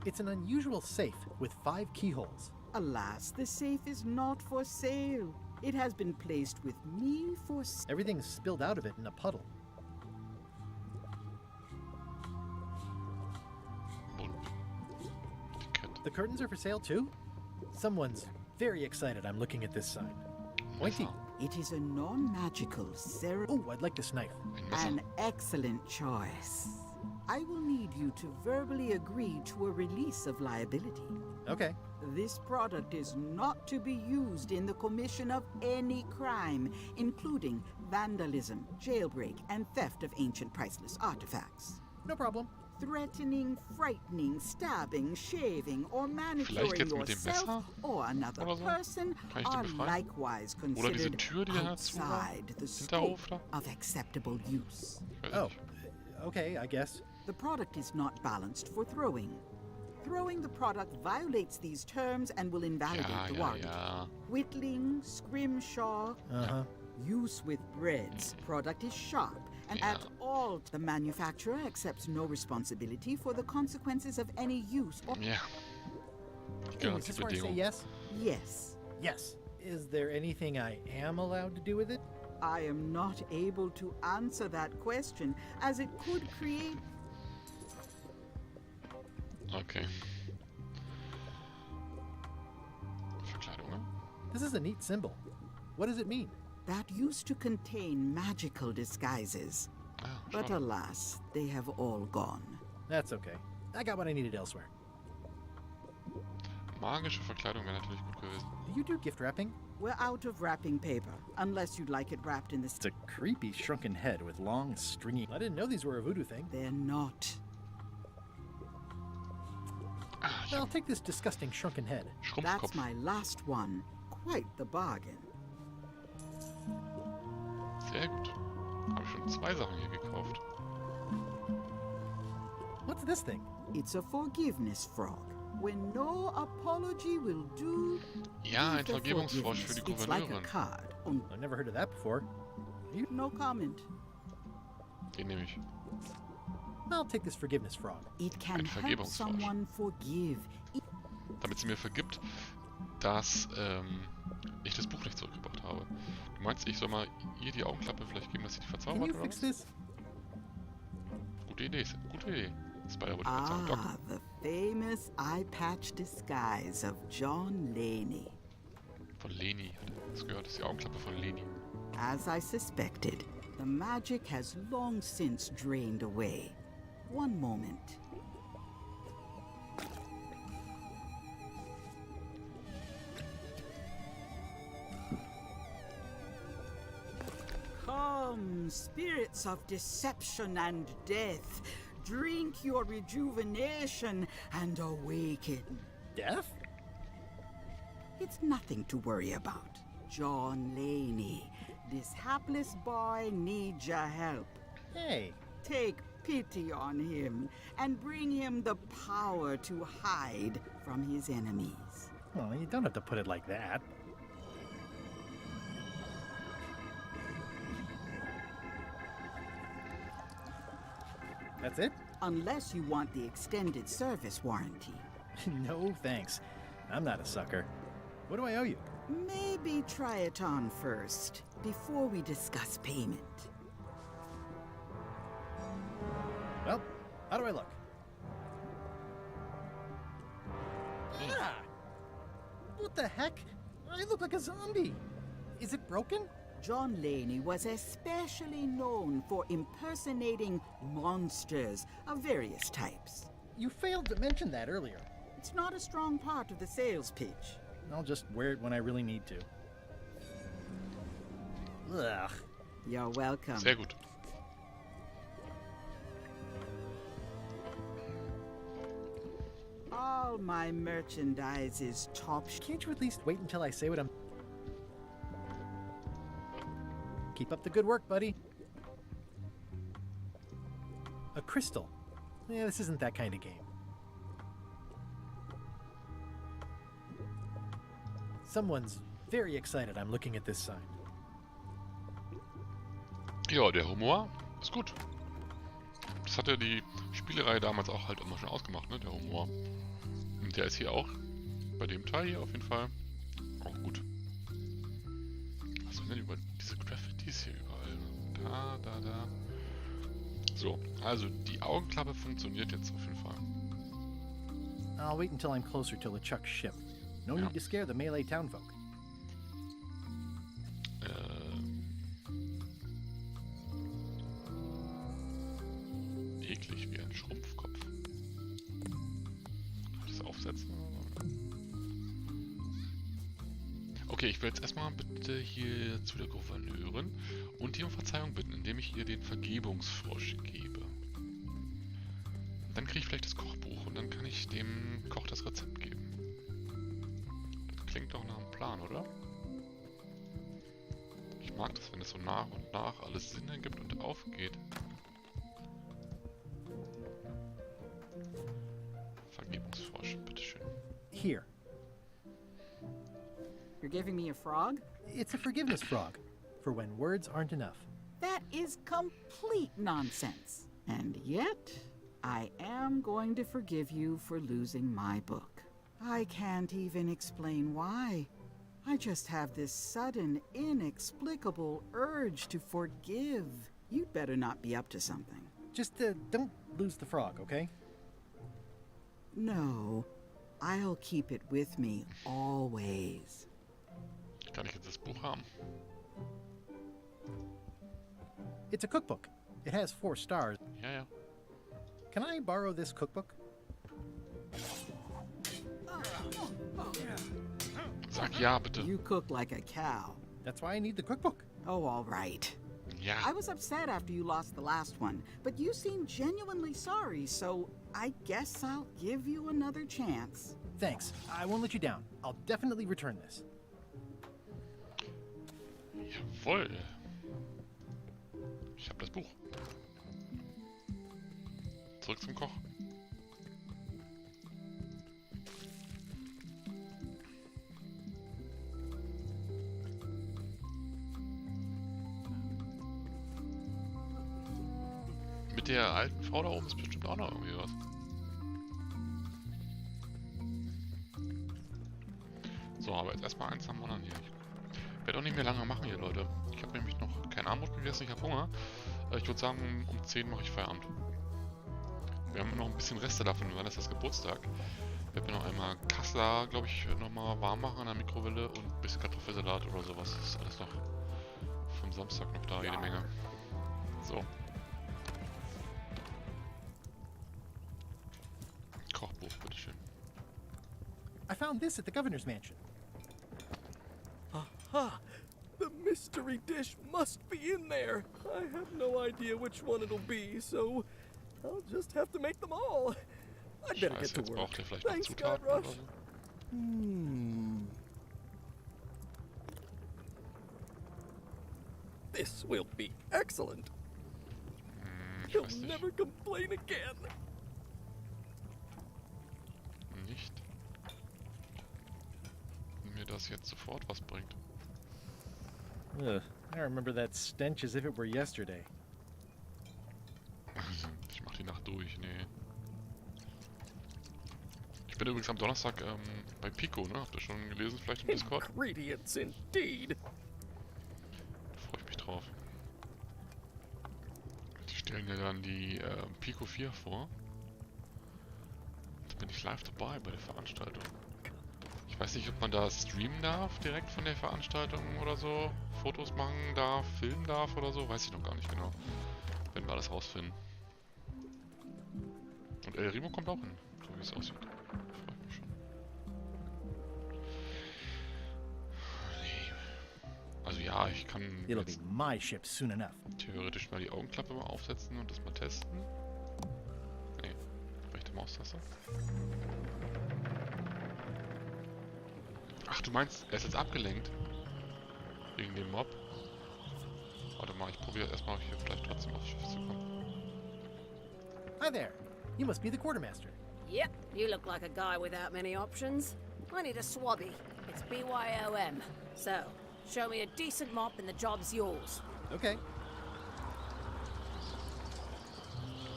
It's an unusual safe with 5 keyholes. Alas, the safe is not for sale. It has been placed with me for Everything's spilled out of it in a puddle. The curtains are for sale too? Someone's very excited I'm looking at this sign. Pointy. It is a non-magical ceremony. Oh, I'd like this knife. An excellent choice. I will need you to verbally agree to a release of liability. Okay. This product is not to be used in the commission of any crime, including vandalism, jailbreak, and theft of ancient priceless artifacts. No problem. Threatening, frightening, stabbing, shaving, or manicuring yourself or another person are likewise considered outside the scope of acceptable use. Oh, okay, I guess. The product is not balanced for throwing. Throwing the product violates these terms and will invalidate the warranty. Whittling, scrimshaw, use with breads. Product is sharp And at all, the manufacturer accepts no responsibility for the consequences of any use or... Ja. Is this where I say yes? Yes. Yes. Is there anything I am allowed to do with it? I am not able to answer that question, as it could create... Okay. Verkleidungen? This is a neat symbol. What does it mean? That used to contain magical disguises. But alas, they have all gone. That's okay. I got what I needed elsewhere. Magische Verkleidung wäre natürlich gut gewesen. Do you do gift wrapping? We're out of wrapping paper, unless you'd like it wrapped in this... It's a creepy shrunken head with long, stringy... I didn't know these were a voodoo thing. They're not. I'll take this disgusting shrunken head. That's my last one. Quite the bargain. Sehr gut. Habe ich schon 2 Sachen hier gekauft. What's this thing? It's a forgiveness frog. When no apology will do... Ja, ein Vergebungsfrosch für die Gouverneurin. I've never heard of that before. No comment. Den nehme ich. I'll take this forgiveness frog. It can help someone forgive. Damit sie mir vergibt, dass ich das Buch nicht zurückgebracht habe. Du meinst, ich soll mal ihr die Augenklappe vielleicht geben, dass sie die verzaubert, oder was? Gute Idee, gute Idee. The famous eye patch disguise of John Laney. Von Leni. Das gehört, das ist die Augenklappe von Leni. As I suspected, the magic has long since drained away. One moment. Come, spirits of deception and death. Drink your rejuvenation and awaken. Death? It's nothing to worry about. John Laney, this hapless boy needs your help. Hey. Take pity on him and bring him the power to hide from his enemies. Well, you don't have to put it like that. That's it? Unless you want the extended service warranty. No, thanks. I'm not a sucker. What do I owe you? Maybe try it on first, before we discuss payment. Well, how do I look? Ah! What the heck? I look like a zombie. Is it broken? John Laney was especially known for impersonating monsters of various types. You failed to mention that earlier. It's not a strong part of the sales pitch. I'll just wear it when I really need to. Ugh. You're welcome. Sehr gut. All my merchandise is top. Can't you at least wait until I say what I'm... Keep up the good work, buddy. A crystal. Yeah, this isn't that kind of game. Someone's very excited I'm looking at this sign. Ja, der Humor ist gut. Das hatte die Spielereihe damals auch halt immer schon ausgemacht, ne, der Humor. Und der ist hier auch, bei dem Teil hier auf jeden Fall, auch gut. Was sind denn über diese Graffitis hier überall? Da. So, also die Augenklappe funktioniert jetzt auf jeden Fall. I'll wait until I'm closer to LeChuck's ship. No need to scare the melee townfolk. Eklig wie ein Schrumpfkopf. Kann ich das aufsetzen? Okay, ich will jetzt erstmal bitte hier zu der Gouverneurin und die um Verzeihung bitten, indem ich ihr den Vergebungsfrosch gebe. Dann kriege ich vielleicht das Kochbuch und dann kann ich dem Koch das Rezept geben. Das klingt doch nach einem Plan, oder? Ich mag das, wenn es so nach und nach alles Sinn ergibt und aufgeht. Vergebungsfrosch, bitteschön. Here. You're giving me a frog? It's a forgiveness frog, for when words aren't enough. That is complete nonsense. And yet, I am going to forgive you for losing my book. I can't even explain why. I just have this sudden, inexplicable urge to forgive. You'd better not be up to something. Just don't lose the frog, okay? No, I'll keep it with me always. Kann ich jetzt das Buch haben? It's a cookbook. It has 4 stars. Ja, ja. Can I borrow this cookbook? Sag ja, bitte. You cook like a cow. That's why I need the cookbook. Oh, all right. Ja. I was upset after you lost the last one, but you seemed genuinely sorry, so I guess I'll give you another chance. Thanks. I won't let you down. I'll definitely return this. Jawohl. Ich habe das Buch. Zurück zum Koch. Mit der alten Frau da oben ist bestimmt auch noch irgendwie was. So, aber jetzt erstmal eins am anderen hier. Ich werde auch nicht mehr lange machen hier, Leute. Ich habe nämlich noch kein Abendbrot gegessen, ich habe Hunger. Ich würde sagen, um 10 mache ich Feierabend. Wir haben noch ein bisschen Reste davon, weil das ist Geburtstag. Ich werde mir noch einmal Kassler, glaube ich, nochmal warm machen in der Mikrowelle und ein bisschen Kartoffelsalat oder sowas. Das ist alles noch vom Samstag noch da, jede Menge. So. Kochbuch, bitteschön. I found this at the governor's mansion. Aha! The mystery dish must be in there. I have no idea which one it'll be, so I'll just have to make them all. I'd better get to Jetzt work. braucht ihr vielleicht noch Thanks, Zutaten God oder Rush. so. This will be excellent. Ich He'll weiß nicht. never complain again. Nicht. Wenn mir das jetzt sofort was bringt. Ugh, I remember that stench as if it were yesterday. Ich mach die Nacht durch, nee. Ich bin übrigens am Donnerstag bei Pico, ne? Habt ihr schon gelesen, vielleicht im Discord? Ingredients indeed. Da freue ich mich drauf. Die stellen ja dann die Pico 4 vor. Da bin ich live dabei bei der Veranstaltung. Ich weiß nicht, ob man da streamen darf, direkt von der Veranstaltung oder so. Fotos machen darf, filmen darf oder so. Weiß ich noch gar nicht genau. Werden wir alles rausfinden. Und El Rimo kommt auch hin, so wie es aussieht. Freue ich mich schon. Nee. Also ja, ich kann It'll jetzt be my ship soon enough. theoretisch mal die Augenklappe mal aufsetzen und das mal testen. Nee, rechte Maustaste. Ach, du meinst, er ist jetzt abgelenkt? Wegen dem Mob? Warte mal, ich probiere erstmal hier vielleicht trotzdem aufs Schiff zu kommen. Hi there. You must be the quartermaster. Yep, you look like a guy without many options. I need a swabby. It's BYOM. So, show me a decent mop and the job's yours. Okay.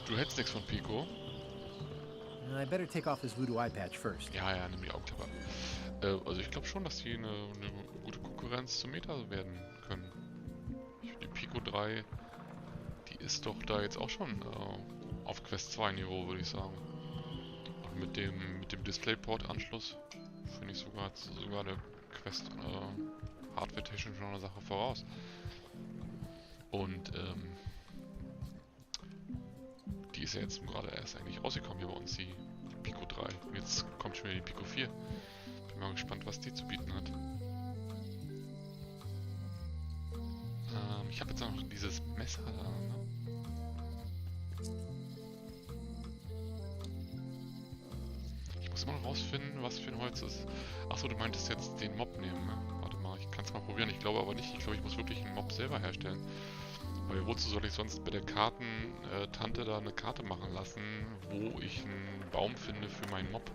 Du hättest nichts von Pico. I better take off this voodoo eye patch first. Ja, nimm die Augenklappe ab. Also ich glaube schon, dass die eine gute Konkurrenz zum Meta werden können. Die Pico 3, die ist doch da jetzt auch schon auf Quest 2 Niveau, würde ich sagen. Und mit dem DisplayPort-Anschluss finde ich sogar der Quest hardware-technisch schon eine Sache voraus. Und die ist ja jetzt gerade erst eigentlich rausgekommen hier bei uns, die Pico 3. Und jetzt kommt schon wieder die Pico 4. Bin mal gespannt, was die zu bieten hat. Ich habe jetzt noch dieses Messer da, ne? Ich muss immer noch rausfinden, was für ein Holz ist. Achso, du meintest jetzt den Mob nehmen, ne? Warte mal, ich kann es mal probieren. Ich glaube aber nicht. Ich glaube, ich muss wirklich einen Mob selber herstellen. Weil wozu soll ich sonst bei der Kartentante da eine Karte machen lassen, wo ich einen Baum finde für meinen Mob?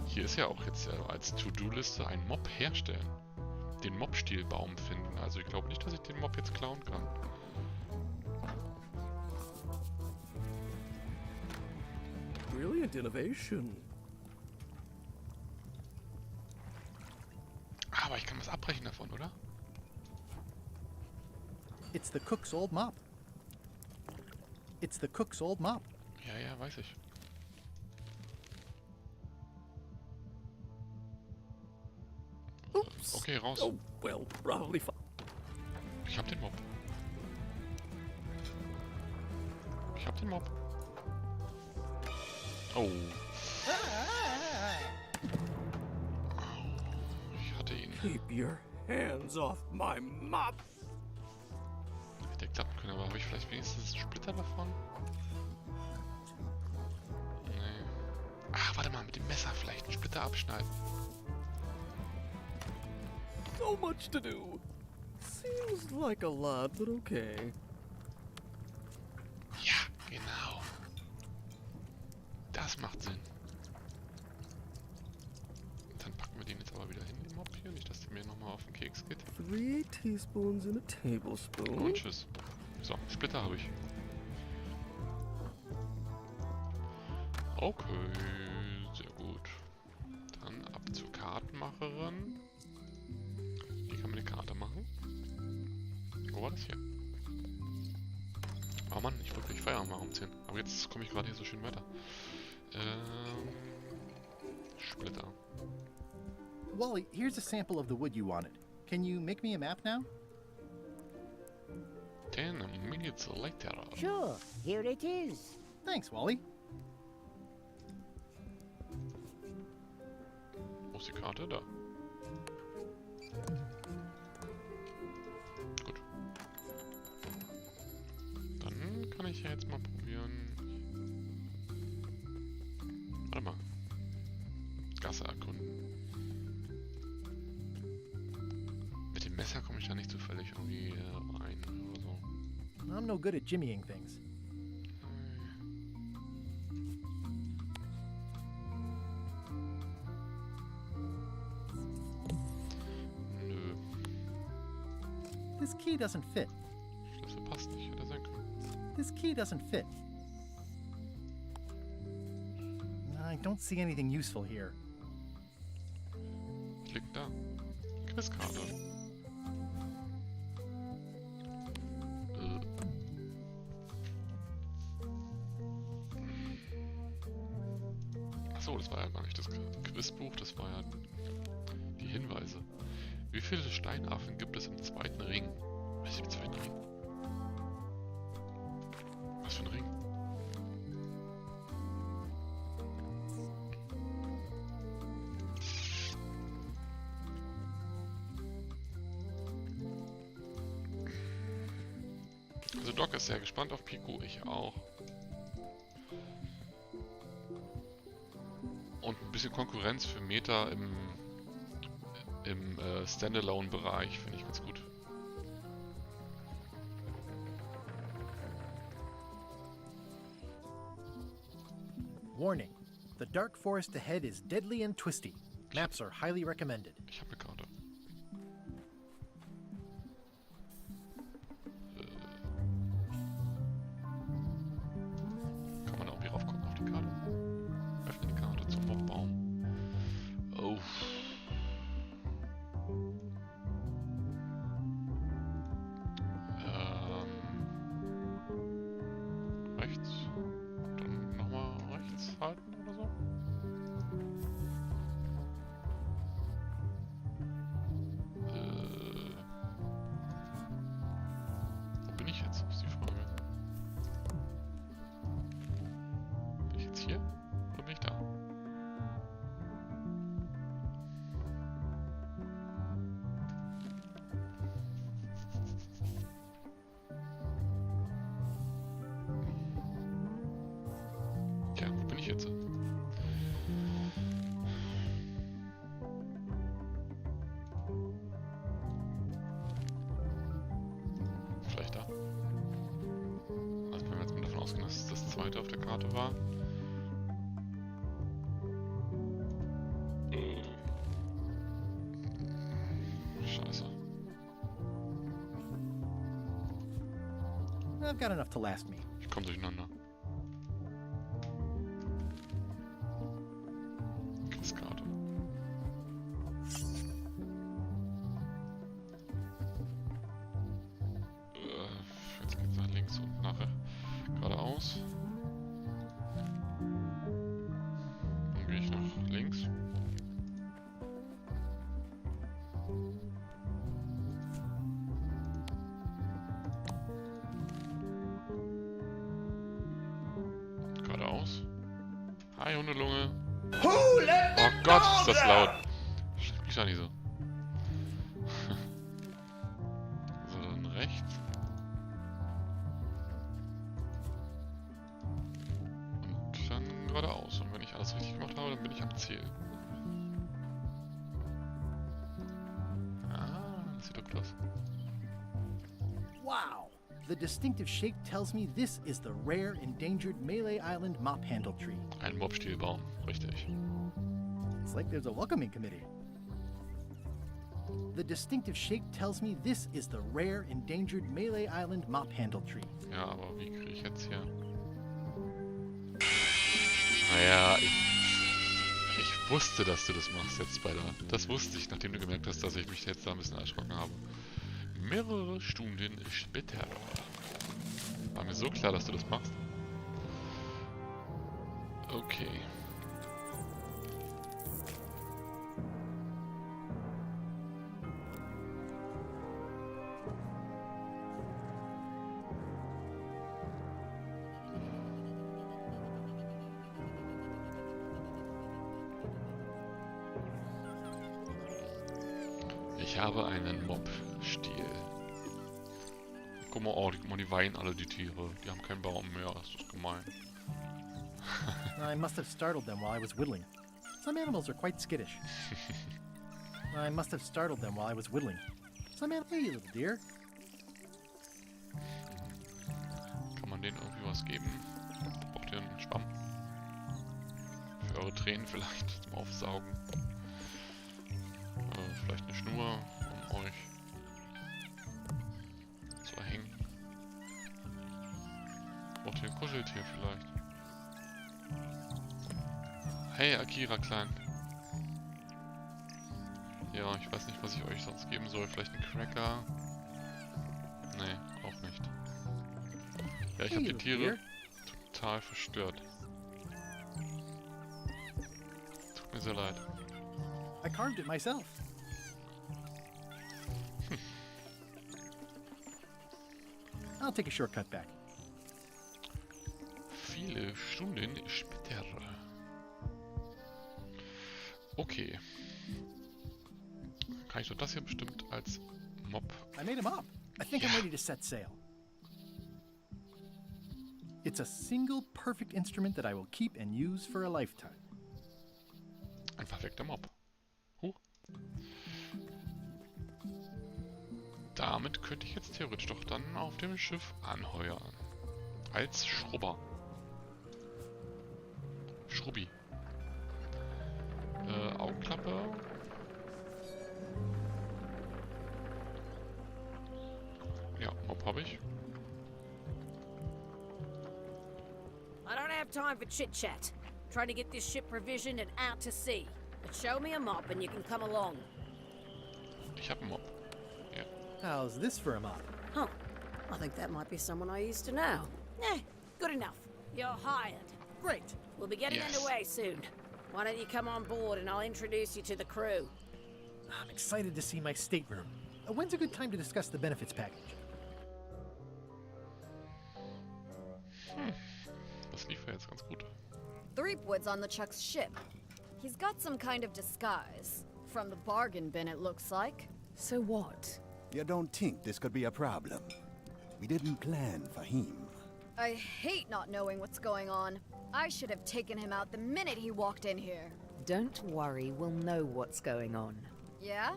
Hier ist ja auch jetzt als To-Do-Liste ein Mob herstellen. den Mob-Stil-Baum finden. Also ich glaube nicht, dass ich den Mob jetzt klauen kann. Brilliant innovation. Aber ich kann was abbrechen davon, oder? It's the cook's old mop. It's the cook's old mop. Ja, ja, weiß ich. Oops. Okay, raus. Oh, well, probably fine. Ich hab den Mob. Ich hab den Mob. Oh. Ich hatte ihn. Keep your hands off my mop. Hätte klappen können, aber habe ich vielleicht wenigstens einen Splitter davon? Nee. Ach, warte mal, mit dem Messer vielleicht einen Splitter abschneiden. So much to do. Seems like a lot, but okay. Ja, genau. Das macht Sinn. Dann packen wir den jetzt aber wieder hin, den Mob hier. Nicht, dass der mir nochmal auf den Keks geht. 3 teaspoons in a tablespoon. Und tschüss. So, Splitter habe ich. Okay, sehr gut. Dann ab zur Kartenmacherin. Hier kann man eine Karte machen. Wo war das hier? Oh Mann, ich wollte gleich Feierabend machen um 10. Aber jetzt komme ich gerade hier so schön weiter. Splitter. Wally, here's a sample of the wood you wanted. Can you make me a map now? 10 minutes later. Sure, here it is. Thanks, Wally. Wo ist die Karte? Da. Gut. Dann kann ich ja jetzt mal probieren. Warte mal. Gasse erkunden. Mit dem Messer komme ich da nicht zufällig irgendwie rein oder so. I'm no good at jimmying things. Nö. This key doesn't fit. Schlüssel passt nicht, hätte sein können. This key doesn't fit. I don't see anything useful here. Klick da. Quizkarte. Achso, das war ja gar nicht das Quizbuch, das war ja die Hinweise. Wie viele Steinaffen gibt es im zweiten Ring? Was ist im zweiten Ring? Was für ein Ring? Also Doc ist sehr gespannt auf Pico, ich auch. Und ein bisschen Konkurrenz für Meta im Standalone-Bereich finde ich ganz gut. Warning. The dark forest ahead is deadly and twisty. Maps are highly recommended. Ich habe eine Karte. Kann man auch hier rauf gucken auf die Karte? Öffne die Karte zum Mobbaum. Oh. Rechts. Dann nochmal rechts halten oder so. Wo bin ich jetzt? Ist die Frage. Bin ich jetzt hier? Oder bin ich da? Tja, wo bin ich jetzt? Vielleicht da. Also wenn wir jetzt mal davon ausgehen, dass es das zweite auf der Karte war. Scheiße. I've got enough to last me. Ich komme durcheinander. Kaskade. Jetzt geht's nach links und nachher geradeaus. Dann gehe ich nach links. Geradeaus. Hi, Hundelunge. Oh Gott, ist das laut. Schreib mich doch nicht so. So, dann rechts. Und dann geradeaus. Und wenn ich alles richtig gemacht habe, dann bin ich am Ziel. Ah, das sieht doch gut aus. Wow! The distinctive shape tells me this is the rare endangered Melee Island mop handle tree. Ein Mopstielbaum, richtig. It's like there's a welcoming committee. The distinctive shape tells me this is the rare endangered Melee Island mop handle tree. Ja, aber wie kriege ich jetzt hier? Naja, ich wusste, dass du das machst jetzt bei der... Das wusste ich, nachdem du gemerkt hast, dass ich mich jetzt da ein bisschen erschrocken habe. Mehrere Stunden später. War mir so klar, dass du das machst. Okay. Ich habe einen Mob-Stiel. Guck mal, oh, die weinen alle, die Tiere. Die haben keinen Baum mehr, das ist gemein. I must have startled them while I was whittling. Some animals are quite skittish. I must have startled them while I was whittling. Some animals... Hey, little dear. Kann man denen irgendwie was geben? Braucht ihr einen Schwamm? Für eure Tränen vielleicht, zum Aufsaugen. Vielleicht eine Schnur, um euch zu erhängen. Braucht ihr ein Kuscheltier vielleicht? Hey Akira Klein. Ja, ich weiß nicht, was ich euch sonst geben soll. Vielleicht ein Cracker? Nee, auch nicht. Ja, ich habe die Tiere total verstört. Tut mir sehr leid. I carved it myself. I'll take a shortcut back. Viele Stunden später. Okay. Kann ich doch das hier bestimmt als Mob. I made him up. I think I'm ready to set sail. It's a single perfect instrument that I will keep and use for a lifetime. Ein perfekter Mob. Damit könnte ich jetzt theoretisch doch dann auf dem Schiff anheuern. Als Schrubber. Schrubbi. Augenklappe. Ja, Mob habe ich. I don't have time for chit-chat. Trying to get this ship provisioned and out to sea. But show me a mop and you can come along. Ich habe einen Mob. Ja. How's this for a mop? Huh. I think that might be someone I used to know. Eh, good enough. You're hired. Great. We'll be getting underway soon. Why don't you come on board and I'll introduce you to the crew. I'm excited to see my stateroom. When's a good time to discuss the benefits package? Das lief ja jetzt ganz gut. Threepwood's on the Chuck's ship. He's got some kind of disguise. From the bargain bin, it looks like. So what? You don't think this could be a problem? We didn't plan for him. I hate not knowing what's going on. I should have taken him out the minute he walked in here. Don't worry, we'll know what's going on. Yeah?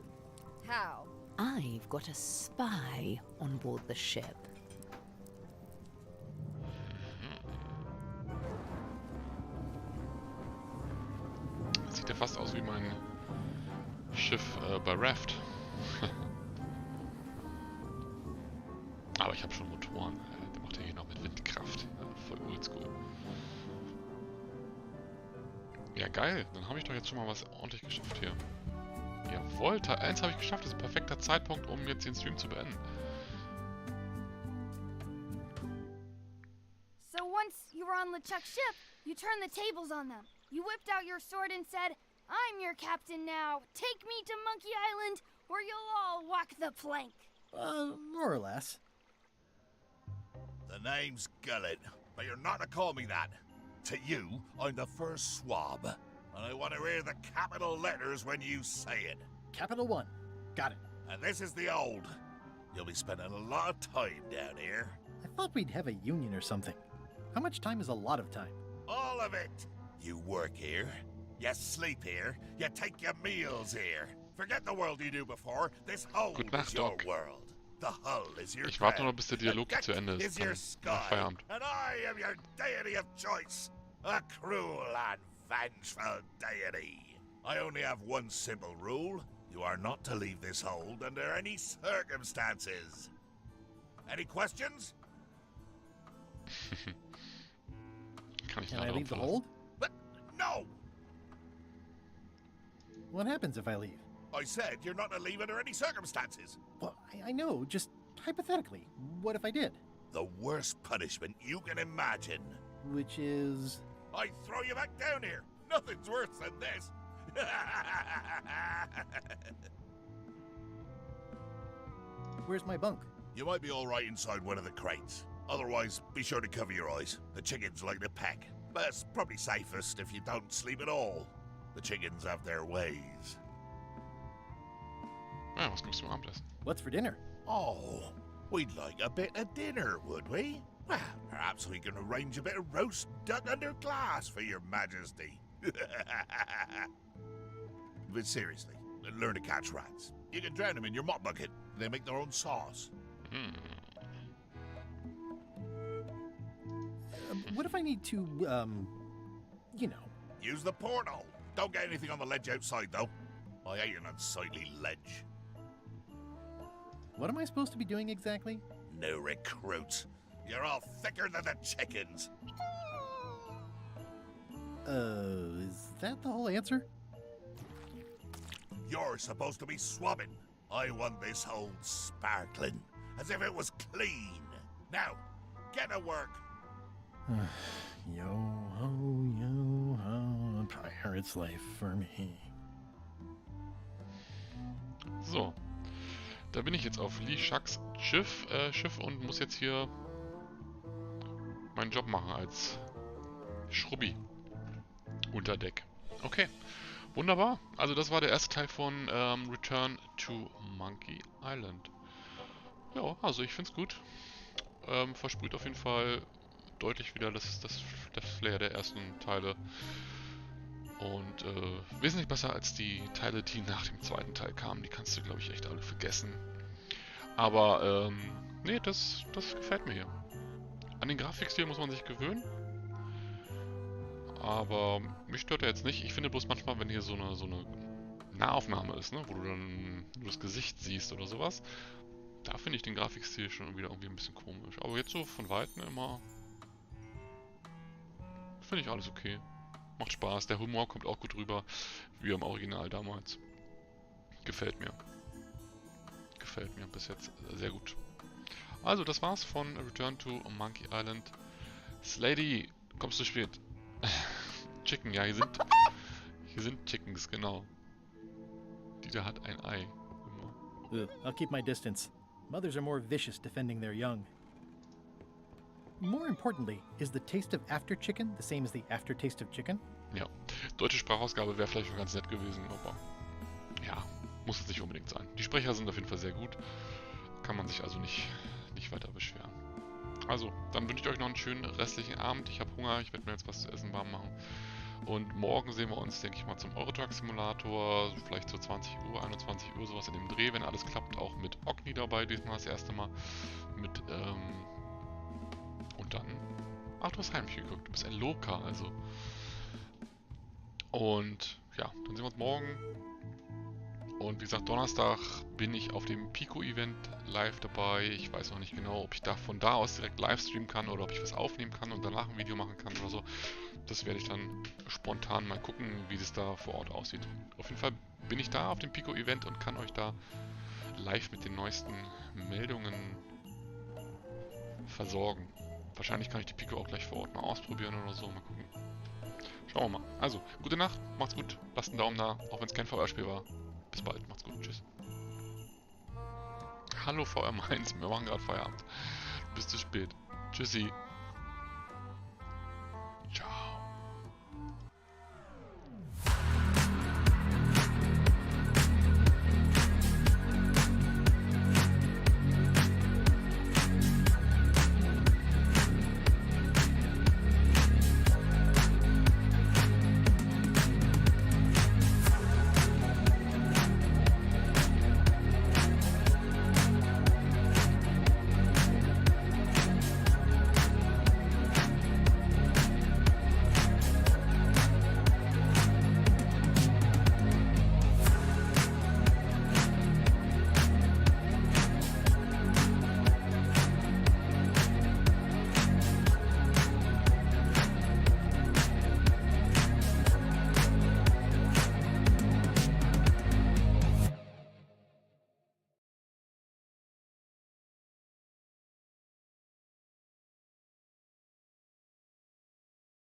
How? I've got a spy on board the ship. Das sieht ja fast aus wie mein Schiff bei Raft. Aber ich habe schon Motoren. Der macht ja hier Ja, geil. Dann habe ich doch jetzt schon mal was ordentlich geschafft hier. Jawohl, Teil 1 habe ich geschafft. Das ist ein perfekter Zeitpunkt, um jetzt den Stream zu beenden. So once you were on LeChuck's ship, you turned the tables on them. You whipped out your sword and said, I'm your captain now. Take me to Monkey Island, or you'll all walk the plank. More or less. The name's Gullet, but you're not to call me that. To you, I'm the first swab, and I want to hear the capital letters when you say it. Capital 1. Got it. And this is the old. You'll be spending a lot of time down here. I thought we'd have a union or something. How much time is a lot of time? All of it. You work here, you sleep here, you take your meals here. Forget the world you knew before. This hole is your world. The hull is your Ich warte noch, bis der Dialog zu Ende ist. your Dann sky, Feierabend. and I am your deity of choice. A cruel and vengeful deity. I only have one simple rule. You are not to leave this hold under any circumstances. Any questions? Kann I leave the hold? But no! What happens if I leave? I said you're not to leave under any circumstances. Well, I know, just hypothetically. What if I did? The worst punishment you can imagine. Which is... I throw you back down here. Nothing's worse than this. Where's my bunk? You might be all right inside one of the crates. Otherwise, be sure to cover your eyes. The chickens like to peck. But it's probably safest if you don't sleep at all. The chickens have their ways. Ja, was gibt's zum Abendessen? What's for dinner? Oh, we'd like a bit of dinner, would we? Well, perhaps we can arrange a bit of roast duck under glass for your majesty. But seriously, learn to catch rats. You can drown them in your mop bucket. They make their own sauce. What if I need to, you know... Use the portal. Don't get anything on the ledge outside, though. I hate an unsightly ledge. What am I supposed to be doing exactly? No recruits. You're all thicker than the chickens. Is that the whole answer? You're supposed to be swabbing. I want this hold sparkling, as if it was clean. Now, get to work. Yo-ho, pirate's life for me. So. Da bin ich jetzt auf LeChuck's Schiff und muss jetzt hier meinen Job machen als Schrubbi unter Deck. Okay, wunderbar. Also das war der erste Teil von Return to Monkey Island. Ja, also ich find's gut. Versprüht auf jeden Fall deutlich wieder das Flair der ersten Teile. Und wesentlich besser als die Teile, die nach dem zweiten Teil kamen. Die kannst du, glaube ich, echt alle vergessen. Aber, nee, das gefällt mir hier. An den Grafikstil muss man sich gewöhnen. Aber mich stört er jetzt nicht. Ich finde bloß manchmal, wenn hier so eine Nahaufnahme ist, ne, wo du dann nur das Gesicht siehst oder sowas, da finde ich den Grafikstil schon wieder irgendwie ein bisschen komisch. Aber jetzt so von Weitem immer finde ich alles okay. Macht Spaß, der Humor kommt auch gut rüber, wie im Original damals. Gefällt mir. Gefällt mir bis jetzt sehr gut. Also, das war's von Return to Monkey Island. Slady, kommst du spät? Chicken, ja, hier sind Chickens, genau. Dieter hat ein Ei. Ugh, I'll keep my distance. Mothers are more vicious defending their young. More importantly, is the taste of after chicken the same as the aftertaste of chicken? Ja, deutsche Sprachausgabe wäre vielleicht schon ganz nett gewesen, aber ja, muss es nicht unbedingt sein. Die Sprecher sind auf jeden Fall sehr gut. Kann man sich also nicht weiter beschweren. Also, dann wünsche ich euch noch einen schönen restlichen Abend. Ich habe Hunger, ich werde mir jetzt was zu essen warm machen. Und morgen sehen wir uns, denke ich mal, zum Eurotruck-Simulator. Vielleicht so 20 Uhr, 21 Uhr, sowas in dem Dreh, wenn alles klappt. Auch mit Ogni dabei, diesmal das erste Mal. Und dann... Ach, du hast heimlich geguckt, du bist ein Loka, also. Und ja, dann sehen wir uns morgen. Und wie gesagt, Donnerstag bin ich auf dem Pico-Event live dabei. Ich weiß noch nicht genau, ob ich von da aus direkt live streamen kann oder ob ich was aufnehmen kann und danach ein Video machen kann oder so. das werde ich dann spontan mal gucken, wie es da vor Ort aussieht. Auf jeden Fall bin ich da auf dem Pico-Event und kann euch da live mit den neuesten Meldungen versorgen. Wahrscheinlich kann ich die Pico auch gleich vor Ort mal ausprobieren oder so. Mal gucken. Schauen wir mal. Also, gute Nacht, macht's gut, lasst einen Daumen da, auch wenn es kein VR-Spiel war. Bis bald, macht's gut, tschüss. Hallo VR Mainz, wir machen gerade Feierabend. Bis zu spät. Tschüssi.